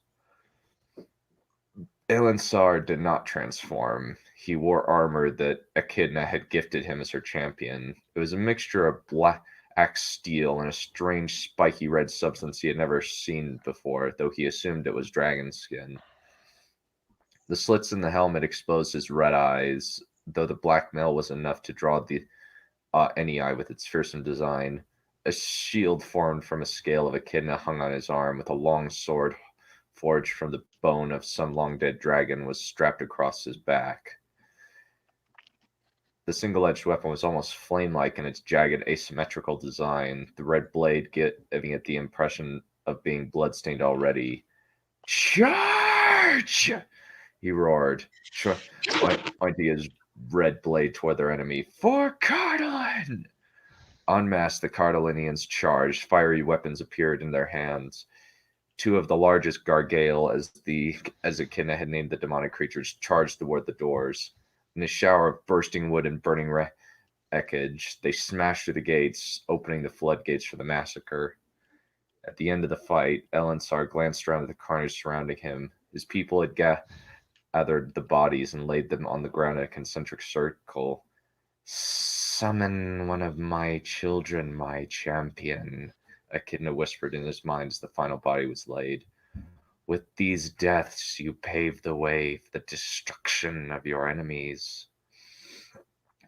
Elensar did not transform. He wore armor that Echidna had gifted him as her champion. It was a mixture of black steel and a strange spiky red substance he had never seen before, though he assumed it was dragon skin. The slits in the helmet exposed his red eyes, though the black mail was enough to draw any eye with its fearsome design. A shield formed from a scale of Echidna hung on his arm, with a long sword forged from the bone of some long-dead dragon was strapped across his back. The single-edged weapon was almost flame-like in its jagged, asymmetrical design, the red blade giving it the impression of being blood-stained already. "Charge!" he roared, pointing his red blade toward their enemy. "For Cardalin!" En masse, the Cardalinians charged. Fiery weapons appeared in their hands. Two of the largest Gargale, as Echidna had named the demonic creatures, charged toward the doors. In a shower of bursting wood and burning wreckage, they smashed through the gates, opening the floodgates for the massacre. At the end of the fight, Elensar glanced around at the carnage surrounding him. His people had gathered the bodies and laid them on the ground in a concentric circle. "Summon one of my children, my champion," Echidna whispered in his mind as the final body was laid. "With these deaths you pave the way for the destruction of your enemies."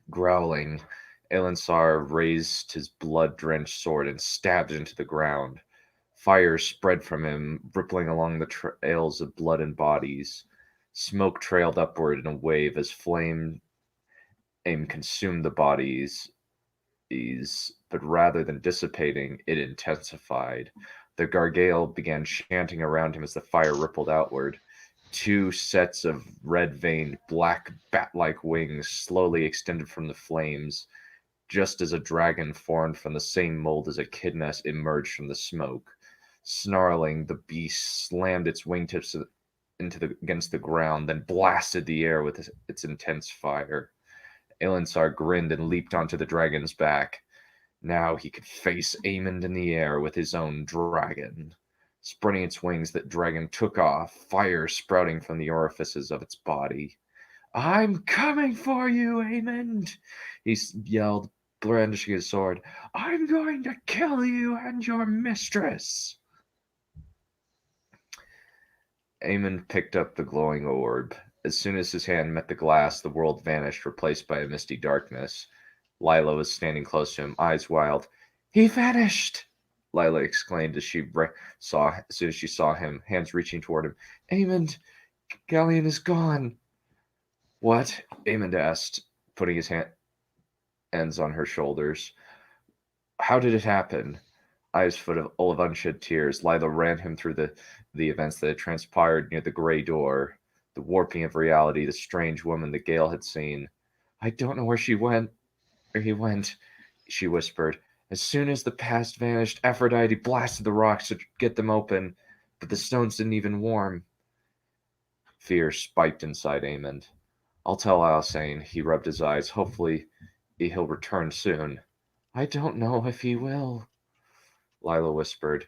Growling, Elensar raised his blood-drenched sword and stabbed into the ground. Fire spread from him, rippling along the trails of blood and bodies. Smoke trailed upward in a wave as flame consumed the bodies, but rather than dissipating, it intensified. The Gargale began chanting around him as the fire rippled outward. Two sets of red-veined, black, bat-like wings slowly extended from the flames, just as a dragon formed from the same mold as Echidna emerged from the smoke. Snarling, the beast slammed its wingtips against the ground, then blasted the air with its intense fire. Elensar grinned and leaped onto the dragon's back. Now he could face Aemon in the air with his own dragon. Spreading its wings, that dragon took off, fire sprouting from the orifices of its body. "I'm coming for you, Aemon!" he yelled, brandishing his sword. "I'm going to kill you and your mistress!" Aemon picked up the glowing orb. As soon as his hand met the glass, the world vanished, replaced by a misty darkness. Lila was standing close to him, eyes wild. "He vanished!" Lila exclaimed as soon as she saw him, hands reaching toward him. "Aemon, Galleon is gone." "What?" Aemon asked, putting his hands on her shoulders. "How did it happen?" Eyes full of unshed tears, Lila ran him through the events that had transpired near the Grey Door, the warping of reality, the strange woman that Gale had seen. I don't know where he went, she whispered. As soon as the past vanished, Aphrodite blasted the rocks to get them open, but the stones didn't even warm. Fear spiked inside Aemond. I'll tell Alcine, he rubbed his eyes. Hopefully he'll return soon. I don't know if he will, Lila whispered.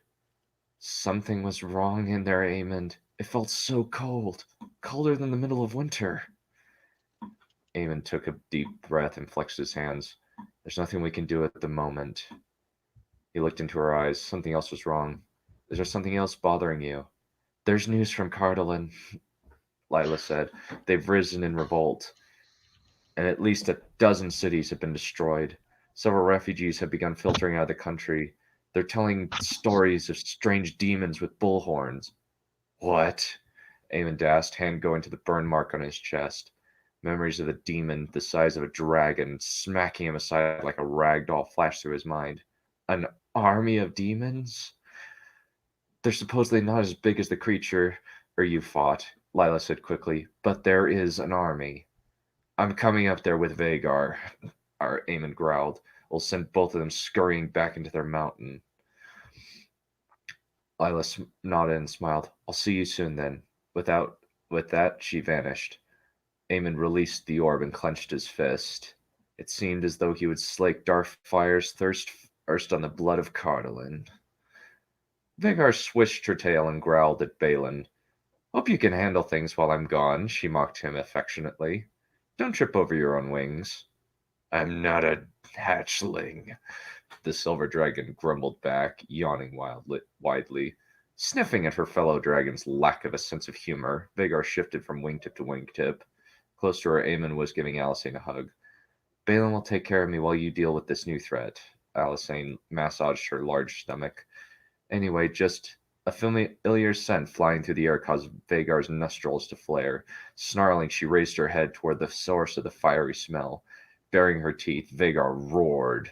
Something was wrong in there, Aemond. It felt so cold, colder than the middle of winter. Aemond took a deep breath and flexed his hands. There's nothing we can do at the moment. He looked into her eyes. Something else was wrong. Is there something else bothering you? There's news from Cardolan, Lila said. They've risen in revolt, and at least a dozen cities have been destroyed. Several refugees have begun filtering out of the country. They're telling stories of strange demons with bullhorns. What? Aemond asked, hand going to the burn mark on his chest. Memories of a demon the size of a dragon smacking him aside like a rag doll flashed through his mind. An army of demons? They're supposedly not as big as the creature you fought, Lila said quickly, but there is an army. I'm coming up there with Vagar, Aemond growled. We'll send both of them scurrying back into their mountain. Lila nodded and smiled. I'll see you soon then. With that, she vanished. Aemond released the orb and clenched his fist. It seemed as though he would slake Darkfire's thirst first on the blood of Cardolan. Vagar swished her tail and growled at Balin. Hope you can handle things while I'm gone, she mocked him affectionately. Don't trip over your own wings. I'm not a hatchling, the silver dragon grumbled back, yawning widely. Sniffing at her fellow dragon's lack of a sense of humor, Vagar shifted from wingtip to wingtip. Close to her, Aemond was giving Alicane a hug. Balin will take care of me while you deal with this new threat. Alicane massaged her large stomach. Anyway, just a familiar scent flying through the air caused Vagar's nostrils to flare. Snarling, she raised her head toward the source of the fiery smell. Baring her teeth, Vagar roared.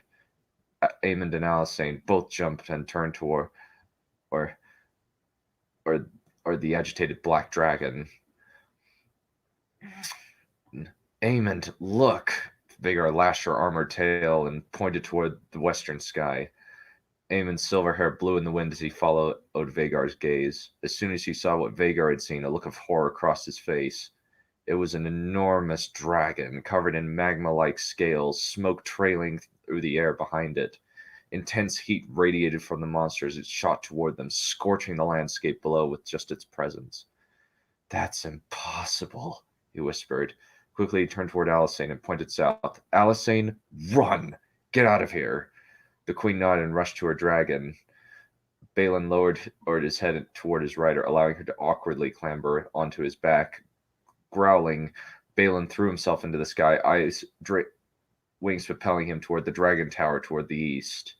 Aemond and Alicane both jumped and turned toward or the agitated black dragon. Aemond, look! Vagar lashed her armored tail and pointed toward the western sky. Aemond's silver hair blew in the wind as he followed Vagar's gaze. As soon as he saw what Vagar had seen, a look of horror crossed his face. It was an enormous dragon, covered in magma-like scales, smoke trailing through the air behind it. Intense heat radiated from the monster as it shot toward them, scorching the landscape below with just its presence. That's impossible, he whispered. Quickly he turned toward Alicane and pointed south. Alicane, run! Get out of here! The queen nodded and rushed to her dragon. Balin lowered his head toward his rider, allowing her to awkwardly clamber onto his back. Growling, Balin threw himself into the sky, wings propelling him toward the dragon tower toward the east.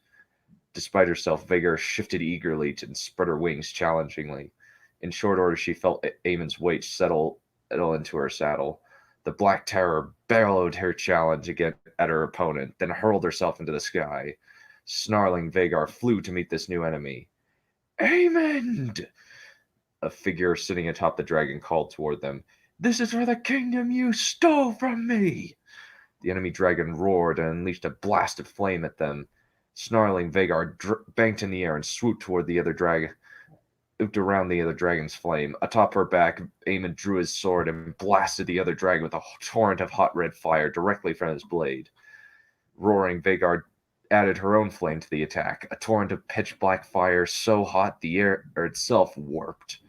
Despite herself, Vagar shifted eagerly and spread her wings challengingly. In short order, she felt Aemond's weight settle into her saddle. The Black Terror bellowed her challenge again at her opponent, then hurled herself into the sky. Snarling, Vagar flew to meet this new enemy. Aemond! A figure sitting atop the dragon called toward them. This is for the kingdom you stole from me! The enemy dragon roared and unleashed a blast of flame at them. Snarling, Vagar banked in the air and swooped toward the other dragon, looped around the other dragon's flame. Atop her back, Aemond drew his sword and blasted the other dragon with a torrent of hot red fire directly from his blade. Roaring, Vagar added her own flame to the attack, a torrent of pitch-black fire so hot the air itself warped.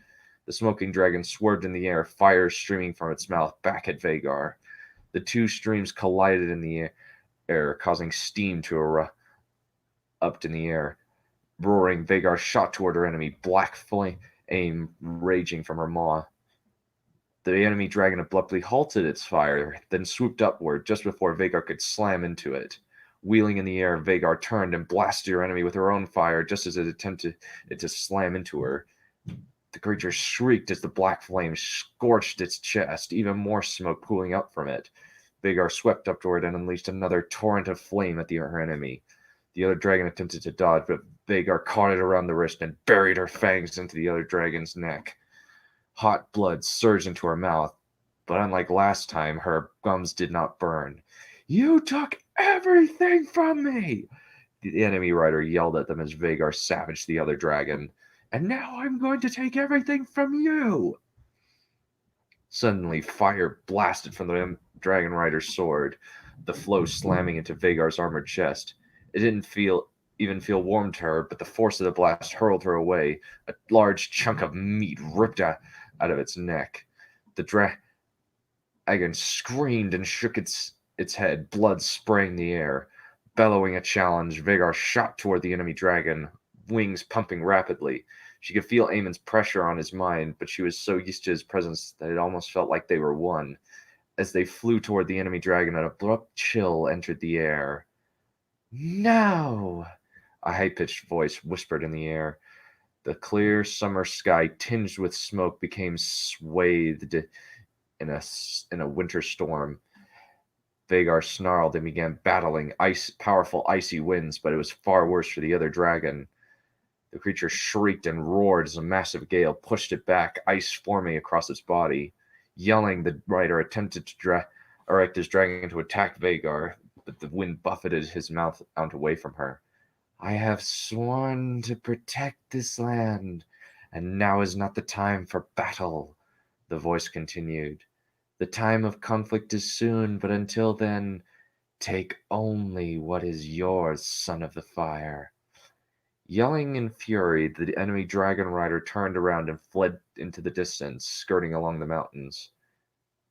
The smoking dragon swerved in the air, fire streaming from its mouth back at Vagar. The two streams collided in the air, causing steam to erupt in the air. Roaring, Vagar shot toward her enemy, black flame raging from her maw. The enemy dragon abruptly halted its fire, then swooped upward just before Vagar could slam into it. Wheeling in the air, Vagar turned and blasted her enemy with her own fire just as it attempted to slam into her. The creature shrieked as the black flame scorched its chest, even more smoke pooling up from it. Vagar swept up toward it and unleashed another torrent of flame at her enemy. The other dragon attempted to dodge, but Vagar caught it around the wrist and buried her fangs into the other dragon's neck. Hot blood surged into her mouth, but unlike last time, her gums did not burn. "You took everything from me!" The enemy rider yelled at them as Vagar savaged the other dragon. "And now I'm going to take everything from you!" Suddenly, fire blasted from the dragon rider's sword, the flow slamming into Vagar's armored chest. It didn't even feel warm to her, but the force of the blast hurled her away. A large chunk of meat ripped out of its neck. The dragon screamed and shook its head, blood spraying the air. Bellowing a challenge, Vagar shot toward the enemy dragon, wings pumping rapidly. She could feel Aemon's pressure on his mind, but she was so used to his presence that it almost felt like they were one. As they flew toward the enemy dragon, an abrupt chill entered the air. "No!" A high-pitched voice whispered in the air. The clear summer sky, tinged with smoke, became swathed in a winter storm. Vagar snarled and began battling powerful icy winds, but it was far worse for the other dragon. The creature shrieked and roared as a massive gale pushed it back, ice forming across its body. Yelling, the rider attempted to direct his dragon to attack Vagar, but the wind buffeted his mouth out away from her. "I have sworn to protect this land, and now is not the time for battle," the voice continued. "The time of conflict is soon, but until then, take only what is yours, son of the fire." Yelling in fury, the enemy dragon rider turned around and fled into the distance, skirting along the mountains.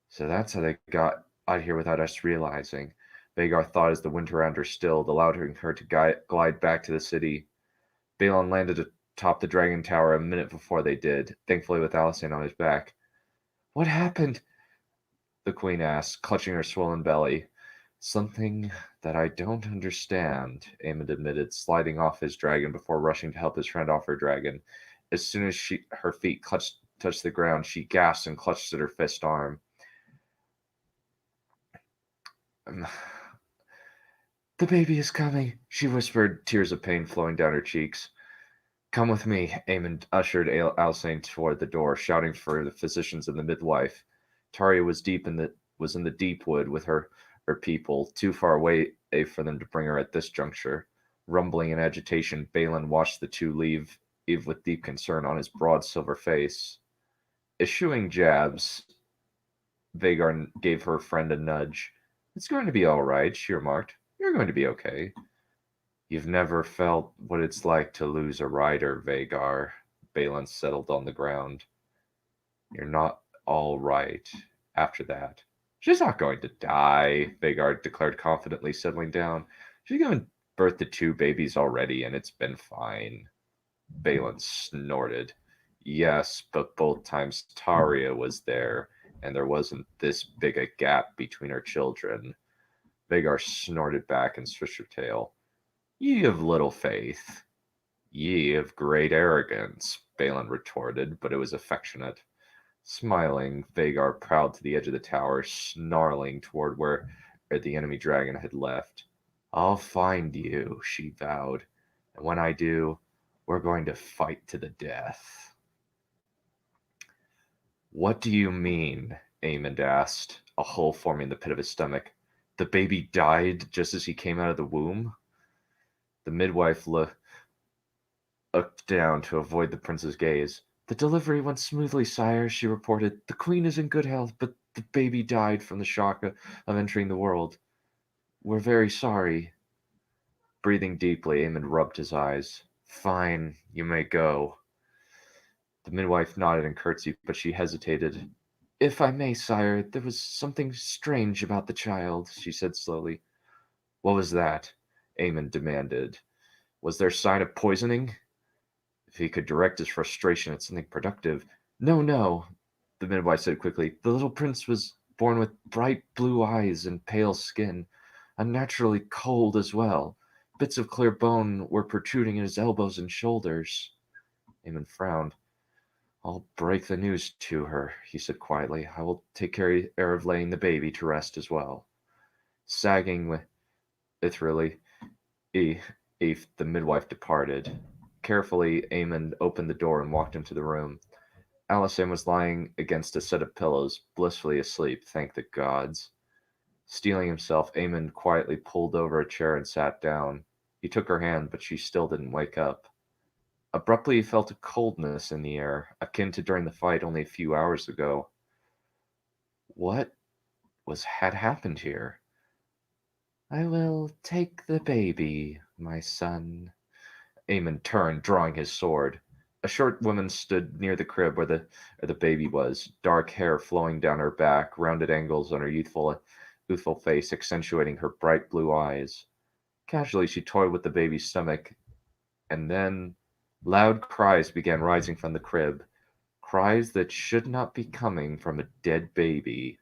So that's how they got out here without us realizing, Vagar thought as the wind around her stilled, allowing her to glide back to the city. Balon landed atop the dragon tower a minute before they did, thankfully with Alicent on his back. "What happened?" the queen asked, clutching her swollen belly. "Something that I don't understand," Aemond admitted, sliding off his dragon before rushing to help his friend off her dragon. As soon as her feet touched the ground, she gasped and clutched at her fist arm. "The baby is coming," she whispered, tears of pain flowing down her cheeks. "Come with me," Aemond ushered Alicent toward the door, shouting for the physicians and the midwife. Taria was in the deep wood with her people, too far away for them to bring her at this juncture. Rumbling in agitation, Balon watched the two leave with deep concern on his broad silver face. Eschewing jabs, Vagar gave her friend a nudge. "It's going to be all right," she remarked. "You're going to be okay." "You've never felt what it's like to lose a rider, Vagar." Balon settled on the ground. "You're not all right after that." "She's not going to die," Vagar declared confidently, settling down. "She's given birth to 2 babies already, and it's been fine." Balon snorted. "Yes, but both times Taria was there, and there wasn't this big a gap between her children." Vagar snorted back and switched her tail. "Ye of little faith." "Ye of great arrogance," Balon retorted, but it was affectionate. Smiling, Vagar prowled to the edge of the tower, snarling toward where the enemy dragon had left. "I'll find you," she vowed, "and when I do, we're going to fight to the death." "What do you mean?" Aemond asked, a hole forming in the pit of his stomach. "The baby died just as he came out of the womb?" The midwife looked down to avoid the prince's gaze. "The delivery went smoothly, sire," she reported. "The queen is in good health, but the baby died from the shock of entering the world. We're very sorry." Breathing deeply, Aemond rubbed his eyes. "Fine, you may go." The midwife nodded and curtsied, but she hesitated. "If I may, sire, there was something strange about the child," she said slowly. "What was that?" Aemond demanded. "Was there sign of poisoning?" If he could direct his frustration at something productive. No, the midwife said quickly. "The little prince was born with bright blue eyes and pale skin, unnaturally cold as well. Bits of clear bone were protruding in his elbows and shoulders." Aemond frowned. "I'll break the news to her," he said quietly. "I will take care of laying the baby to rest as well." Sagging with ethereally, the midwife departed. Carefully, Aemon opened the door and walked into the room. Alysanne was lying against a set of pillows, blissfully asleep, thank the gods. Steeling himself, Aemon quietly pulled over a chair and sat down. He took her hand, but she still didn't wake up. Abruptly, he felt a coldness in the air, akin to during the fight only a few hours ago. What had happened here? I will take the baby, my son. Aemon turned, drawing his sword. A short woman stood near the crib where the baby was, dark hair flowing down her back, rounded angles on her youthful face accentuating her bright blue eyes. Casually, she toyed with the baby's stomach, and then loud cries began rising from the crib, cries that should not be coming from a dead baby.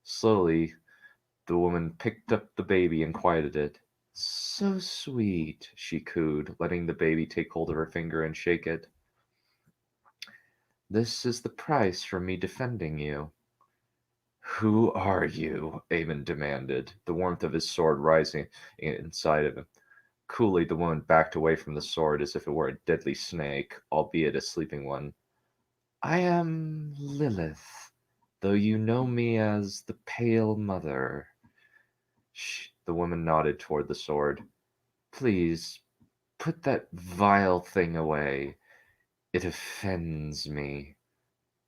Slowly, the woman picked up the baby and quieted it. So sweet, she cooed, letting the baby take hold of her finger and shake it. This is the price for me defending you. Who are you? Aemon demanded, the warmth of his sword rising inside of him. Coolly, the woman backed away from the sword as if it were a deadly snake, albeit a sleeping one. I am Lilith, though you know me as the Pale Mother. The woman nodded toward the sword. Please, put that vile thing away. It offends me.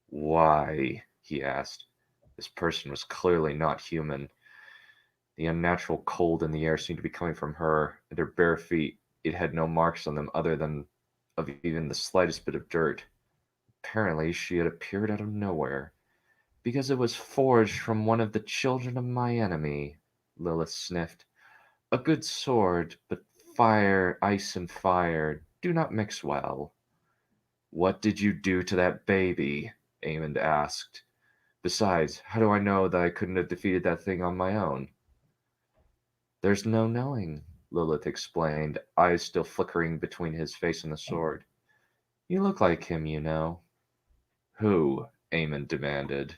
Why? He asked. This person was clearly not human. The unnatural cold in the air seemed to be coming from her, and her bare feet. It had no marks on them other than of even the slightest bit of dirt. Apparently, she had appeared out of nowhere. Because it was forged from one of the children of my enemy, Lilith sniffed. A good sword, but ice and fire do not mix well. What did you do to that baby? Aemon asked. Besides, how do I know that I couldn't have defeated that thing on my own? There's no knowing, Lilith explained, eyes still flickering between his face and the sword. You look like him, you know. Who? Aemon demanded.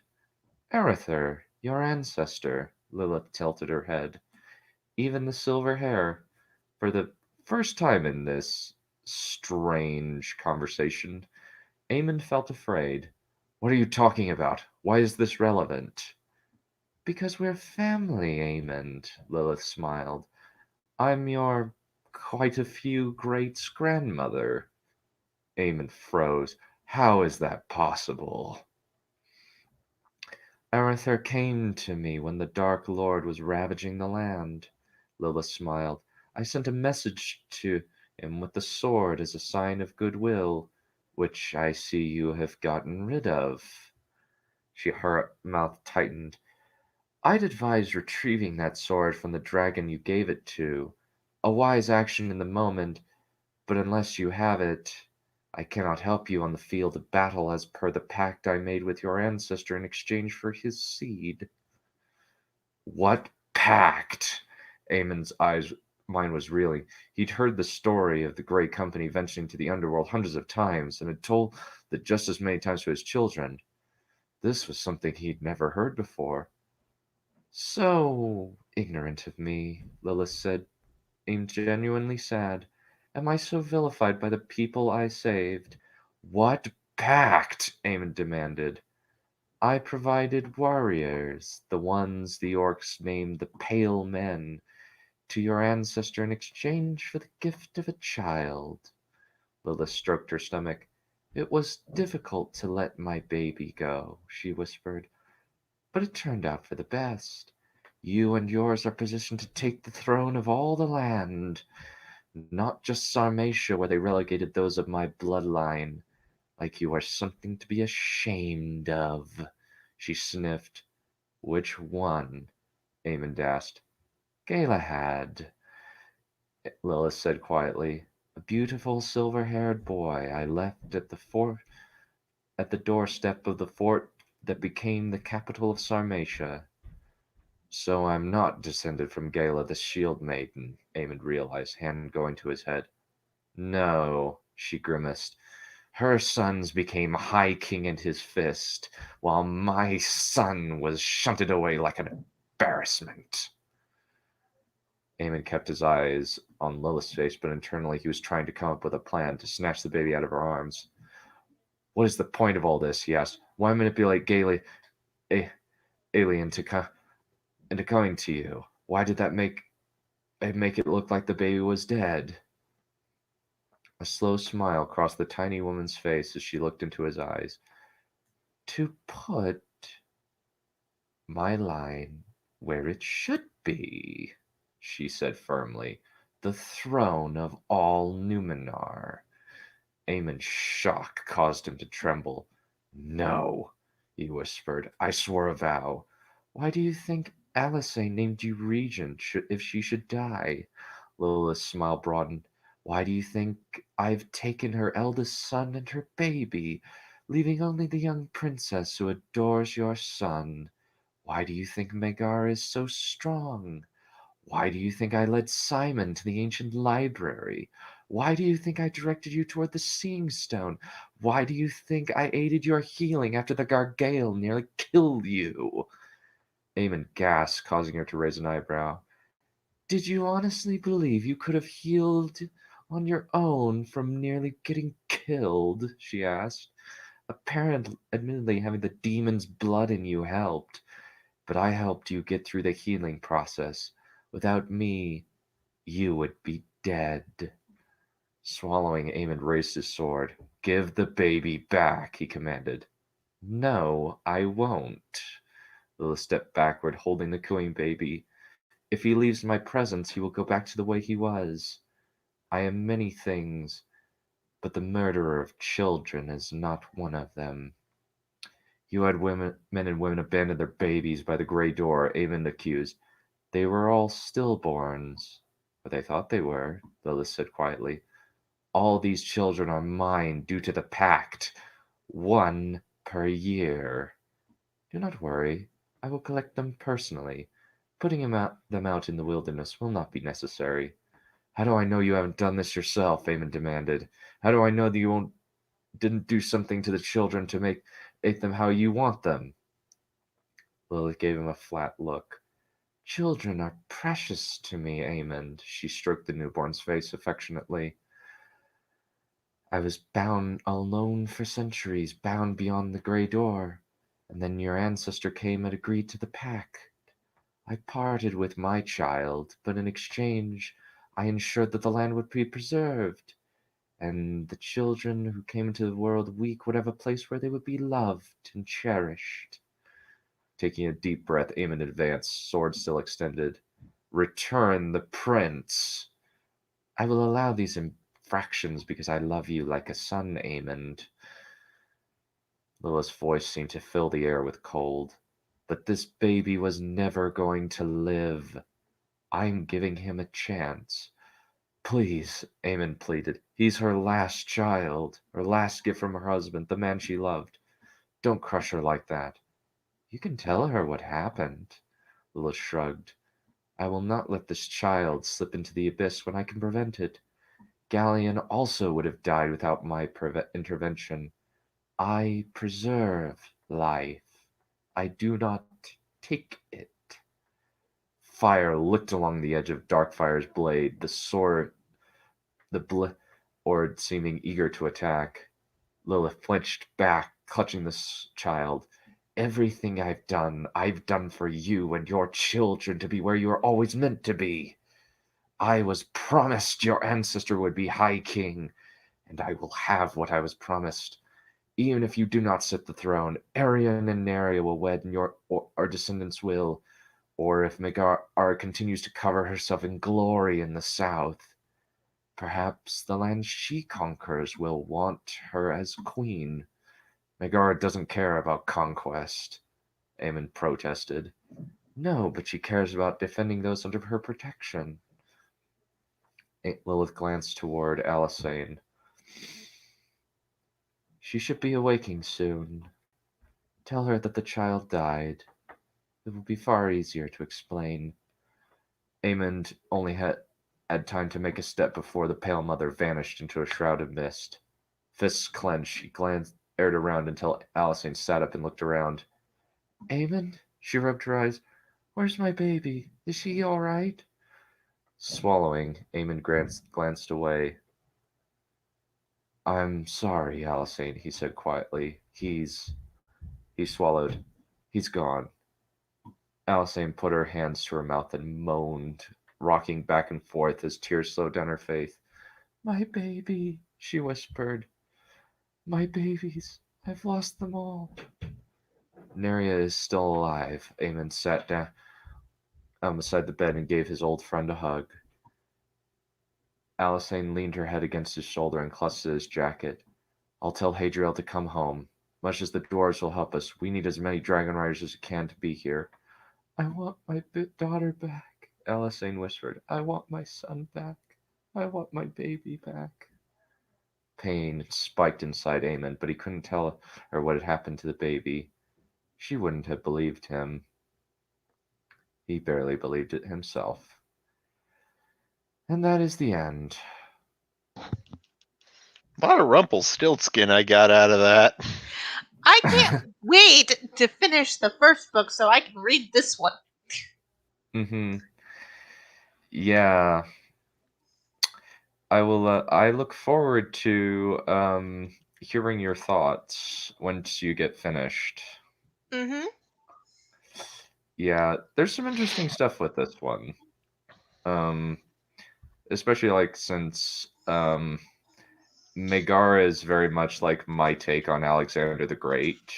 Arethyr, your ancestor, Lilith tilted her head. Even the silver hair. For the first time in this strange conversation, Aemon felt afraid. What are you talking about? Why is this relevant? Because we're family, Aemon, Lilith smiled. I'm your quite a few greats grandmother. Aemon froze. How is that possible? Arethyr came to me when the Dark Lord was ravaging the land. Lilith smiled. I sent a message to him with the sword as a sign of goodwill, which I see you have gotten rid of. Her mouth tightened. I'd advise retrieving that sword from the dragon you gave it to. A wise action in the moment, but unless you have it, I cannot help you on the field of battle as per the pact I made with your ancestor in exchange for his seed. What pact? Aemon's mind was reeling. He'd heard the story of the Great Company venturing to the underworld hundreds of times and had told that just as many times to his children. This was something he'd never heard before. So ignorant of me, Lilith said, genuinely sad. Am I so vilified by the people I saved? What pact? Aemon demanded. I provided warriors, the ones the orcs named the Pale Men, to your ancestor in exchange for the gift of a child. Lilith stroked her stomach. It was difficult to let my baby go, she whispered, but it turned out for the best. You and yours are positioned to take the throne of all the land, not just Sarmatia, where they relegated those of my bloodline. Like you are something to be ashamed of. She sniffed. Which one? Aemon asked. Galahad, Lilith said quietly. A beautiful silver-haired boy I left at the doorstep of the fort that became the capital of Sarmatia. So I'm not descended from Gala the Shield Maiden, Aemon realized, hand going to his head. No, she grimaced. Her sons became High King and his fist, while my son was shunted away like an embarrassment. Eamon kept his eyes on Lilith's face, but internally he was trying to come up with a plan to snatch the baby out of her arms. What is the point of all this? He asked. Why manipulate Gaily, Ailey into coming to you? Why did that make it look like the baby was dead? A slow smile crossed the tiny woman's face as she looked into his eyes. To put my line where it should be, she said firmly. The throne of all Numenor. Eamon's shock caused him to tremble. No, he whispered. I swore a vow. Why do you think Alysae named you regent if she should die? Lilith's smile broadened. Why do you think I've taken her eldest son and her baby, leaving only the young princess who adores your son? Why do you think Magar is so strong? Why do you think I led Simon to the ancient library? Why do you think I directed you toward the Seeing Stone? Why do you think I aided your healing after the Gargale nearly killed you? Eamon gasped, causing her to raise an eyebrow. Did you honestly believe you could have healed on your own from nearly getting killed? She asked. Admittedly, having the demon's blood in you helped, but I helped you get through the healing process. Without me, you would be dead. Swallowing, Eamon raised his sword. Give the baby back, he commanded. No, I won't. Lilith stepped backward, holding the cooing baby. If he leaves my presence, he will go back to the way he was. I am many things, but the murderer of children is not one of them. You had men and women abandon their babies by the grey door, Eamon accused. They were all stillborns, or they thought they were, Lilith said quietly. All these children are mine due to the pact. 1 per year. Do not worry. I will collect them personally. Putting them out in the wilderness will not be necessary. How do I know you haven't done this yourself? Eamon demanded. How do I know that you didn't do something to the children to make them how you want them? Lilith gave him a flat look. Children are precious to me, Eamon. She stroked the newborn's face affectionately. I was bound alone for centuries, bound beyond the grey door, and then your ancestor came and agreed to the pact. I parted with my child, but in exchange I ensured that the land would be preserved, and the children who came into the world weak would have a place where they would be loved and cherished. Taking a deep breath, Eamon advanced, sword still extended. Return the prince. I will allow these infractions because I love you like a son, Eamon. Lilith's voice seemed to fill the air with cold. But this baby was never going to live. I'm giving him a chance. Please, Eamon pleaded. He's her last child, her last gift from her husband, the man she loved. Don't crush her like that. You can tell her what happened. Lilith shrugged. I will not let this child slip into the abyss when I can prevent it. Galleon also would have died without my intervention. I preserve life. I do not take it. Fire licked along the edge of Darkfire's blade, the blade seeming eager to attack. Lilith flinched back, clutching the child. Everything I've done for you and your children to be where you are always meant to be. I was promised your ancestor would be High King, and I will have what I was promised. Even if you do not sit the throne, Arion and Neria will wed, and our descendants will. Or if Magar continues to cover herself in glory in the south, perhaps the land she conquers will want her as queen. Magar doesn't care about conquest, Eamon protested. No, but she cares about defending those under her protection. Lilith glanced toward Alysae. She should be awaking soon. Tell her that the child died. It will be far easier to explain. Eamon only had time to make a step before the pale mother vanished into a shroud of mist. Fists clenched, she stared around until Alysae sat up and looked around. Eamon? She rubbed her eyes. Where's my baby? Is she all right? Swallowing, Eamon glanced away. I'm sorry, Alisane, he said quietly. He swallowed. He's gone. Alisane put her hands to her mouth and moaned, rocking back and forth as tears slowed down her face. My baby, she whispered. My babies. I've lost them all. Neria is still alive. Eamon sat down beside the bed and gave his old friend a hug. Alisane leaned her head against his shoulder and clutched at his jacket. I'll tell Hadriel to come home. Much as the dwarves will help us, we need as many dragon riders as we can to be here. I want my daughter back, Alisane whispered. I want my son back. I want my baby back. Pain spiked inside Eamon, but he couldn't tell her what had happened to the baby. She wouldn't have believed him. He barely believed it himself. And that is the end. A lot of Rumpelstiltskin I got out of that. I can't wait to finish the first book so I can read this one. Mm-hmm. Yeah. I will. I look forward to hearing your thoughts once you get finished. Mm-hmm. Yeah, there's some interesting stuff with this one. Especially like since Megara is very much like my take on Alexander the Great,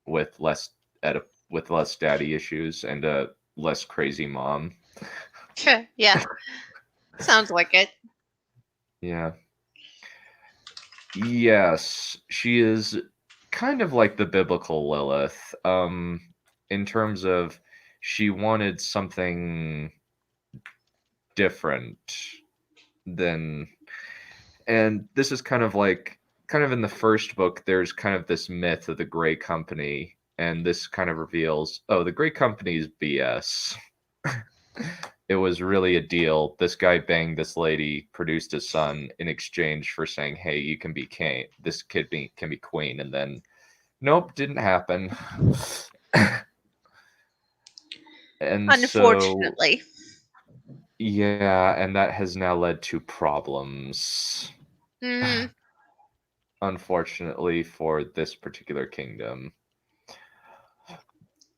with less daddy issues and a less crazy mom. Yeah. Sounds like it. Yeah. Yes, she is kind of like the biblical Lilith, in terms of she wanted something different than, and this is kind of in the first book, there's kind of this myth of the Grey Company, and this kind of reveals, oh, the Grey Company is BS. It was really a deal. This guy banged this lady, produced a son in exchange for saying, hey, you can be king. This kid can be queen. And then, nope, didn't happen. And unfortunately. Yeah, and that has now led to problems. Mm. Unfortunately for this particular kingdom.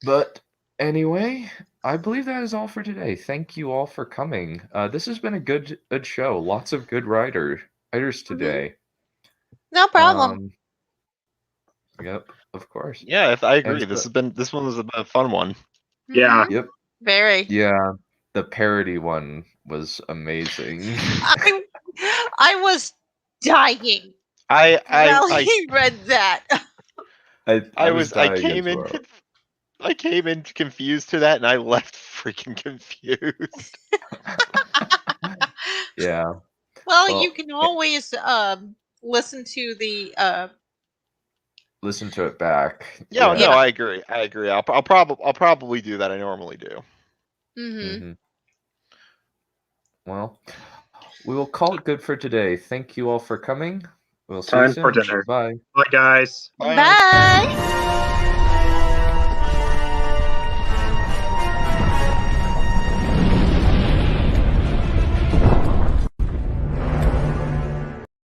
But anyway, I believe that is all for today. Thank you all for coming. This has been a good show. Lots of good writers today. No problem. Yep, of course. Yeah, I agree. And This one was a fun one. Yeah. Yep. Very. Yeah, the parody one was amazing. I was dying. I read that. I came in confused to that, and I left freaking confused. Yeah. Well, you can always listen to the listen to it back. Yeah, no, I agree. I'll probably do that. I normally do. Mm-hmm. Well, we will call it good for today. Thank you all for coming. We'll see Time you soon. for dinner. Bye. Bye, guys. Bye.